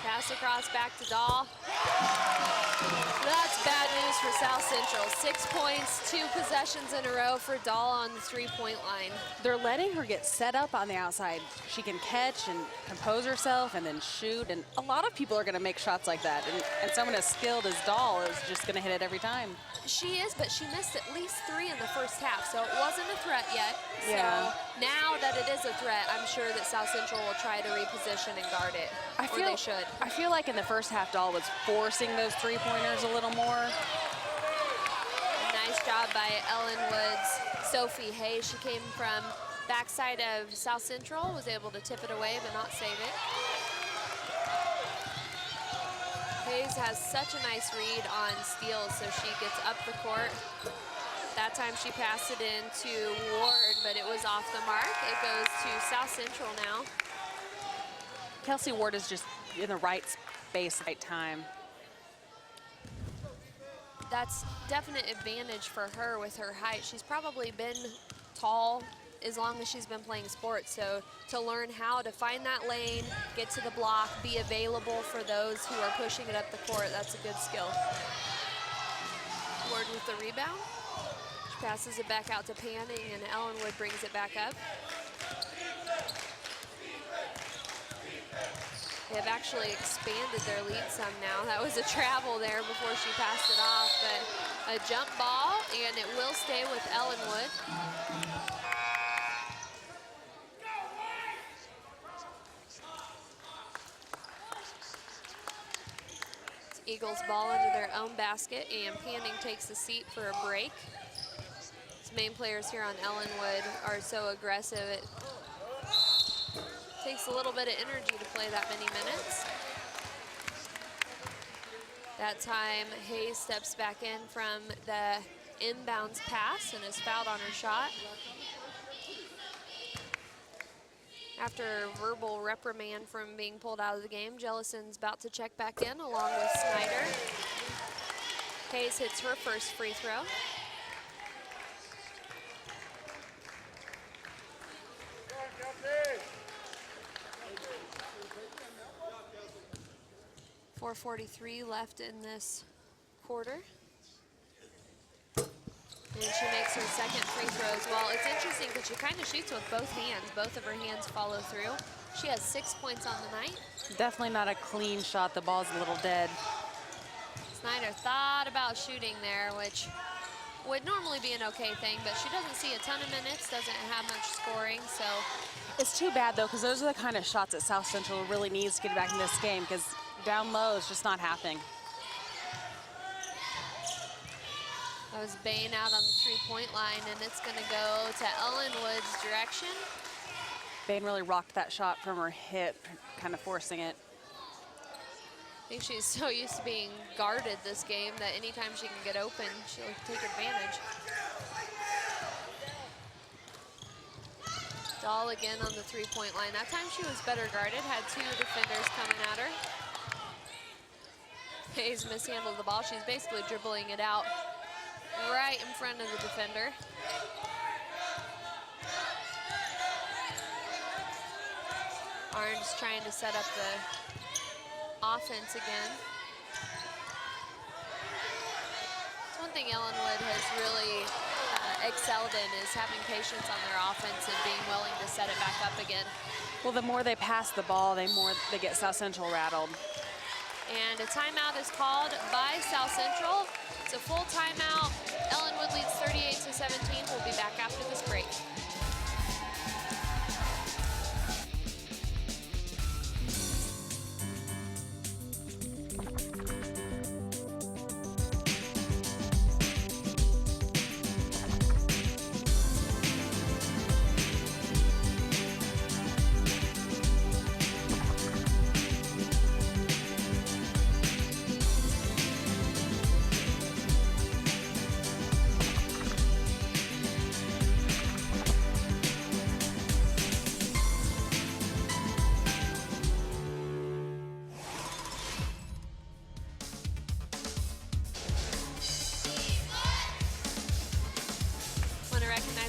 Pass across back to Dahl. That's bad news for South Central. 6 points, 2 possessions in a row for Dahl on the three-point line. They're letting her get set up on the outside. She can catch and compose herself and then shoot, and a lot of people are going to make shots like that, and someone as skilled as Dahl is just going to hit it every time. She is, but she missed at least 3 in the first half, so it wasn't a threat yet. Yeah. So now that it is a threat, I'm sure that South Central will try to reposition and guard it, or they should. I feel like in the first half, Dahl was forcing those three-pointers a little more. Nice job by Ellen Woods. Sophie Hayes, she came from backside of South Central, was able to tip it away but not save it. Hayes has such a nice read on steals, so she gets up the court. That time she passed it in to Ward, but it was off the mark. It goes to South Central now. Kelsey Ward is just in the right space, right time. That's definite advantage for her with her height. She's probably been tall as long as she's been playing sports, so to learn how to find that lane, get to the block, be available for those who are pushing it up the court, that's a good skill. Ward with the rebound. She passes it back out to Panning, and Ellenwood brings it back up. They've actually expanded their lead some now. That was a travel there before she passed it off, but a jump ball, and it will stay with Ellenwood. It's Eagles ball into their own basket, and Panning takes a seat for a break. These main players here on Ellenwood are so aggressive. It takes a little bit of energy to play that many minutes. That time, Hayes steps back in from the inbounds pass and is fouled on her shot. After a verbal reprimand from being pulled out of the game, Jellison's about to check back in along with Snyder. Hayes hits her first free throw. .443 left in this quarter. And she makes her second free throw as well. It's interesting because she kind of shoots with both hands. Both of her hands follow through. She has 6 points on the night. Definitely not a clean shot. The ball's a little dead. Snyder thought about shooting there, which would normally be an okay thing, but she doesn't see a ton of minutes, doesn't have much scoring, so. It's too bad, though, because those are the kind of shots that South Central really needs to get back in this game, because down low is just not happening. That was Bain out on the three-point line, and it's going to go to Ellenwood's direction. Bain really rocked that shot from her hip, kind of forcing it. I think she's so used to being guarded this game that anytime she can get open, she'll take advantage. Dahl again on the three-point line. That time she was better guarded, had 2 defenders coming at her. Hayes mishandled the ball. She's basically dribbling it out right in front of the defender. Arns trying to set up the offense again. It's one thing Ellenwood has really excelled in is having patience on their offense and being willing to set it back up again. Well, the more they pass the ball, the more they get South Central rattled. And a timeout is called by South Central. It's a full timeout. Ellenwood leads 17. We'll be back after this break.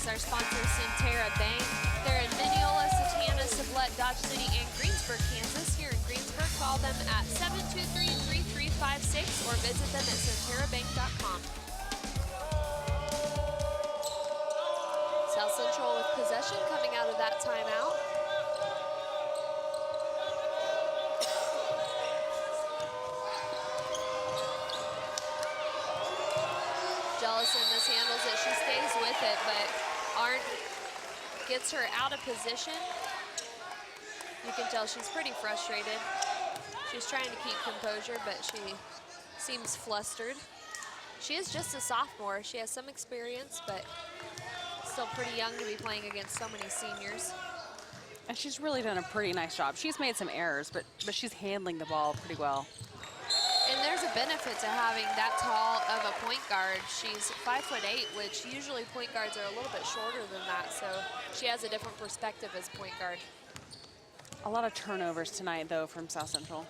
Our sponsor, Centerra Bank. They're in Mineola, Satana, Sublette, Dodge City, and Greensburg, Kansas. Here in Greensburg, call them at 723-3356 or visit them at centerrabank.com. South Central with possession coming out of that timeout. Jellison mishandles it. She stays with it, but Arndt gets her out of position. You can tell she's pretty frustrated. She's trying to keep composure, but she seems flustered. She is just a sophomore. She has some experience, but still pretty young to be playing against so many seniors. And she's really done a pretty nice job. She's made some errors, but she's handling the ball pretty well. And there's a benefit to having that tall of a point guard. She's 5'8", which usually point guards are a little bit shorter than that, so she has a different perspective as point guard. A lot of turnovers tonight, though, from South Central.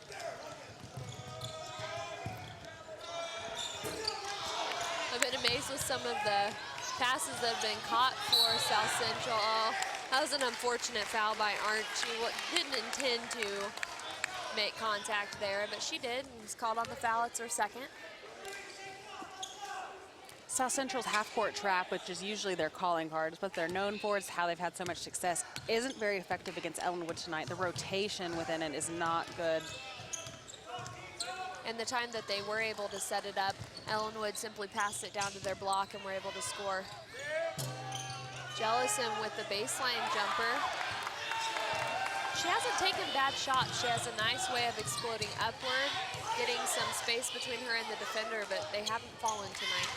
I've been amazed with some of the passes that have been caught for South Central. Oh, that was an unfortunate foul by Arndt. She didn't intend to make contact there, but she did and was called on the foul. It's her second. South Central's half-court trap, which is usually their calling card, is what they're known for. It's how they've had so much success. Isn't very effective against Ellenwood tonight. The rotation within it is not good. And the time that they were able to set it up, Ellenwood simply passed it down to their block and were able to score. Jellison with the baseline jumper. She hasn't taken bad shots. She has a nice way of exploding upward, getting some space between her and the defender, but they haven't fallen tonight.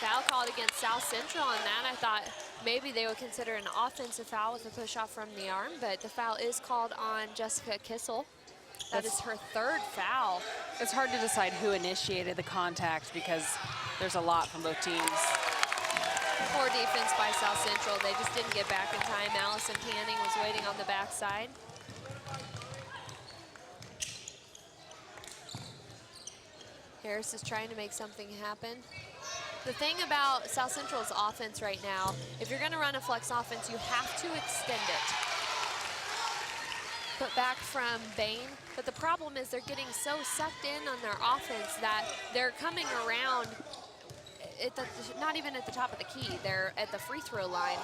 Foul called against South Central on that. I thought maybe they would consider an offensive foul with a push-off from the arm, but the foul is called on Jessica Kissel. That is her third foul. It's hard to decide who initiated the contact because there's a lot from both teams. Poor defense by South Central. They just didn't get back in time. Allison Panning was waiting on the backside. Harris is trying to make something happen. The thing about South Central's offense right now, if you're going to run a flex offense, you have to extend it. Put back from Bain, but the problem is they're getting so sucked in on their offense that they're coming around, not even at the top of the key, they're at the free throw line.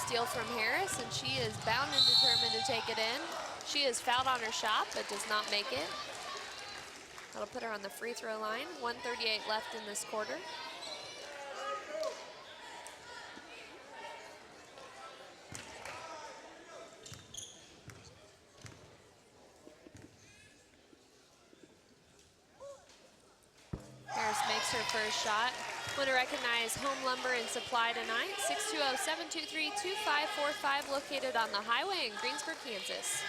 Steal from Harris, and she is bound and determined to take it in. She is fouled on her shot, but does not make it. That'll put her on the free throw line. 1:38 left in this quarter. Harris makes her first shot. Want to recognize Home Lumber and Supply tonight. 620-723-2545, located on the highway in Greensburg, Kansas.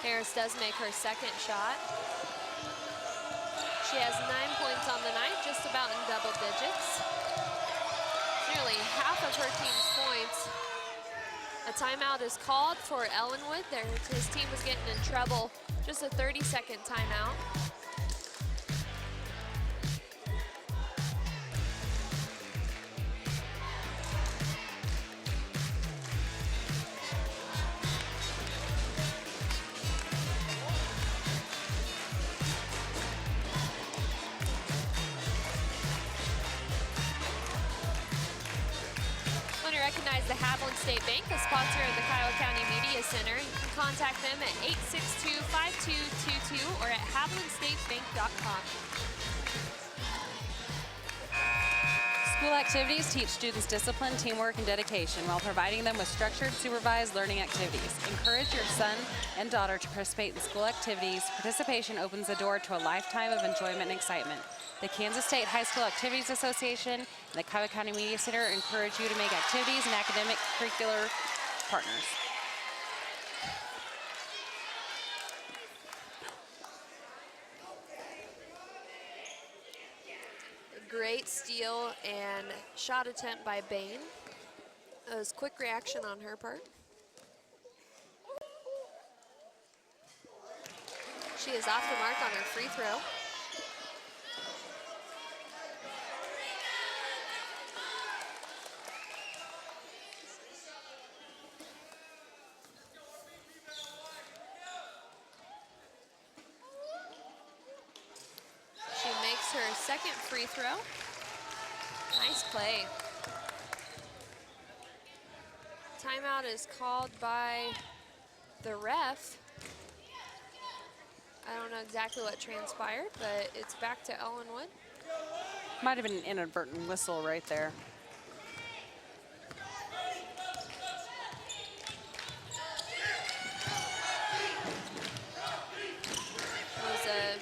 Harris does make her second shot. She has 9 points on the night, just about in double digits. Nearly half of her team's points. A timeout is called for Ellenwood. His team was getting in trouble. Just a 30-second timeout. is the Haviland State Bank, a sponsor of the Kiowa County Media Center. You can contact them at 862-5222 or at havilandstatebank.com. School activities teach students discipline, teamwork, and dedication while providing them with structured, supervised learning activities. Encourage your son and daughter to participate in school activities. Participation opens the door to a lifetime of enjoyment and excitement. The Kansas State High School Activities Association and the Kiowa County Media Center encourage you to make activities and academic curricular partners. Great steal and shot attempt by Bain. That was quick reaction on her part. She is off the mark on her free throw. She makes her second free throw. Nice play. Timeout is called by the ref. I don't know exactly what transpired, but it's back to Ellenwood. Might have been an inadvertent whistle right there. It was a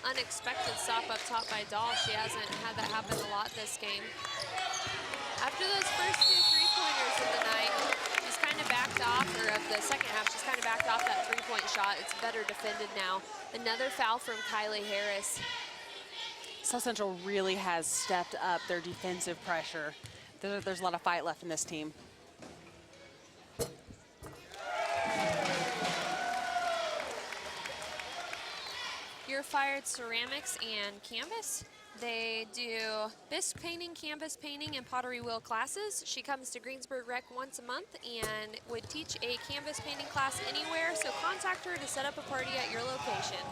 unexpected stop up top by Dahl. She hasn't had that happen a lot this game. After those first two three-pointers of the night, she's kind of backed off, or of the second half, she's kind of backed off that three-point shot. It's better defended now. Another foul from Kylie Harris. South Central really has stepped up their defensive pressure. There's a lot of fight left in this team. You're Fired Ceramics and Canvas. They do bisque painting, canvas painting, and pottery wheel classes. She comes to Greensburg Rec once a month and would teach a canvas painting class anywhere, so contact her to set up a party at your location.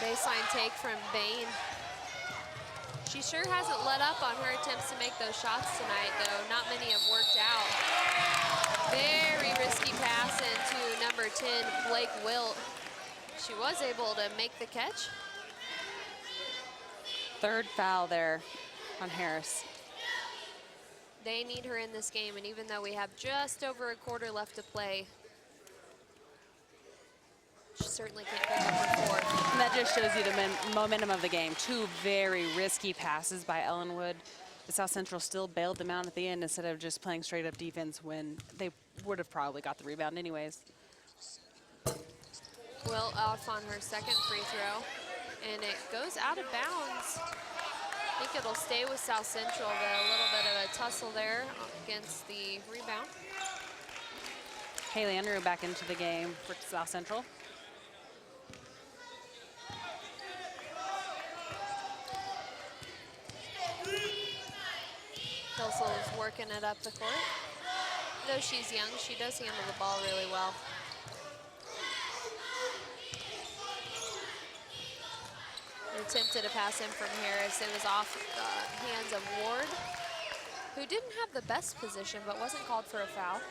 Baseline take from Bain. She sure hasn't let up on her attempts to make those shots tonight, though. Not many have worked out. Very risky pass into number 10, Blake Wilt. She was able to make the catch. Third foul there on Harris. They need her in this game, and even though we have just over a quarter left to play, she certainly can't pick up her fourth. And that just shows you the momentum of the game. Two very risky passes by Ellenwood. The South Central still bailed them out at the end instead of just playing straight up defense when they would have probably got the rebound anyways. Wilt off on her second free throw, and it goes out of bounds. I think it'll stay with South Central, but a little bit of a tussle there against the rebound. Haley Unruh back into the game for South Central. Hilsel's working it up the court. Though she's young, she does handle the ball really well. Attempted a pass in from Harris. It was off the hands of Ward, who didn't have the best position, but wasn't called for a foul.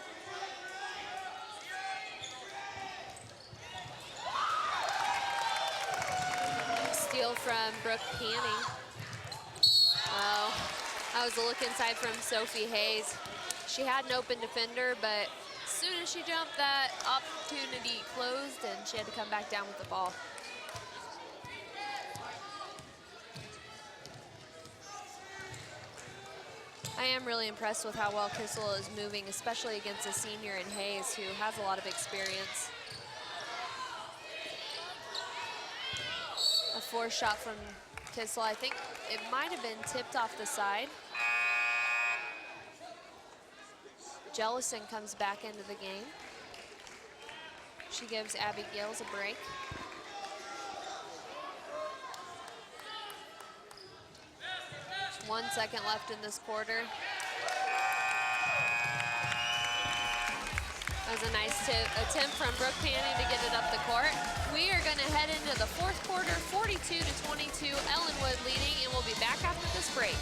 Steal from Brooke Panning. Oh, that was a look inside from Sophie Hayes. She had an open defender, but as soon as she jumped, that opportunity closed, and she had to come back down with the ball. I am really impressed with how well Kissel is moving, especially against a senior in Hayes who has a lot of experience. A forced shot from Kissel. I think it might have been tipped off the side. Jellison comes back into the game. She gives Abby Gales a break. Just 1 second left in this quarter. That was a nice attempt from Brooke Panning to get it up the court. We are going to head into the fourth quarter, 42-22, Ellenwood leading, and we'll be back after this break.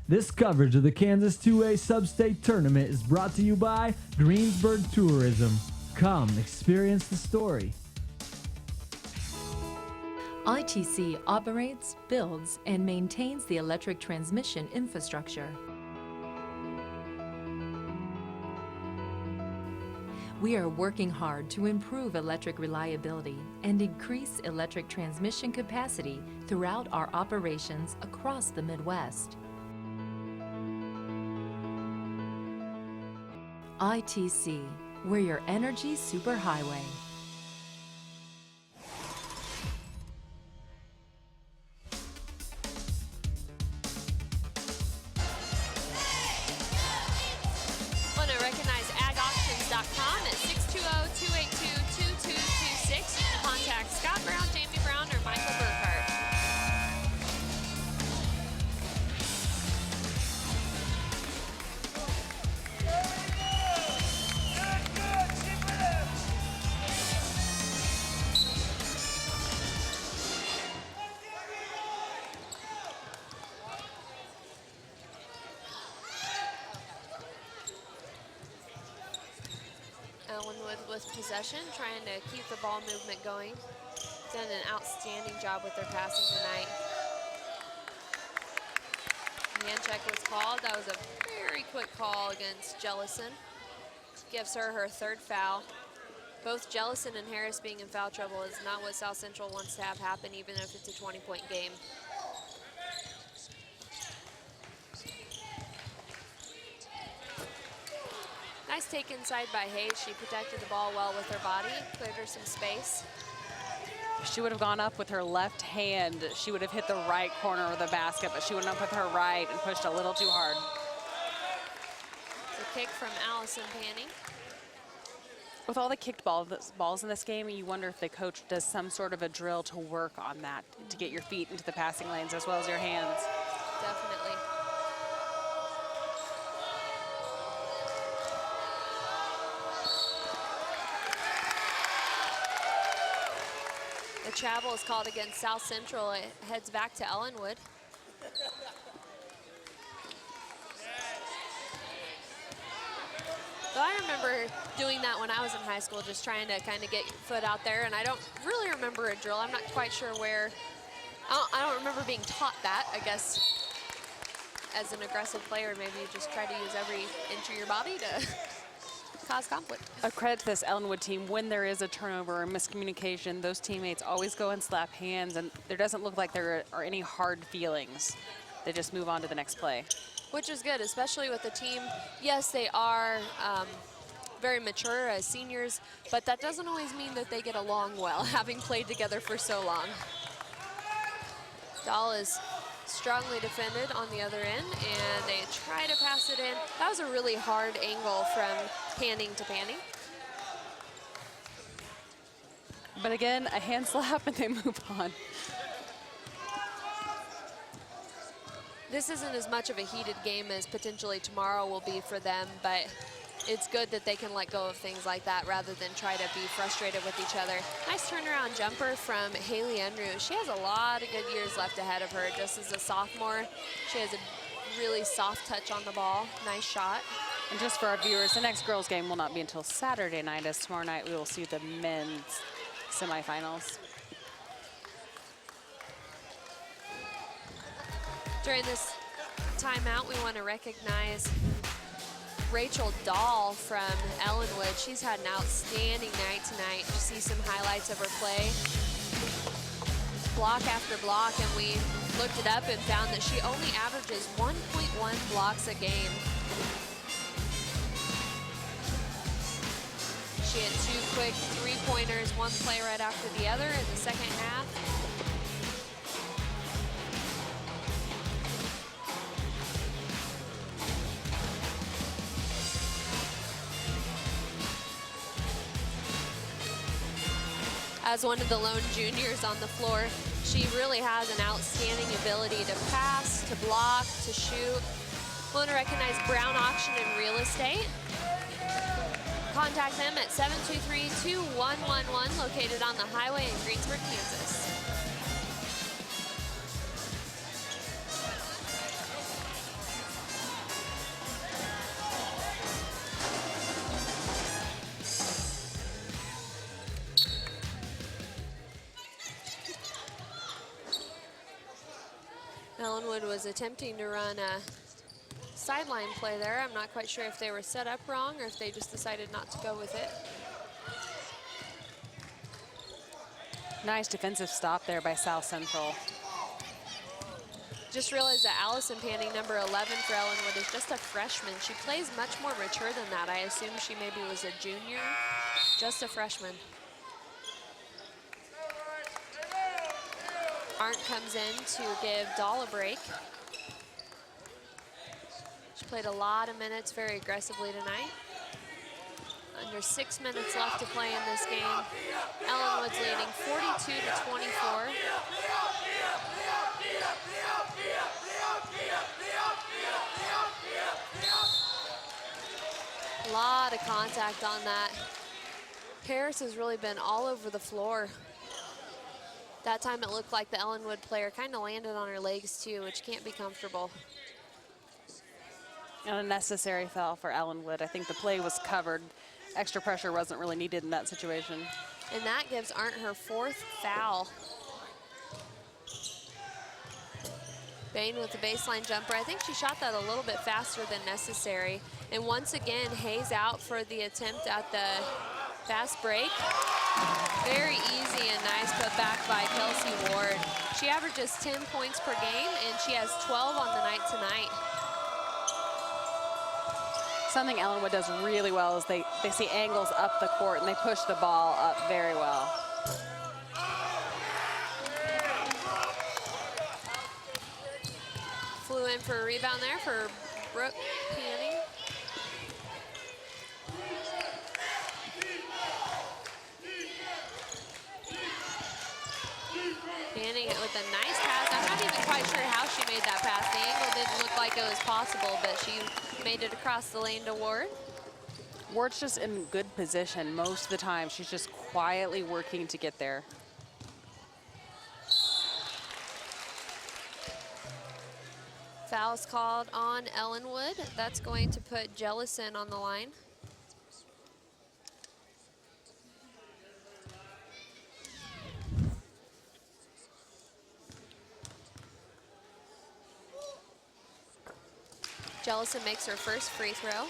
This coverage of the Kansas 2A Sub-State Tournament is brought to you by Greensburg Tourism. Come experience the story. ITC operates, builds, and maintains the electric transmission infrastructure. We are working hard to improve electric reliability and increase electric transmission capacity throughout our operations across the Midwest. ITC, we're your energy superhighway. Want to recognize agauctions.com at 620-282-2226. You can contact Scott Brown, Jamie Brown, or Michael Burkhart. Ellenwood with possession, trying to keep the ball movement going. Done an outstanding job with their passing tonight. Hand check was called. That was a very quick call against Jellison. Gives her her third foul. Both Jellison and Harris being in foul trouble is not what South Central wants to have happen, even if it's a 20-point game. Nice take inside by Hayes. She protected the ball well with her body, cleared her some space. If she would have gone up with her left hand, she would have hit the right corner of the basket, but she went up with her right and pushed a little too hard. The kick from Allison Panning. With all the kicked balls in this game, you wonder if the coach does some sort of a drill to work on that, to get your feet into the passing lanes as well as your hands. Definitely. The travel is called against South Central. It heads back to Ellenwood. So I remember doing that when I was in high school, just trying to kind of get your foot out there, and I don't really remember a drill. I'm not quite sure where. I don't remember being taught that. I guess as an aggressive player, maybe you just try to use every inch of your body to cause conflict. A credit to this Ellenwood team, when there is a turnover or miscommunication, those teammates always go and slap hands, and there doesn't look like there are any hard feelings. They just move on to the next play. Which is good, especially with the team. Yes, they are very mature as seniors, but that doesn't always mean that they get along well, having played together for so long. Dahl is strongly defended on the other end, and they try to pass it in. That was a really hard angle from Panning to Panning. But again, a hand slap and they move on. This isn't as much of a heated game as potentially tomorrow will be for them, but it's good that they can let go of things like that rather than try to be frustrated with each other. Nice turnaround jumper from Haley Unruh. She has a lot of good years left ahead of her just as a sophomore. She has a really soft touch on the ball. Nice shot. And just for our viewers, the next girls game will not be until Saturday night, as tomorrow night we will see the men's semifinals. During this timeout, we want to recognize Rachel Dahl from Ellenwood. She's had an outstanding night tonight. You see some highlights of her play. Block after block, and we looked it up and found that she only averages 1.1 blocks a game. She had 2 quick three-pointers, one play right after the other in the second half. As one of the lone juniors on the floor, she really has an outstanding ability to pass, to block, to shoot. I want to recognize Brown Auction and Real Estate. contact them at 723-2111, located on the highway in Greensburg, Kansas. Ellenwood was attempting to run a sideline play there. I'm not quite sure if they were set up wrong or if they just decided not to go with it. Nice defensive stop there by South Central. Just realized that Allison Panning, number 11 for Ellenwood, is just a freshman. She plays much more mature than that. I assume she maybe was a junior, just a freshman. Arndt comes in to give Dahl a break. She played a lot of minutes very aggressively tonight. Under 6 minutes left to play in this game. Ellenwood's leading 42-24. A lot of contact on that. Harris has really been all over the floor. That time it looked like the Ellenwood player kind of landed on her legs too, which can't be comfortable. An unnecessary foul for Ellenwood. I think the play was covered. Extra pressure wasn't really needed in that situation. And that gives Arndt her 4th foul. Bain with the baseline jumper. I think she shot that a little bit faster than necessary. And once again, Hayes out for the attempt at the fast break. Very easy and nice put back by Kelsey Ward. She averages 10 points per game, and she has 12 on the night tonight. Something Ellenwood does really well is they see angles up the court, and they push the ball up very well. Flew in for a rebound there for Brooke Panning. Panning with a nice pass. I'm not even quite sure how she made that pass. The angle didn't look like it was possible, but she made it across the lane to Ward. Ward's just in good position most of the time. She's just quietly working to get there. Foul's called on Ellenwood. That's going to put Jellison on the line. Jellison makes her first free throw.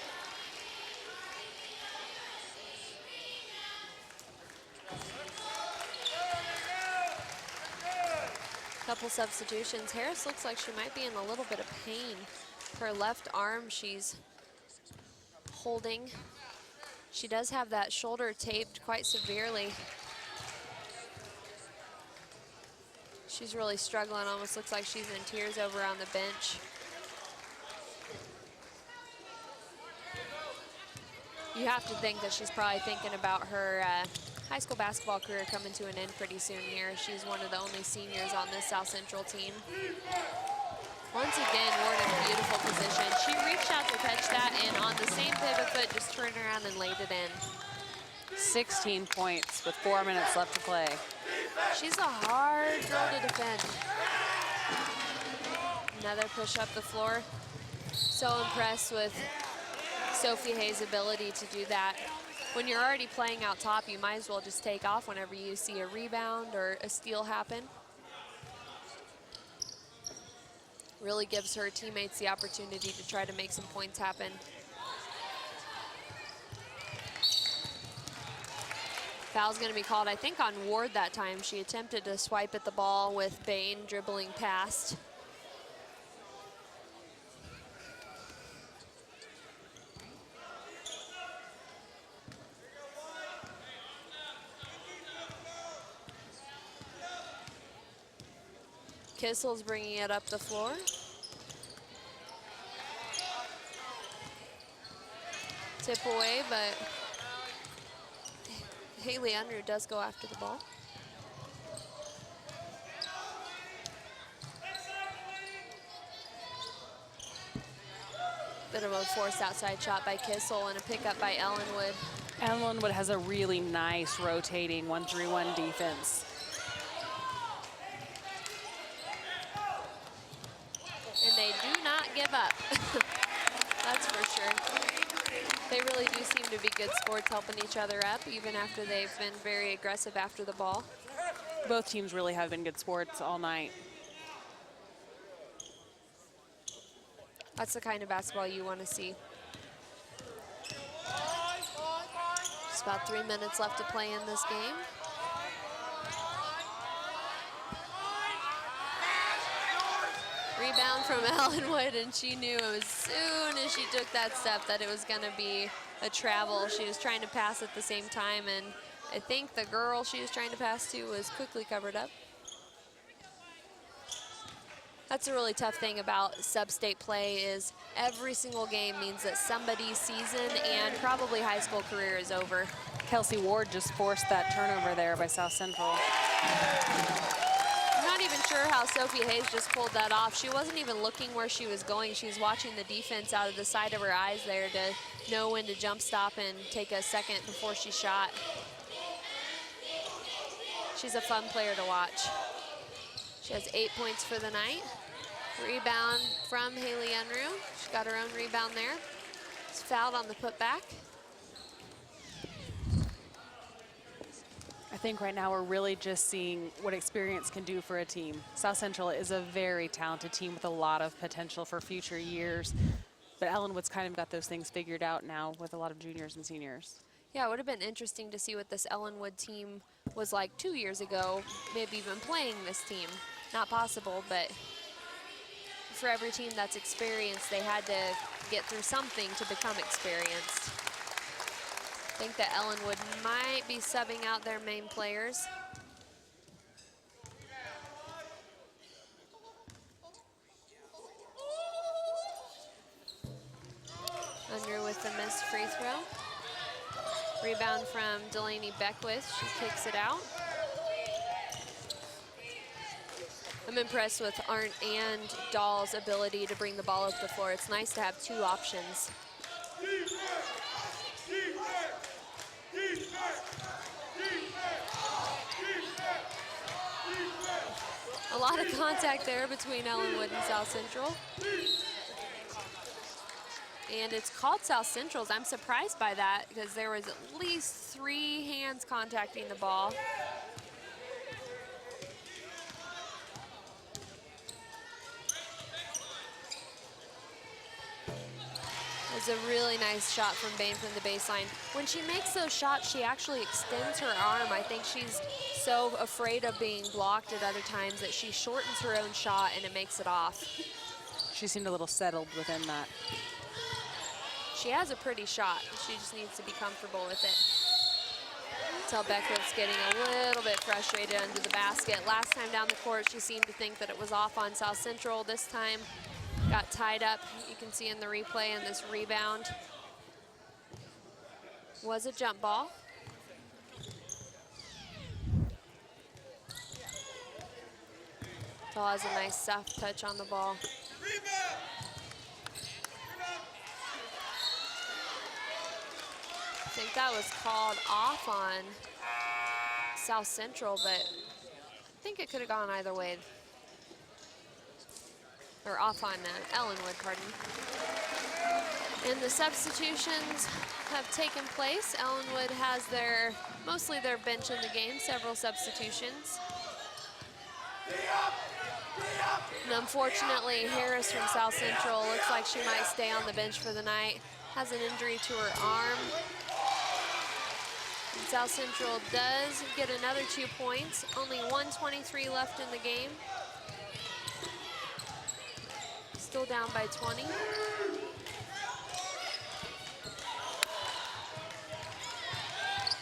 Couple substitutions. Harris looks like she might be in a little bit of pain. Her left arm she's holding. She does have that shoulder taped quite severely. She's really struggling, almost looks like she's in tears over on the bench. You have to think that she's probably thinking about her high school basketball career coming to an end pretty soon here. She's one of the only seniors on this South Central team. Once again, Ward in a beautiful position. She reached out to catch that, and on the same pivot foot, just turned around and laid it in. 16 points with 4 minutes left to play. She's a hard girl to defend. Another push up the floor. So impressed with Sophie Hayes' ability to do that. When you're already playing out top, you might as well just take off whenever you see a rebound or a steal happen. Really gives her teammates the opportunity to try to make some points happen. Foul's going to be called, I think, on Ward that time. She attempted to swipe at the ball with Bain dribbling past. Kissel's bringing it up the floor. Tip away, but Haley Unruh does go after the ball. Bit of a forced outside shot by Kissel and a pickup by Ellenwood. Ellenwood has a really nice rotating 1-3-1 defense. And they do not give up. That's for sure. They really do seem to be good sports, helping each other up, even after they've been very aggressive after the ball. Both teams really have been good sports all night. That's the kind of basketball you want to see. Just about 3 minutes left to play in this game. Rebound from Ellenwood, and she knew as soon as she took that step that it was going to be a travel. She was trying to pass at the same time, and I think the girl she was trying to pass to was quickly covered up. That's a really tough thing about sub-state play is every single game means that somebody's season and probably high school career is over. Kelsey Ward just forced that turnover there by South Central. I'm not even sure how Sophie Hayes just pulled that off. She wasn't even looking where she was going. She was watching the defense out of the side of her eyes there to know when to jump stop and take a second before she shot. She's a fun player to watch. She has 8 points for the night. Rebound from Haley Unruh. She got her own rebound there. She's fouled on the putback. I think right now we're really just seeing what experience can do for a team. South Central is a very talented team with a lot of potential for future years, but Ellenwood's kind of got those things figured out now with a lot of juniors and seniors. Yeah, it would have been interesting to see what this Ellenwood team was like 2 years ago, maybe even playing this team. Not possible, but for every team that's experienced, they had to get through something to become experienced. I think that Ellenwood might be subbing out their main players. Unruh with the missed free throw. Rebound from Delaney Beckwith. She kicks it out. I'm impressed with Arndt and Dahl's ability to bring the ball up the floor. It's nice to have two options. A lot of contact there between Ellenwood and South Central. And it's called South Central's. I'm surprised by that because there was at least 3 hands contacting the ball. It's a really nice shot from Bain from the baseline. When she makes those shots, she actually extends her arm. I think she's so afraid of being blocked at other times that she shortens her own shot and it makes it off. She seemed a little settled within that. She has a pretty shot. She just needs to be comfortable with it. Tell Beckwith's getting a little bit frustrated under the basket. Last time down the court, she seemed to think that it was off on South Central. This time, got tied up. You can see in the replay, and this rebound was a jump ball. Tall has a nice soft touch on the ball. I think that was called off on South Central, but I think it could have gone either way. Or off on Ellenwood, pardon. And the substitutions have taken place. Ellenwood has mostly their bench in the game, several substitutions. And unfortunately, Harris from South Central looks like she might stay on the bench for the night. Has an injury to her arm. And South Central does get another 2 points. Only 1:23 left in the game. Still down by 20.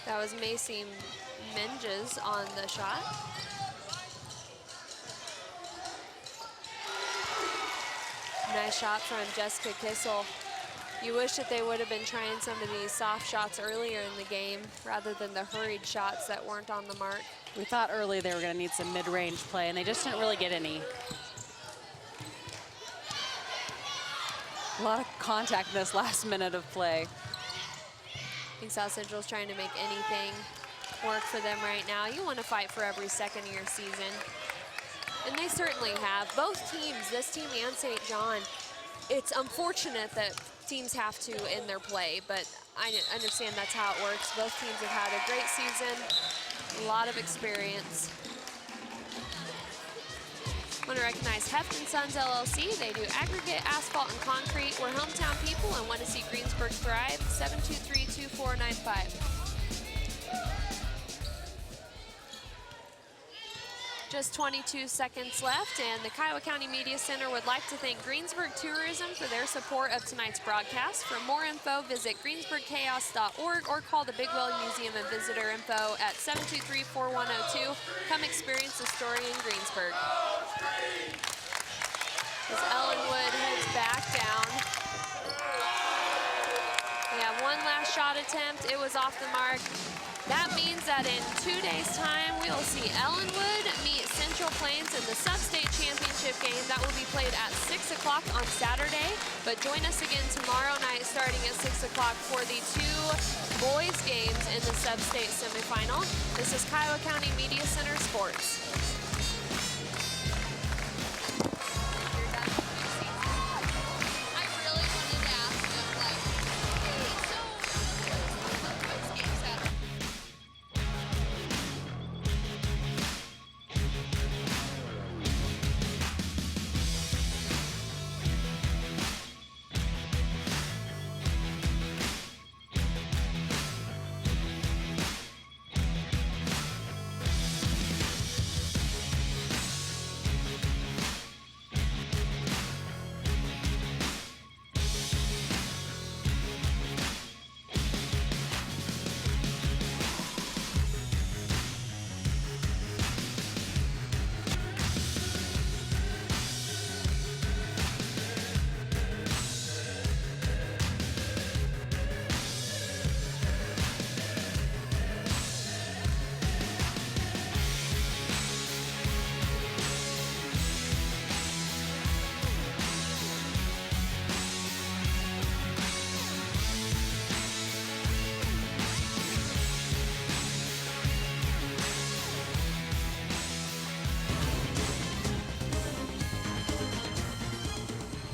That was Macy Menges on the shot. Nice shot from Jessica Kissel. You wish that they would have been trying some of these soft shots earlier in the game rather than the hurried shots that weren't on the mark. We thought early they were going to need some mid-range play, and they just didn't really get any. A lot of contact in this last minute of play. I think South Central is trying to make anything work for them right now. You want to fight for every second of your season. And they certainly have. Both teams, this team and St. John, it's unfortunate that teams have to end their play, but I understand that's how it works. Both teams have had a great season, a lot of experience. I want to recognize Heft & Sons LLC. They do aggregate, asphalt, and concrete. We're hometown people and want to see Greensburg thrive. 723-2495. Just 22 seconds left, and the Kiowa County Media Center would like to thank Greensburg Tourism for their support of tonight's broadcast. For more info, visit greensburgchaos.org or call the Big Well Museum and Visitor Info at 723-4102. Come experience the story in Greensburg. As Ellenwood heads back down. We have one last shot attempt. It was off the mark. That means that in 2 days' time, we'll see Ellenwood meet Central Plains in the Sub-State Championship game. That will be played at 6 o'clock on Saturday. But join us again tomorrow night starting at 6 o'clock for the 2 boys' games in the Sub-State semifinal. This is Kiowa County Media Center Sports.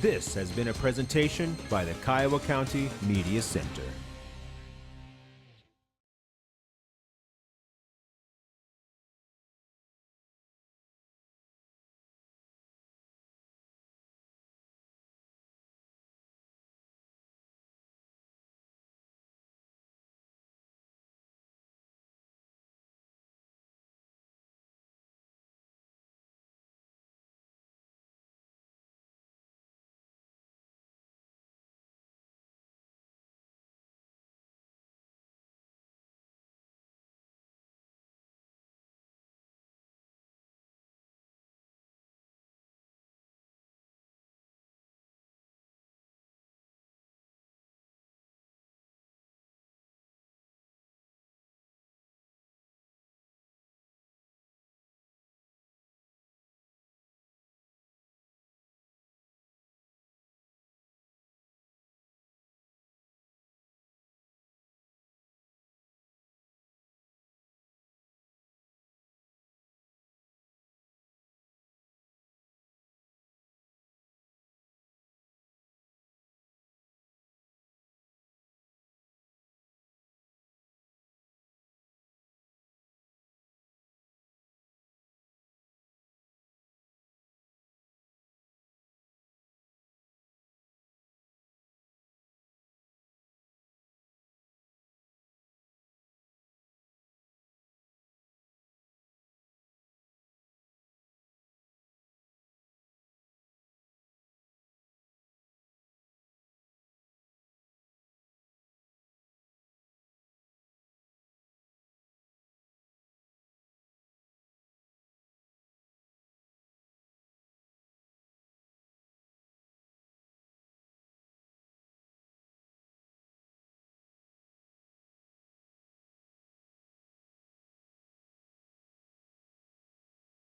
This has been a presentation by the Kiowa County Media Center.